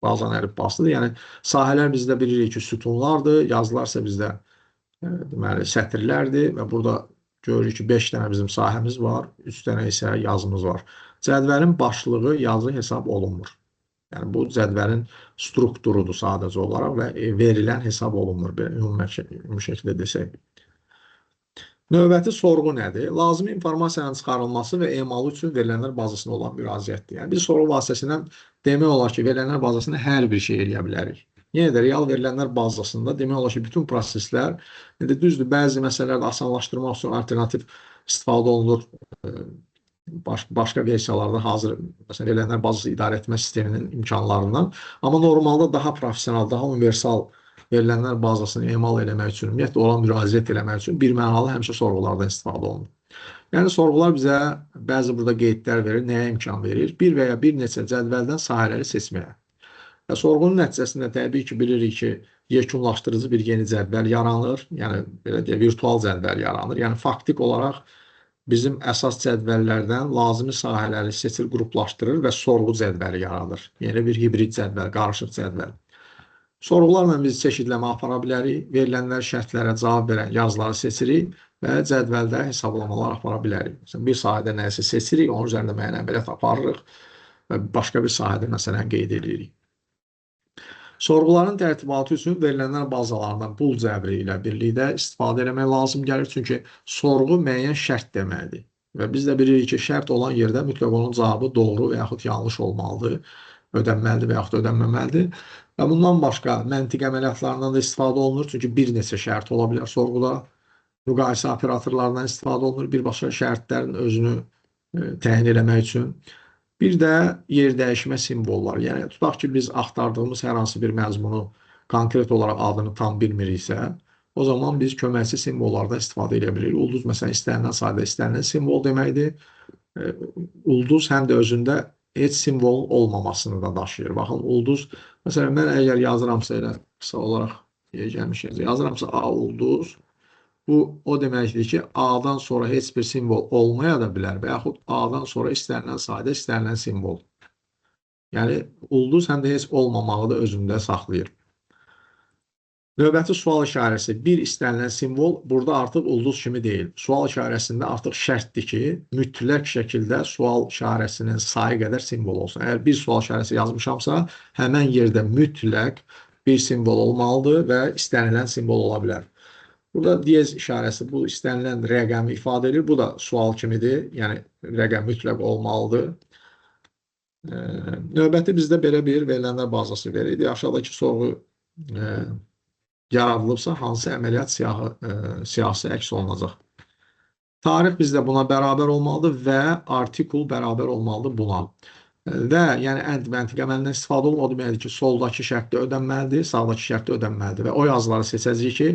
Speaker 1: bazanın əlifbasıdır. Yəni, sahələr bizdə bilirik ki, sütunlardır, yazılar isə bizdə deməli, sətirlərdir və burada görürük ki, 5 dənə bizim sahəmiz var, 3 dənə isə yazımız var. Cədvəlin başlığı yazı hesab olunmur. Yəni, bu cədvəlin strukturudur sadəcə olaraq və verilən hesab olunmur, ümumi şəkildə desək. Növbəti sorğu nədir? Lazımi informasiyanın çıxarılması və emalı üçün verilənlər bazasına olan müraciətdir. Yəni, biz sorğu vasitəsindən demək olar ki, verilənlər bazasında hər bir şey eləyə bilərik. Yenə də real verilənlər bazasında demək olar ki, bütün proseslər, indi düzdür, bəzi məsələləri asanlaşdırmaq üçün alternativ istifadə olunur. Başqa versiyalarda hazır, məsələn, verilənlər bazası idarə etmə sisteminin imkanlarından. Amma normalda daha professional, daha universal verilənlər bazasını emal eləmək üçün, ümumiyyətlə ona müraciət eləmək üçün birmənalı həmişə sorğulardan istifadə olunur. Yəni, sorğular bizə bəzi burada qeydlər verir, nəyə imkan verir? Bir və ya bir neçə cədvəldən sahələri seçməyə. Və sorğunun nəticəsində təbii ki, bilirik ki, yekunlaşdırıcı bir yeni cədvəl yaranır, yəni belə deyək, virtual cədvəl yaranır. Yəni, faktik olaraq bizim əsas cədvəllərdən lazımi sahələri seçir, qruplaşdırır və sorğu cədvəli yaradır. Yeni bir hibrid cədvəl, qarışıq cədvəl. Sorğularla biz çeşidləmə apara bilərik, verilənlər şərtlərə cavab verən yazıları seçirik və cədvəldə hesablamalar apara bilərik. Məsələn, bir sahədə nəyisə seçirik, onun üzərində müəyyən əməliyyat aparırıq və başqa bir sahədə məsələn qeyd edirik. Sorğuların tərtibatı üçün verilənlər bazalarından bul cəbri ilə birlikdə istifadə etmək lazım gəlir, çünki sorğu müəyyən şərt deməkdir. Və biz də bilirik ki, şərt olan yerdə mütləq onun cavabı doğru və yaxud yanlış olmalıdır, ödənməlidir və yaxud ödənməməlidir. Və bundan başqa məntiq əməliyyatlarından da istifadə olunur, çünki bir neçə şərt ola bilər sorğuda. Müqayisə operatorlarından istifadə olunur, birbaşa şərtlərin özünü təyin eləmək üçün. Bir də yer dəyişmə simvolları. Yəni, tutaq ki, biz axtardığımız hər hansı bir məzmunu konkret olaraq adını tam bilmiriksə, o zaman biz köməkçi simvollardan istifadə edə bilirik. Ulduz, məsələn, istənilən sayda istənilən simvol deməkdir. Ulduz həm də özündə heç simvolun olmamasını da daşıyır. Baxın, ulduz, məsələn, mən əgər yazıramsa elə qısa olaraq yazıramsa A ulduz, bu o deməkdir ki, A-dan sonra heç bir simvol olmaya da bilər və yaxud A-dan sonra istənilən sayda istənilən simvol. Yəni, ulduz həm də heç olmamağı da özündə saxlayır. Növbəti sual işarəsi, bir istənilən simvol burada artıq ulduz kimi deyil. Sual işarəsində artıq şərtdir ki, mütləq şəkildə sual işarəsinin sayı qədər simvol olsun. Əgər bir sual işarəsi yazmışamsa, həmən yerdə mütləq bir simvol olmalıdır və istənilən simvol ola bilər. Burada diyez işarəsi bu istənilən rəqəmi ifadə edir. Bu da sual kimidir, yəni rəqəm mütləq olmalıdır. Növbəti bizdə belə bir verilənlər bazası verir. Aşağıdakı sorğu yaradılıbsa, hansı əməliyyat siyahısı əks olunacaq? Tarix bizdə buna bərabər olmalıdır və artikul bərabər olmalıdır buna. Və yəni məntiq əməlindən istifadə olunur, o deməkdir ki, soldakı şərtdə ödənməlidir, sağdakı şərtdə ödənməlidir və o yazıları seçəcəyik ki,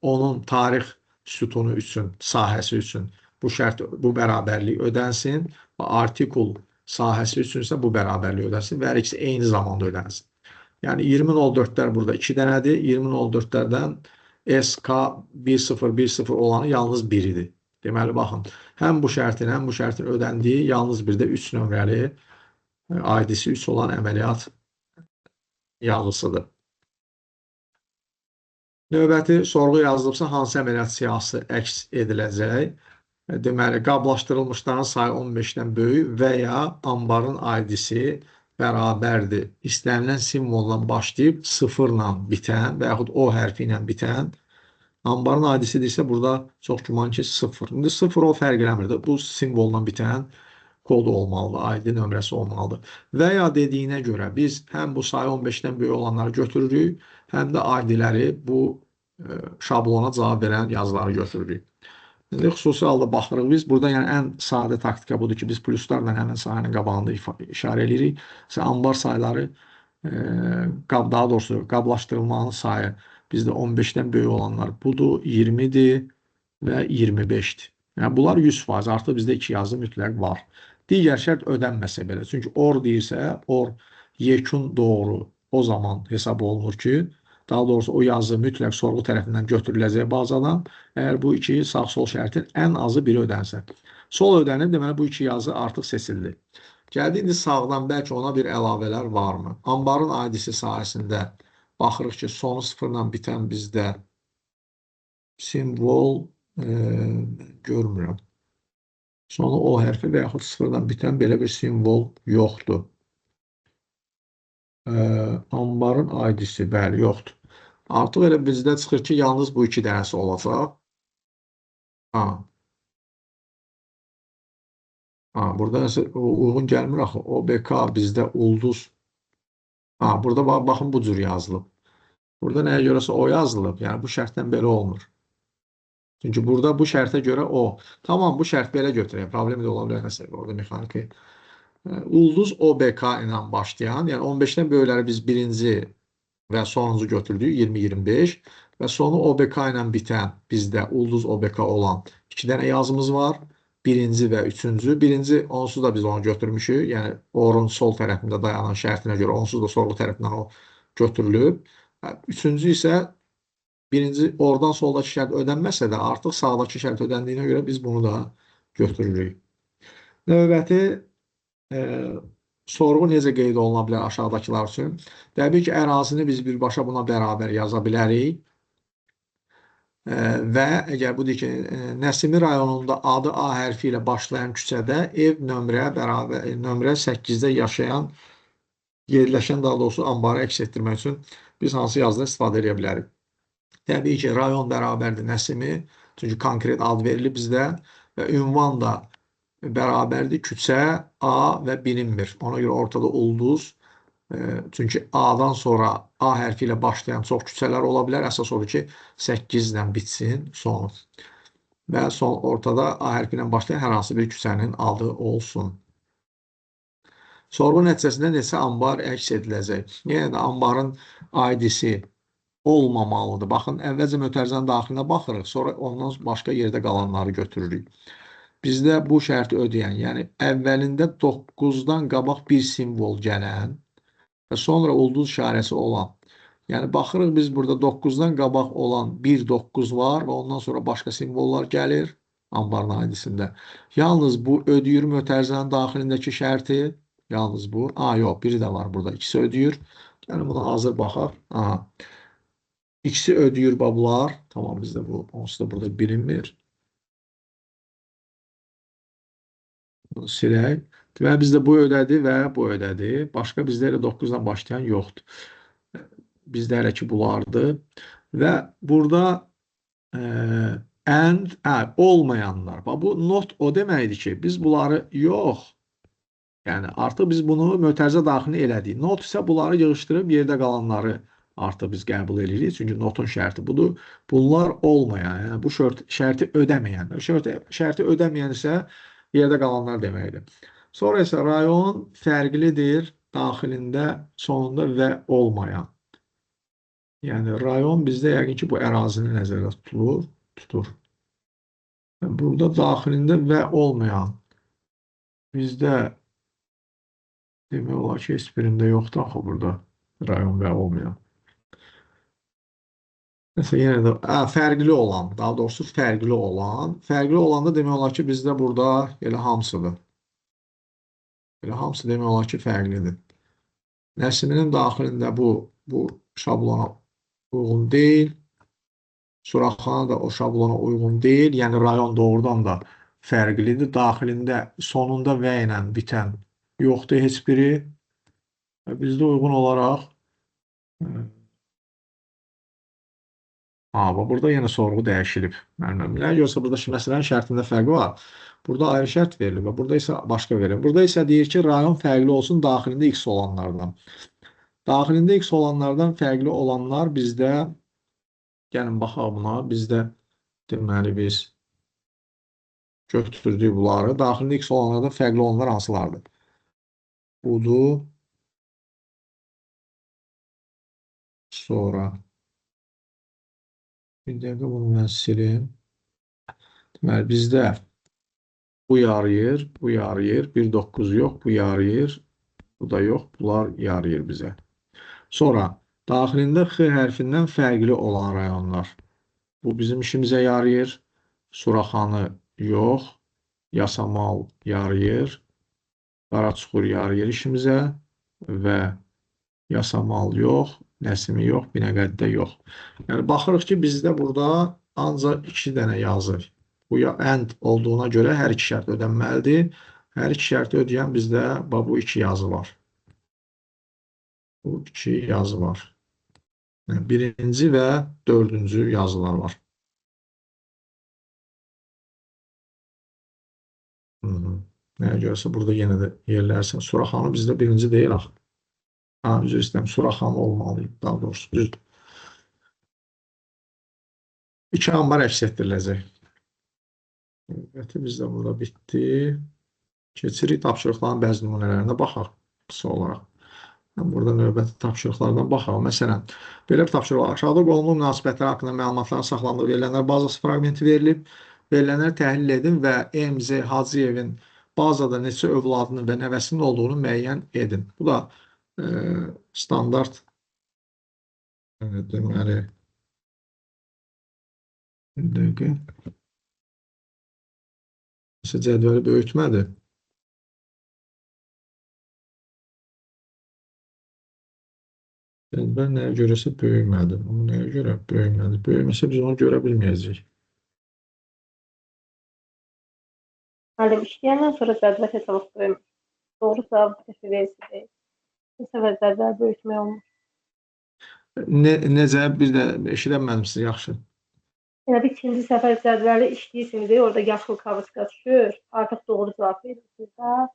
Speaker 1: onun tarix sütunu üçün, sahəsi üçün bu şərt, bu bərabərlik ödənsin və artikul sahəsi üçün isə bu bərabərlik ödənsin və hər ikisi eyni zamanda ödənsin. Yəni 20.04-lər burada 2 dənədir. 20.04-lərdən SK1010 olanı yalnız biridir. Deməli, baxın, həm bu şərtin ödəndiyi yalnız bir də 3 nömrəli ID-si 3 olan əməliyyat yazısıdır. Növbəti sorğu yazılıbsa, hansı əməliyyat siyahısı əks ediləcək? Deməli, qablaşdırılmışların sayı 15-dən böyük və ya ambarın ID-si bərabərdir. İstənilən simvolla başlayıb sıfırla bitən və yaxud O hərfi ilə bitən. Ambarın ID-sidirsə, burada çox güman ki, sıfır. İndi sıfır o fərq eləmir. Bu simvolla bitən kodu olmalıdır, ID nömrəsi olmalıdır. Və ya dediyinə görə biz həm bu sayı 15-dən böyük olanları götürürük, həm də ID-ləri bu şablona cavab verən yazıları götürürük. İndi xüsusi halda baxırıq biz. Burada yəni ən sadə taktika budur ki, biz pluslarla həmin sahənin qabağında işarə edirik. Məsələn, ambar sayıları, daha doğrusu qablaşdırılmanın sayı bizdə 15-dən böyük olanlar budur, 20-dir və 25-dir. Yəni, bunlar 100%, artıq bizdə 2 yazı mütləq var. Digər şərt ödənməsə belə. Çünki OR deyirsə, OR yekun doğru o zaman hesab olunur ki, daha doğrusu o yazı mütləq sorğu tərəfindən götürüləcək bazadan, əgər bu iki sağ-sol şərtin ən azı biri ödənsə. Sol ödənib, deməli bu iki yazı artıq seçildi. Gəldi, indi sağdan bəlkə ona bir əlavələr varmı? Ambarın ID-si sahəsində baxırıq ki, sonu sıfırla bitən bizdə simvol görmürəm. Sonu O hərfi və yaxud sıfırdan bitən belə bir simvol yoxdur. Ambarın ID-si, bəli, yoxdur. Artıq elə bizdə çıxır ki, yalnız bu iki dənəsi olacaq. Ha, burada nəsə uyğun gəlmir axı. OBK bizdə ulduz. Burada baxın bu cür yazılıb. Burada nəyə görəsə o yazılıb. Yəni bu şərtdən belə olmur. Çünki burada bu şərtə görə o. Tamam, bu şərt belə götürək. Problem də ola bilər nəsə orada mexaniki. Ulduz OBK ilə başlayan, yəni 15-dən böyükləri biz birinci və sonuncu götürdük 20-25 və sonu OBK ilə bitən bizdə ulduz OBK olan 2 dənə yazımız var. Birinci və üçüncü. Birinci onsuz da biz onu götürmüşük. Yəni orun sol tərəfində dayanan şərtinə görə onsuz da sorğu tərəfindən o götürülüb. Üçüncü isə birinci oradan soldakı şərt ödənməsə də artıq sağdakı şərt ödəndiyinə görə biz bunu da götürürük. Növbəti sorğu necə qeyd oluna bilər aşağıdakılar üçün? Təbii ki, ərazini biz birbaşa buna bərabər yaza bilərik. Və əgər bu deyir ki, Nəsimi rayonunda adı A hərfi ilə başlayan küçədə ev nömrə 8-də yaşayan, yerləşən daha doğrusu ambarı əks etdirmək üçün biz hansı yazıdan istifadə edə bilərik? Təbii ki, rayon bərabərdir Nəsimi, çünki konkret ad verilib bizdə və ünvan da bərabərdir küçə A və bilinmir. Ona görə ortada ulduz. Çünki A-dan sonra A hərfi ilə başlayan çox küçələr ola bilər. Əsas odur ki, 8 ilə bitsin sonu. Və son ortada A hərfi ilə başlayan hər hansı bir küçənin adı olsun. Sorğu nəticəsində neçə ambar əks ediləcək? Yenə də ambarın ID-si olmamalıdır. Baxın, əvvəlcə mötərizənin daxilinə baxırıq, sonra ondan başqa yerdə qalanları götürürük. Bizdə bu şərti ödəyən, yəni əvvəlində 9-dan qabaq bir simvol gələn və sonra ulduz işarəsi olan. Yəni baxırıq biz burada 9-dan qabaq olan 1-9 var və ondan sonra başqa simvollar gəlir ambarın aidisində. Yalnız bu ödəyir mötərizənin daxilindəki şərti, yalnız bu. Yox, biri də var burada, ikisi ödəyir. Yəni buna hazır baxaq. İkisi ödəyir bablar. Tamam, bizdə bu, onsuz da burada bilinmir. Bunu silək. Deməli, bizdə bu ödədi və bu ödədi. Başqa bizdə elə 9-dan başlayan yoxdur. Bizdə hələ ki bulardır. Və burada olmayanlar. Bu not o deməkdir ki, biz bunları yox. Yəni artıq biz bunu mötərizə daxilini elədik. Not isə bunları yığışdırıb yerdə qalanları artıq biz qəbul edirik. Çünki notun şərti budur. Bunlar olmayan, yəni bu şərti ödəməyən. Şərti ödəməyən isə yerdə qalanlar deməkdir. Sonra isə rayon fərqlidir daxilində, sonunda və olmayan. Yəni rayon bizdə yəqin ki bu ərazini nəzərdə tutur. Burada daxilində və olmayan. Bizdə demək olar ki, heç birində yoxdur axı burada rayon və olmayan. Məsələn, yenə də fərqli olan, daha doğrusu fərqli olan. Fərqli olanda demək olar ki, bizdə burada elə hamısıdır. Elə hamısı demək olar ki, fərqlidir. Nəsiminin daxilində bu şablona uyğun deyil. Suraxana da o şablona uyğun deyil. Yəni rayon doğrudan da fərqlidir. Daxilində sonunda və ilə bitən yoxdur heç biri. Bizdə uyğun olaraq burada yenə sorğu dəyişilib. Nə görsə burada məsələnin şərtində fərqi var. Burada ayrı şərt verilir və burada isə başqa verilir. Burada isə deyir ki, rayon fərqli olsun daxilində X olanlardan. Daxilində X olanlardan fərqli olanlar bizdə, gəlin baxaq buna, bizdə deməli biz götürdük bunları. Daxilində X olanlardan fərqli olanlar hansılardır? Budur. Sonra bir dəqiqə bunu mən silim. Deməli, bizdə bu yarıyır, bu yarıyır. 1-9 yox, bu yarıyır. Bu da yox, bunlar yarıyır bizə. Sonra, daxilində X hərfindən fərqli olan rayonlar. Bu bizim işimizə yarıyır. Suraxanı yox, Yasamal yarıyır. Qaraçuxur yarıyır işimizə və Yasamal yox, Nəsimi yox, Binəqədidə yox. Yəni, baxırıq ki, bizdə burada ancaq 2 dənə yazır. Bu and olduğuna görə hər iki şərt ödənməlidir. Hər iki şərti ödəyən bizdə bu 2 yazı var. Bu 2 yazı var. Yəni, birinci və 4-cü yazılar var. Hı -hı. Nəyə görəsə burada yenə də yerlərsən. Suraxanı bizdə birinci deyil axı. Ha, üzr istəyirəm. Suraxanı olmalıydı daha doğrusu. Düzdür. 2 ambar əks etdiriləcək. Növbəti bizdə burada bitdi. Keçirik tapşırıqların bəzi nümunələrinə baxaq qısa olaraq. Burada növbəti tapşırıqlardan baxaq. Məsələn, belə bir tapşırıq var. Aşağıda qonumlu münasibətlər haqqında məlumatların saxlandığı verilənlər bazası fraqmenti verilib. Verilənləri təhlil edin və MZ Hacıyevin bazada neçə övladının və nəvəsinin olduğunu müəyyən edin. Bu da standart deməli bir dəqiqə. Cədvəli böyütmədi. Cədvəl nəyə görəsə böyümədi. Amma nəyə görə böyümədi? Böyüməsə biz onu görə bilməyəcəyik.
Speaker 2: Müəllim, işləyəndən sonra cədvəl hesabı böyümür. Doğru cavab versi deyil. Bu səfər cədvəl böyütmək olmur.
Speaker 1: Necə? Bir də eşidəmədim sizi yaxşı.
Speaker 2: Yəni, ikinci səfər cədvəli işləyirsiniz, orada yaşıl kavıçqa düşür, artıq doğru cavab verirsiniz də.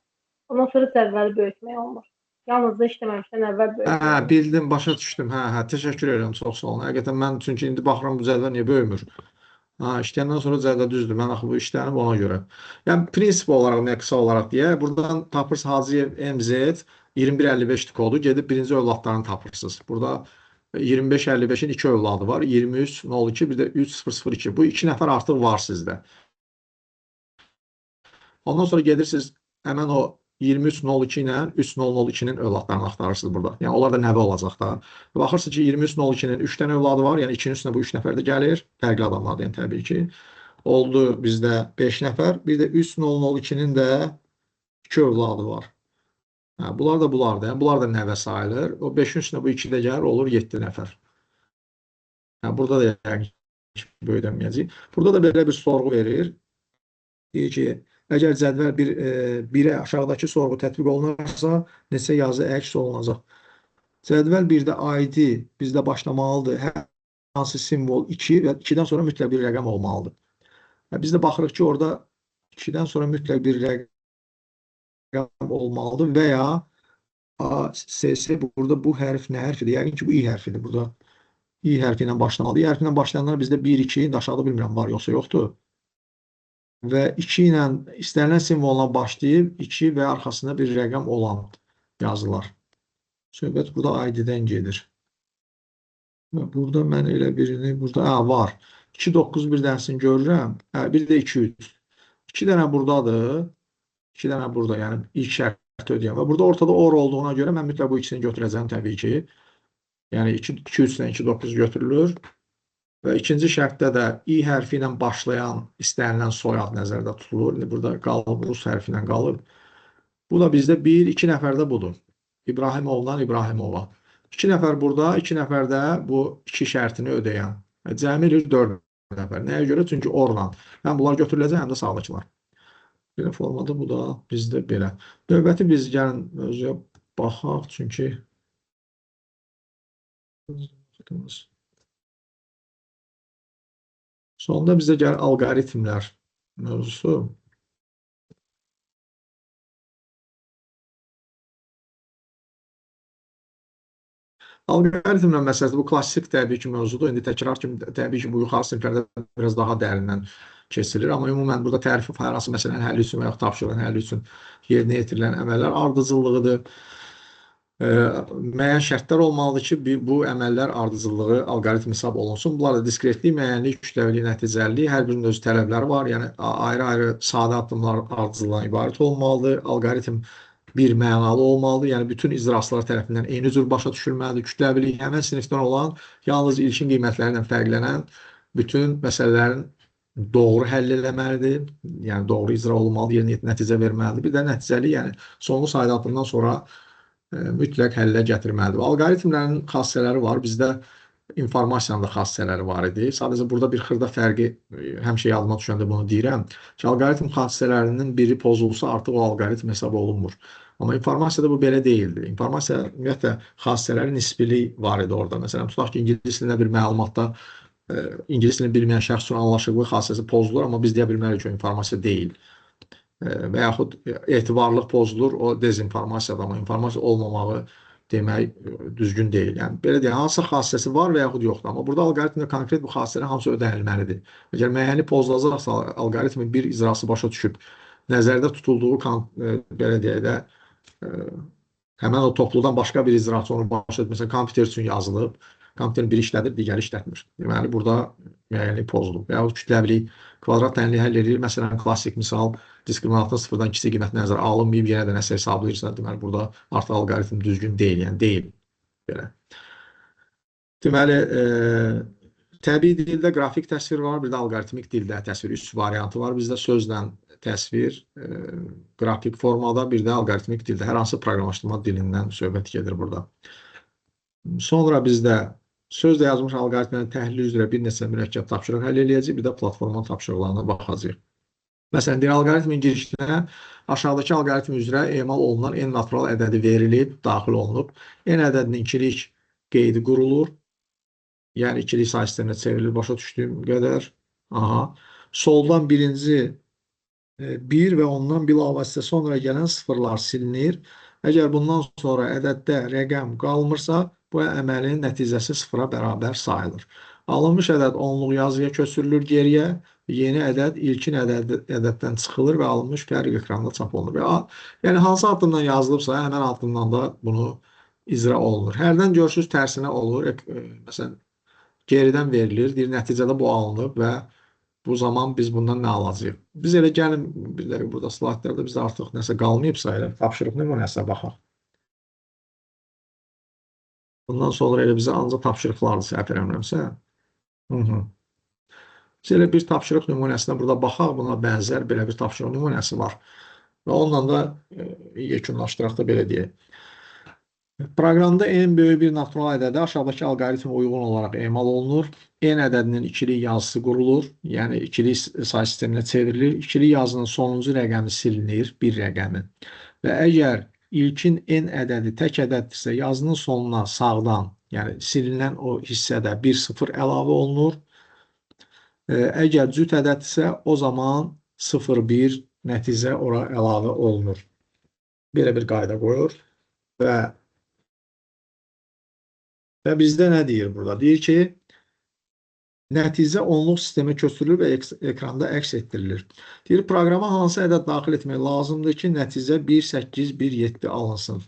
Speaker 2: Ondan sonra cədvəli böyütmək olmur. Yalnız da işləməmişdən əvvəl böyütmək olur.
Speaker 1: Bildim, başa düşdüm. Təşəkkür edirəm, çox sağ olun. Həqiqətən mən çünki indi baxıram bu cədvəl niyə böyümür. İşləyəndən sonra cədvəl düzdür. Mən axı bu işlənib ona görə. Yəni, prinsip olaraq, qısa olaraq deyə, buradan tapırsınız Hacıyev MZ 2155 kodu, gedib birinci övladlarını tapırsınız. Burada 2555-in 2 övladı var. 2302, bir də 3002. Bu 2 nəfər artıq var sizdə. Ondan sonra gedirsiniz, həmən o 2302 ilə 3002-nin övladlarını axtarırsınız burada. Yəni, onlar da nəvə olacaq da. Baxırsınız ki, 2302-nin 3 dənə övladı var. Yəni, 2-nin üstünə bu 3 nəfər də gəlir. Fərqli adamlardır, yəni təbii ki. Oldu bizdə 5 nəfər. Bir də 3002-nin də 2 övladı var. Bunlar da bulardır. Yəni, bunlar da nəvə sayılır. O 5-in üstünə bu 2 də gəlir, olur 7 nəfər. Burada da yəni böyüdəməyəcək. Burada da belə bir sorğu verir. Deyir ki, əgər cədvəl 1-ə aşağıdakı sorğu tətbiq olunarsa, neçə yazı əks olunacaq? Cədvəl 1-də ID bizdə başlamalıdır. Hər hansı simvol 2 və 2-dən sonra mütləq bir rəqəm olmalıdır. Biz də baxırıq ki, orada 2-dən sonra mütləq bir rəqəm olmalıdır və ya SS burada bu hərf nə hərfidir? Yəqin ki, bu I hərfidir. Burada I hərfi ilə başlamalıdır. I hərfi ilə başlayanlar bizdə 1, 2, aşağıda bilmirəm, var yoxsa yoxdur. Və 2 ilə istənilən simvolla başlayıb 2 və arxasında bir rəqəm olan yazılar. Söhbət burada ID-dən gedir. Və burada mən elə birini, burada var. 2, 9 bir dənəsini görürəm. Bir də 2, 3. 2 dənə buradadır. 2 dənə burada, yəni ilk şərti ödəyəm. Və burada ortada or olduğuna görə mən mütləq bu ikisini götürəcəm təbii ki. Yəni 2, 3-dən 2, 9 götürülür. Və ikinci şərtdə də I hərfi ilə başlayan istənilən soyad nəzərdə tutulur. Burada qalıb, Rus hərfi ilə qalıb. Bu da bizdə 1, 2 nəfər də budur. İbrahimovdan İbrahimova. 2 nəfər burada, 2 nəfər də bu 2 şərtini ödəyən. Cəmi 4 nəfər. Nəyə görə? Çünki orla. Həm bunlar götürüləcək, həm də sağdakılar. Belə formada bu da bizdə belə. Növbəti biz gəlin özüyə baxaq, çünki sonunda bizə gəlir alqoritmlər mövzusu. Alqoritmlər məsələsi bu klassik təbii ki mövzudur. İndi təkrar kimi təbii ki bu yuxarı siniflərdə biraz daha dərindən keçilir. Amma ümumən burada tərifif hər hansı məsələnin həlli üçün və yaxud tapşırığın həlli üçün yerinə yetirilən əməllər ardıcıllığıdır. Müəyyən şərtlər olmalıdır ki, bu əməllər ardıcıllığı alqoritm hesab olunsun. Bunlar da diskretlik, müəyyənlik, kütləvilik, nəticəlilik, hər birinin öz tələbləri var. Yəni, ayrı-ayrı sadə addımlar ardıcıllıqdan ibarət olmalıdır. Alqoritm bir mənalı olmalıdır. Yəni, bütün icraçılar tərəfindən eyni cür başa düşülməlidir. Kütləvilik həmən sinifdən olan, yalnız ilkin qiymətləri ilə fərqlənən bütün məsələlərin doğru həll eləməlidir. Yəni, doğru icra olunmalıdır, yerinə nəticə verməlidir. Bir də nəticəli, yəni, sonlu sayda addımdan sonra mütləq həllə gətirməlidir. Alqoritmlərin xassələri var. Bizdə informasiyanın da xassələri var idi. Sadəcə burada bir xırda fərqi, həmişə yadıma düşəndə bunu deyirəm ki, alqoritm xassələrinin biri pozulsa artıq o alqoritm hesab olunmur. Amma informasiyada bu belə deyildi. İnformasiya, ümumiyyətlə, xassələri nisbilik var idi orada. Məsələn, tutaq ki, ingilis dilində bir məlumatda ingilis dilini bilməyən şəxs üçün anlaşıqlı xassəsi pozulur, amma biz deyə bilmərik ki, o informasiya deyil. və yaxud etibarlıq pozulur, o dezinformasiyadan, amma informasiya olmamağı demək düzgün deyil. Yəni belə deyək, hansısa xassəsi var və yaxud yoxdur. Amma burada alqoritmdə konkret bu xassələrin hamısı ödənilməlidir. Əgər müəyyəni pozulacaqsa, alqoritmin bir icrası başa düşüb nəzərdə tutulduğu belə deyək də həmin o topludan başqa bir icraçı onu başa düşür. Məsələn, kompüter üçün yazılıb, kompüterin biri işlədir, digəri işlətmir. Deməli, burada müəyyənlik pozulub. Və yaxud kütləvilik kvadrat tənliyi həll edir. Məsələn, klassik misal diskriminantın sıfırdan kiçik qiymət nəzərə alınmayıb, yenə də nəsə hesablayırsa, deməli, burada artıq alqoritm düzgün deyil, yəni deyil. Belə. Deməli, təbii dildə qrafik təsvir var, bir də alqoritmik dildə təsvir, üç variantı var. Bizdə sözlə təsvir, qrafik formada, bir də alqoritmik dildə. Hər hansı proqramlaşdırma dilindən söhbət gedir burada. Sonra bizdə sözlə yazılmış alqoritmlərin təhlili üzrə bir neçə mürəkkəb tapşırıq həll eləyəcək, bir də platforma tapşırıqlarına baxacaq. Məsələn, bir alqoritmin girişinə aşağıdakı alqoritm üzrə emal olunan n natural ədədi verilib, daxil olunub. N ədədinin ikilik qeydi qurulur. Yəni, ikilik say sisteminə çevrilir, başa düşdüyüm qədər. Soldan birinci 1 və ondan bilavasitə sonra gələn sıfırlar silinir. Əgər bundan sonra ədəddə rəqəm qalmırsa, bu əməlin nəticəsi sıfıra bərabər sayılır. Alınmış ədəd onluq yazıya köçürülür geriyə, yeni ədəd ilkin ədəddən çıxılır və alınmış fərq ekranda çap olunur. Yəni, hansı addımdan yazılıbsa, həmən addımdan da bunu icra olunur. Hərdən görürsünüz, tərsinə olur. Məsələn, geridən verilir, deyir, nəticədə bu alınıb və bu zaman biz bundan nə alacağıq? Biz elə gəlin, burada slaytlarda bizdə artıq nəsə qalmayıbsa, elə tapşırıq nümunəsinə baxaq. Bundan sonra elə bizə ancaq tapşırıqlardır, səhv eləmirəmsə. Biz elə bir tapşırıq nümunəsinə burada baxaq, buna bənzər belə bir tapşırıq nümunəsi var. Və onunla da yekunlaşdıraq da belə deyək. Proqramda n böyük bir natural ədədi aşağıdakı alqoritmə uyğun olaraq emal olunur. N ədədinin ikilik yazısı qurulur, yəni ikilik say sisteminə çevrilir. İkilik yazının sonuncu rəqəmi silinir, bir rəqəmi. Və əgər ilkin n ədədi tək ədəddirsə, yazının sonuna sağdan, yəni silinən o hissədə bir sıfır əlavə olunur. Əgər cüt ədəddirsə, o zaman 0,1 nəticə ora əlavə olunur. Belə bir qayda qoyur. Və bizdə nə deyir burada? Deyir ki, nəticə onluq sistemə köçürülür və ekranda əks etdirilir. Deyir, proqrama hansı ədəd daxil etmək lazımdır ki, nəticə 1,8,1,7 alınsın?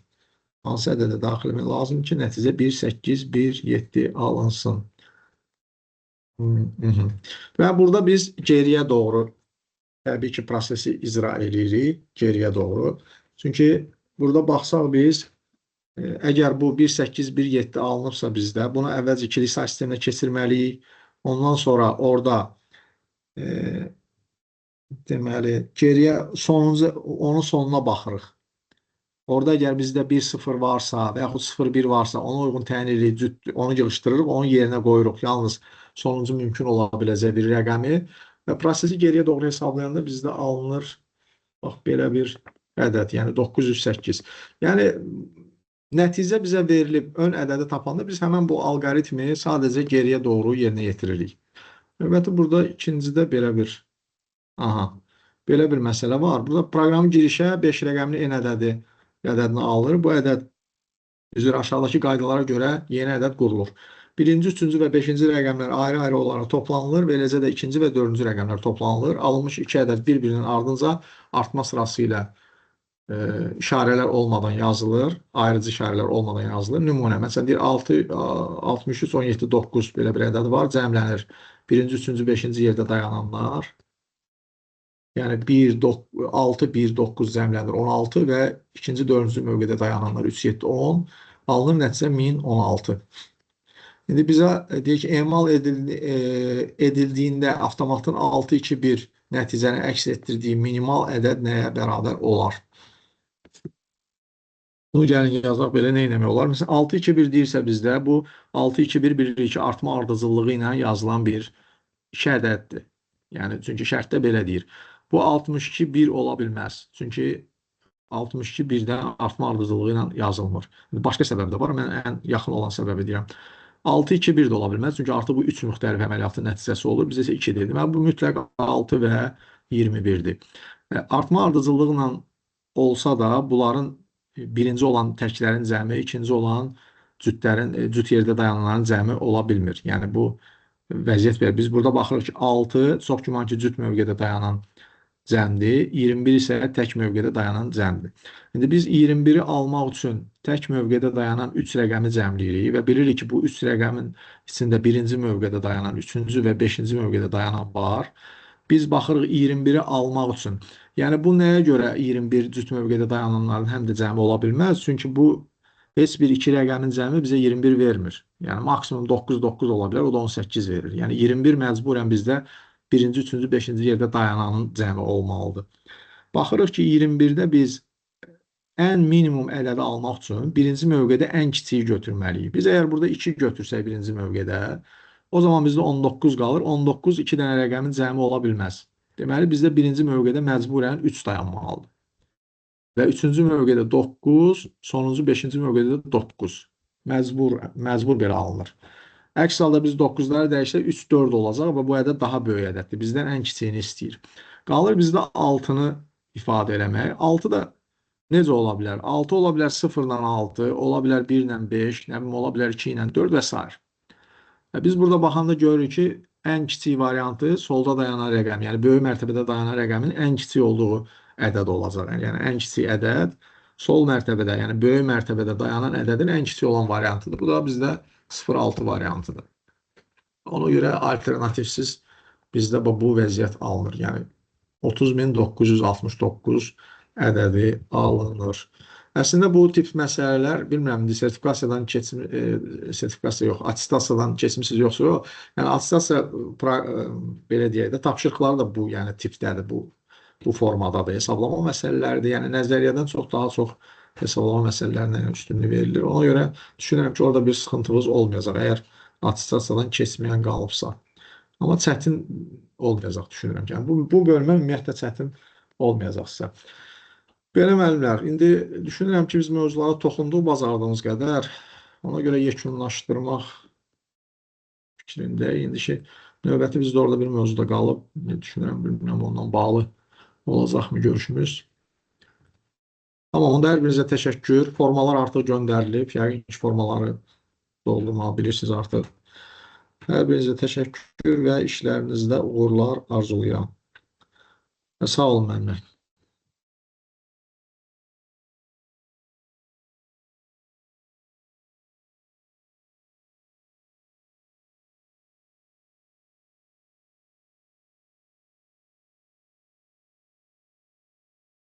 Speaker 1: Hansı ədədə daxil etmək lazımdır ki, nəticə 1,8,1,7 alınsın? Və burada biz geriyə doğru təbii ki, prosesi icra edirik, geriyə doğru. Çünki burada baxsaq biz, əgər bu 1,8,1,7 alınıbsa bizdə, bunu əvvəlcə ikilik say sisteminə keçirməliyik. Ondan sonra orada deməli, geriyə onun sonuna baxırıq. Orada əgər bizdə 1,0 varsa və yaxud 0,1 varsa, ona uyğun təyin edirik, onu yığışdırırıq, onun yerinə qoyuruq. Yalnız sonuncu mümkün ola biləcək bir rəqəmi və prosesi geriyə doğru hesablayanda bizdə alınır, bax, belə bir ədəd, yəni 908. Yəni, nəticə bizə verilib, ön ədədi tapanda biz həmən bu alqoritmi sadəcə geriyə doğru yerinə yetiririk. Əlbəttə, burada ikincidə belə bir məsələ var. Burada proqramın girişə 5 rəqəmli n ədədini alır. Bu ədəd üzrə aşağıdakı qaydalara görə yeni ədəd qurulur. Birinci, üçüncü və beşinci rəqəmlər ayrı-ayrı olaraq toplanılır və eləcə də ikinci və dördüncü rəqəmlər toplanılır. Alınmış iki ədəd bir-birinin ardınca artma sırası ilə işarələr olmadan yazılır, ayrıcı işarələr olmadan yazılır. Nümunə, məsələn, deyir 63, 17, 9 belə bir ədəd var, cəmlənir. Birinci, üçüncü, beşinci yerdə dayananlar. Yəni 6, 1, 9 cəmlənir 16 və ikinci, dördüncü mövqedə dayananlar 3, 7, 10. Alınır nəticə 1016. İndi bizə deyək ki, emal edildiyində avtomatın 6-2-1 nəticəni əks etdirdiyi minimal ədəd nəyə bərabər olar? Bunu gəlin yazaq, belə nə eləmək olar? Məsələn, 6-2-1 deyirsə bizdə, bu 6-2-1 bir-2 artma ardıcıllığı ilə yazılan bir iki ədəddir. Yəni, çünki şərtdə belə deyir. Bu 62-1 ola bilməz. Çünki 62 birdən artma ardıcılığı ilə yazılmır. Başqa səbəb də var, mən ən yaxın olan səbəbi deyirəm. 6-2-1 də ola bilməz, çünki artıq bu 3 müxtəlif əməliyyatın nəticəsi olur. Bizə isə 2-dir. Deməli, bu mütləq 6 və 21-dir. Artma ardıcıllıqla olsa da bunların birinci olan təklərin cəmi, ikinci olan cüt yerdə dayananların cəmi ola bilmir. Yəni bu vəziyyət belə. Biz burada baxırıq ki, 6 çox güman ki, cüt mövqedə dayanan cəmdir, 21 isə tək mövqedə dayanan cəmdir. İndi biz 21-i almaq üçün tək mövqedə dayanan 3 rəqəmi cəmləyirik və bilirik ki, bu 3 rəqəmin içində birinci mövqedə dayanan, üçüncü və beşinci mövqedə dayanan var. Biz baxırıq 21-i almaq üçün. Yəni bu nəyə görə 21 cüt mövqedə dayananların həm də cəmi ola bilməz? Çünki bu heç bir iki rəqəmin cəmi bizə 21 vermir. Yəni maksimum 9 ola bilər, o da 18 verir. Yəni 21 məcburən bizdə birinci, üçüncü, beşinci yerdə dayananın cəmi olmalıdır. Baxırıq ki, 21-də biz ən minimum ədədi almaq üçün birinci mövqedə ən kiçiyi götürməliyik. Biz əgər burada 2 götürsək birinci mövqedə, o zaman bizdə 19 qalır. 19 2 dənə rəqəmin cəmi ola bilməz. Deməli, bizdə birinci mövqedə məcburən 3 dayanmalıdır. Və üçüncü mövqedə 9, sonuncu 5-ci mövqedə 9. Məcbur belə alınır. Əks halda biz 9-ları dəyişsək 3, 4 olacaq və bu ədəd daha böyük ədəddir. Bizdən ən kiçiyini istəyir. Qalır bizdə 6-nı ifadə eləmək. 6 da necə ola bilər? 6 ola bilər 0 ilə 6, ola bilər 1 ilə 5, nə bilim, ola bilər 2 ilə 4 və s. Biz burada baxanda görürük ki, ən kiçik variantı solda dayanan rəqəm, yəni böyük mərtəbədə dayanan rəqəmin ən kiçik olduğu ədəd olacaq. Yəni ən kiçik ədəd sol mərtəbədə, yəni böyük mərtəbədə dayanan ədədin ən kiçik olan variantıdır. Bu da bizdə 0,6 variantıdır. Ona görə alternativsiz bizdə bu vəziyyət alınır. Yəni 30.969 ədədi alınır. Əslində bu tip məsələlər, bilmirəm, sertifikasiyadan keçim, sertifikasiya yox, attestasiyadan keçmisiniz yoxsa yox. Yəni attestasiya belə deyək də tapşırıqları da bu, yəni tipdədir, bu formadadır. Hesablama məsələləridir. Yəni nəzəriyyədən çox daha çox hesablama məsələlərinə üstünlük verilir. Ona görə düşünürəm ki, orada bir sıxıntımız olmayacaq, əgər attestasiyadan keçməyən qalıbsa. Amma çətin olmayacaq düşünürəm ki. Yəni bu bölmə ümumiyyətlə çətin olmayacaqsa. Belə müəllimlər, indi düşünürəm ki, biz mövzulara toxunduq bacardığımız qədər. Ona görə yekunlaşdırmaq fikrindəyik. İndi ki, növbəti bizdə orada bir mövzuda qalıb. Düşünürəm, bilmirəm, ondan bağlı olacaqmı görüşümüz. Amma onda hər birinizə təşəkkür. Formalar artıq göndərilib. Yəqin ki, formaları doldurmağı bilirsiniz artıq. Hər birinizə təşəkkür və işlərinizdə uğurlar arzulayıram. Sağ olun müəllimlər.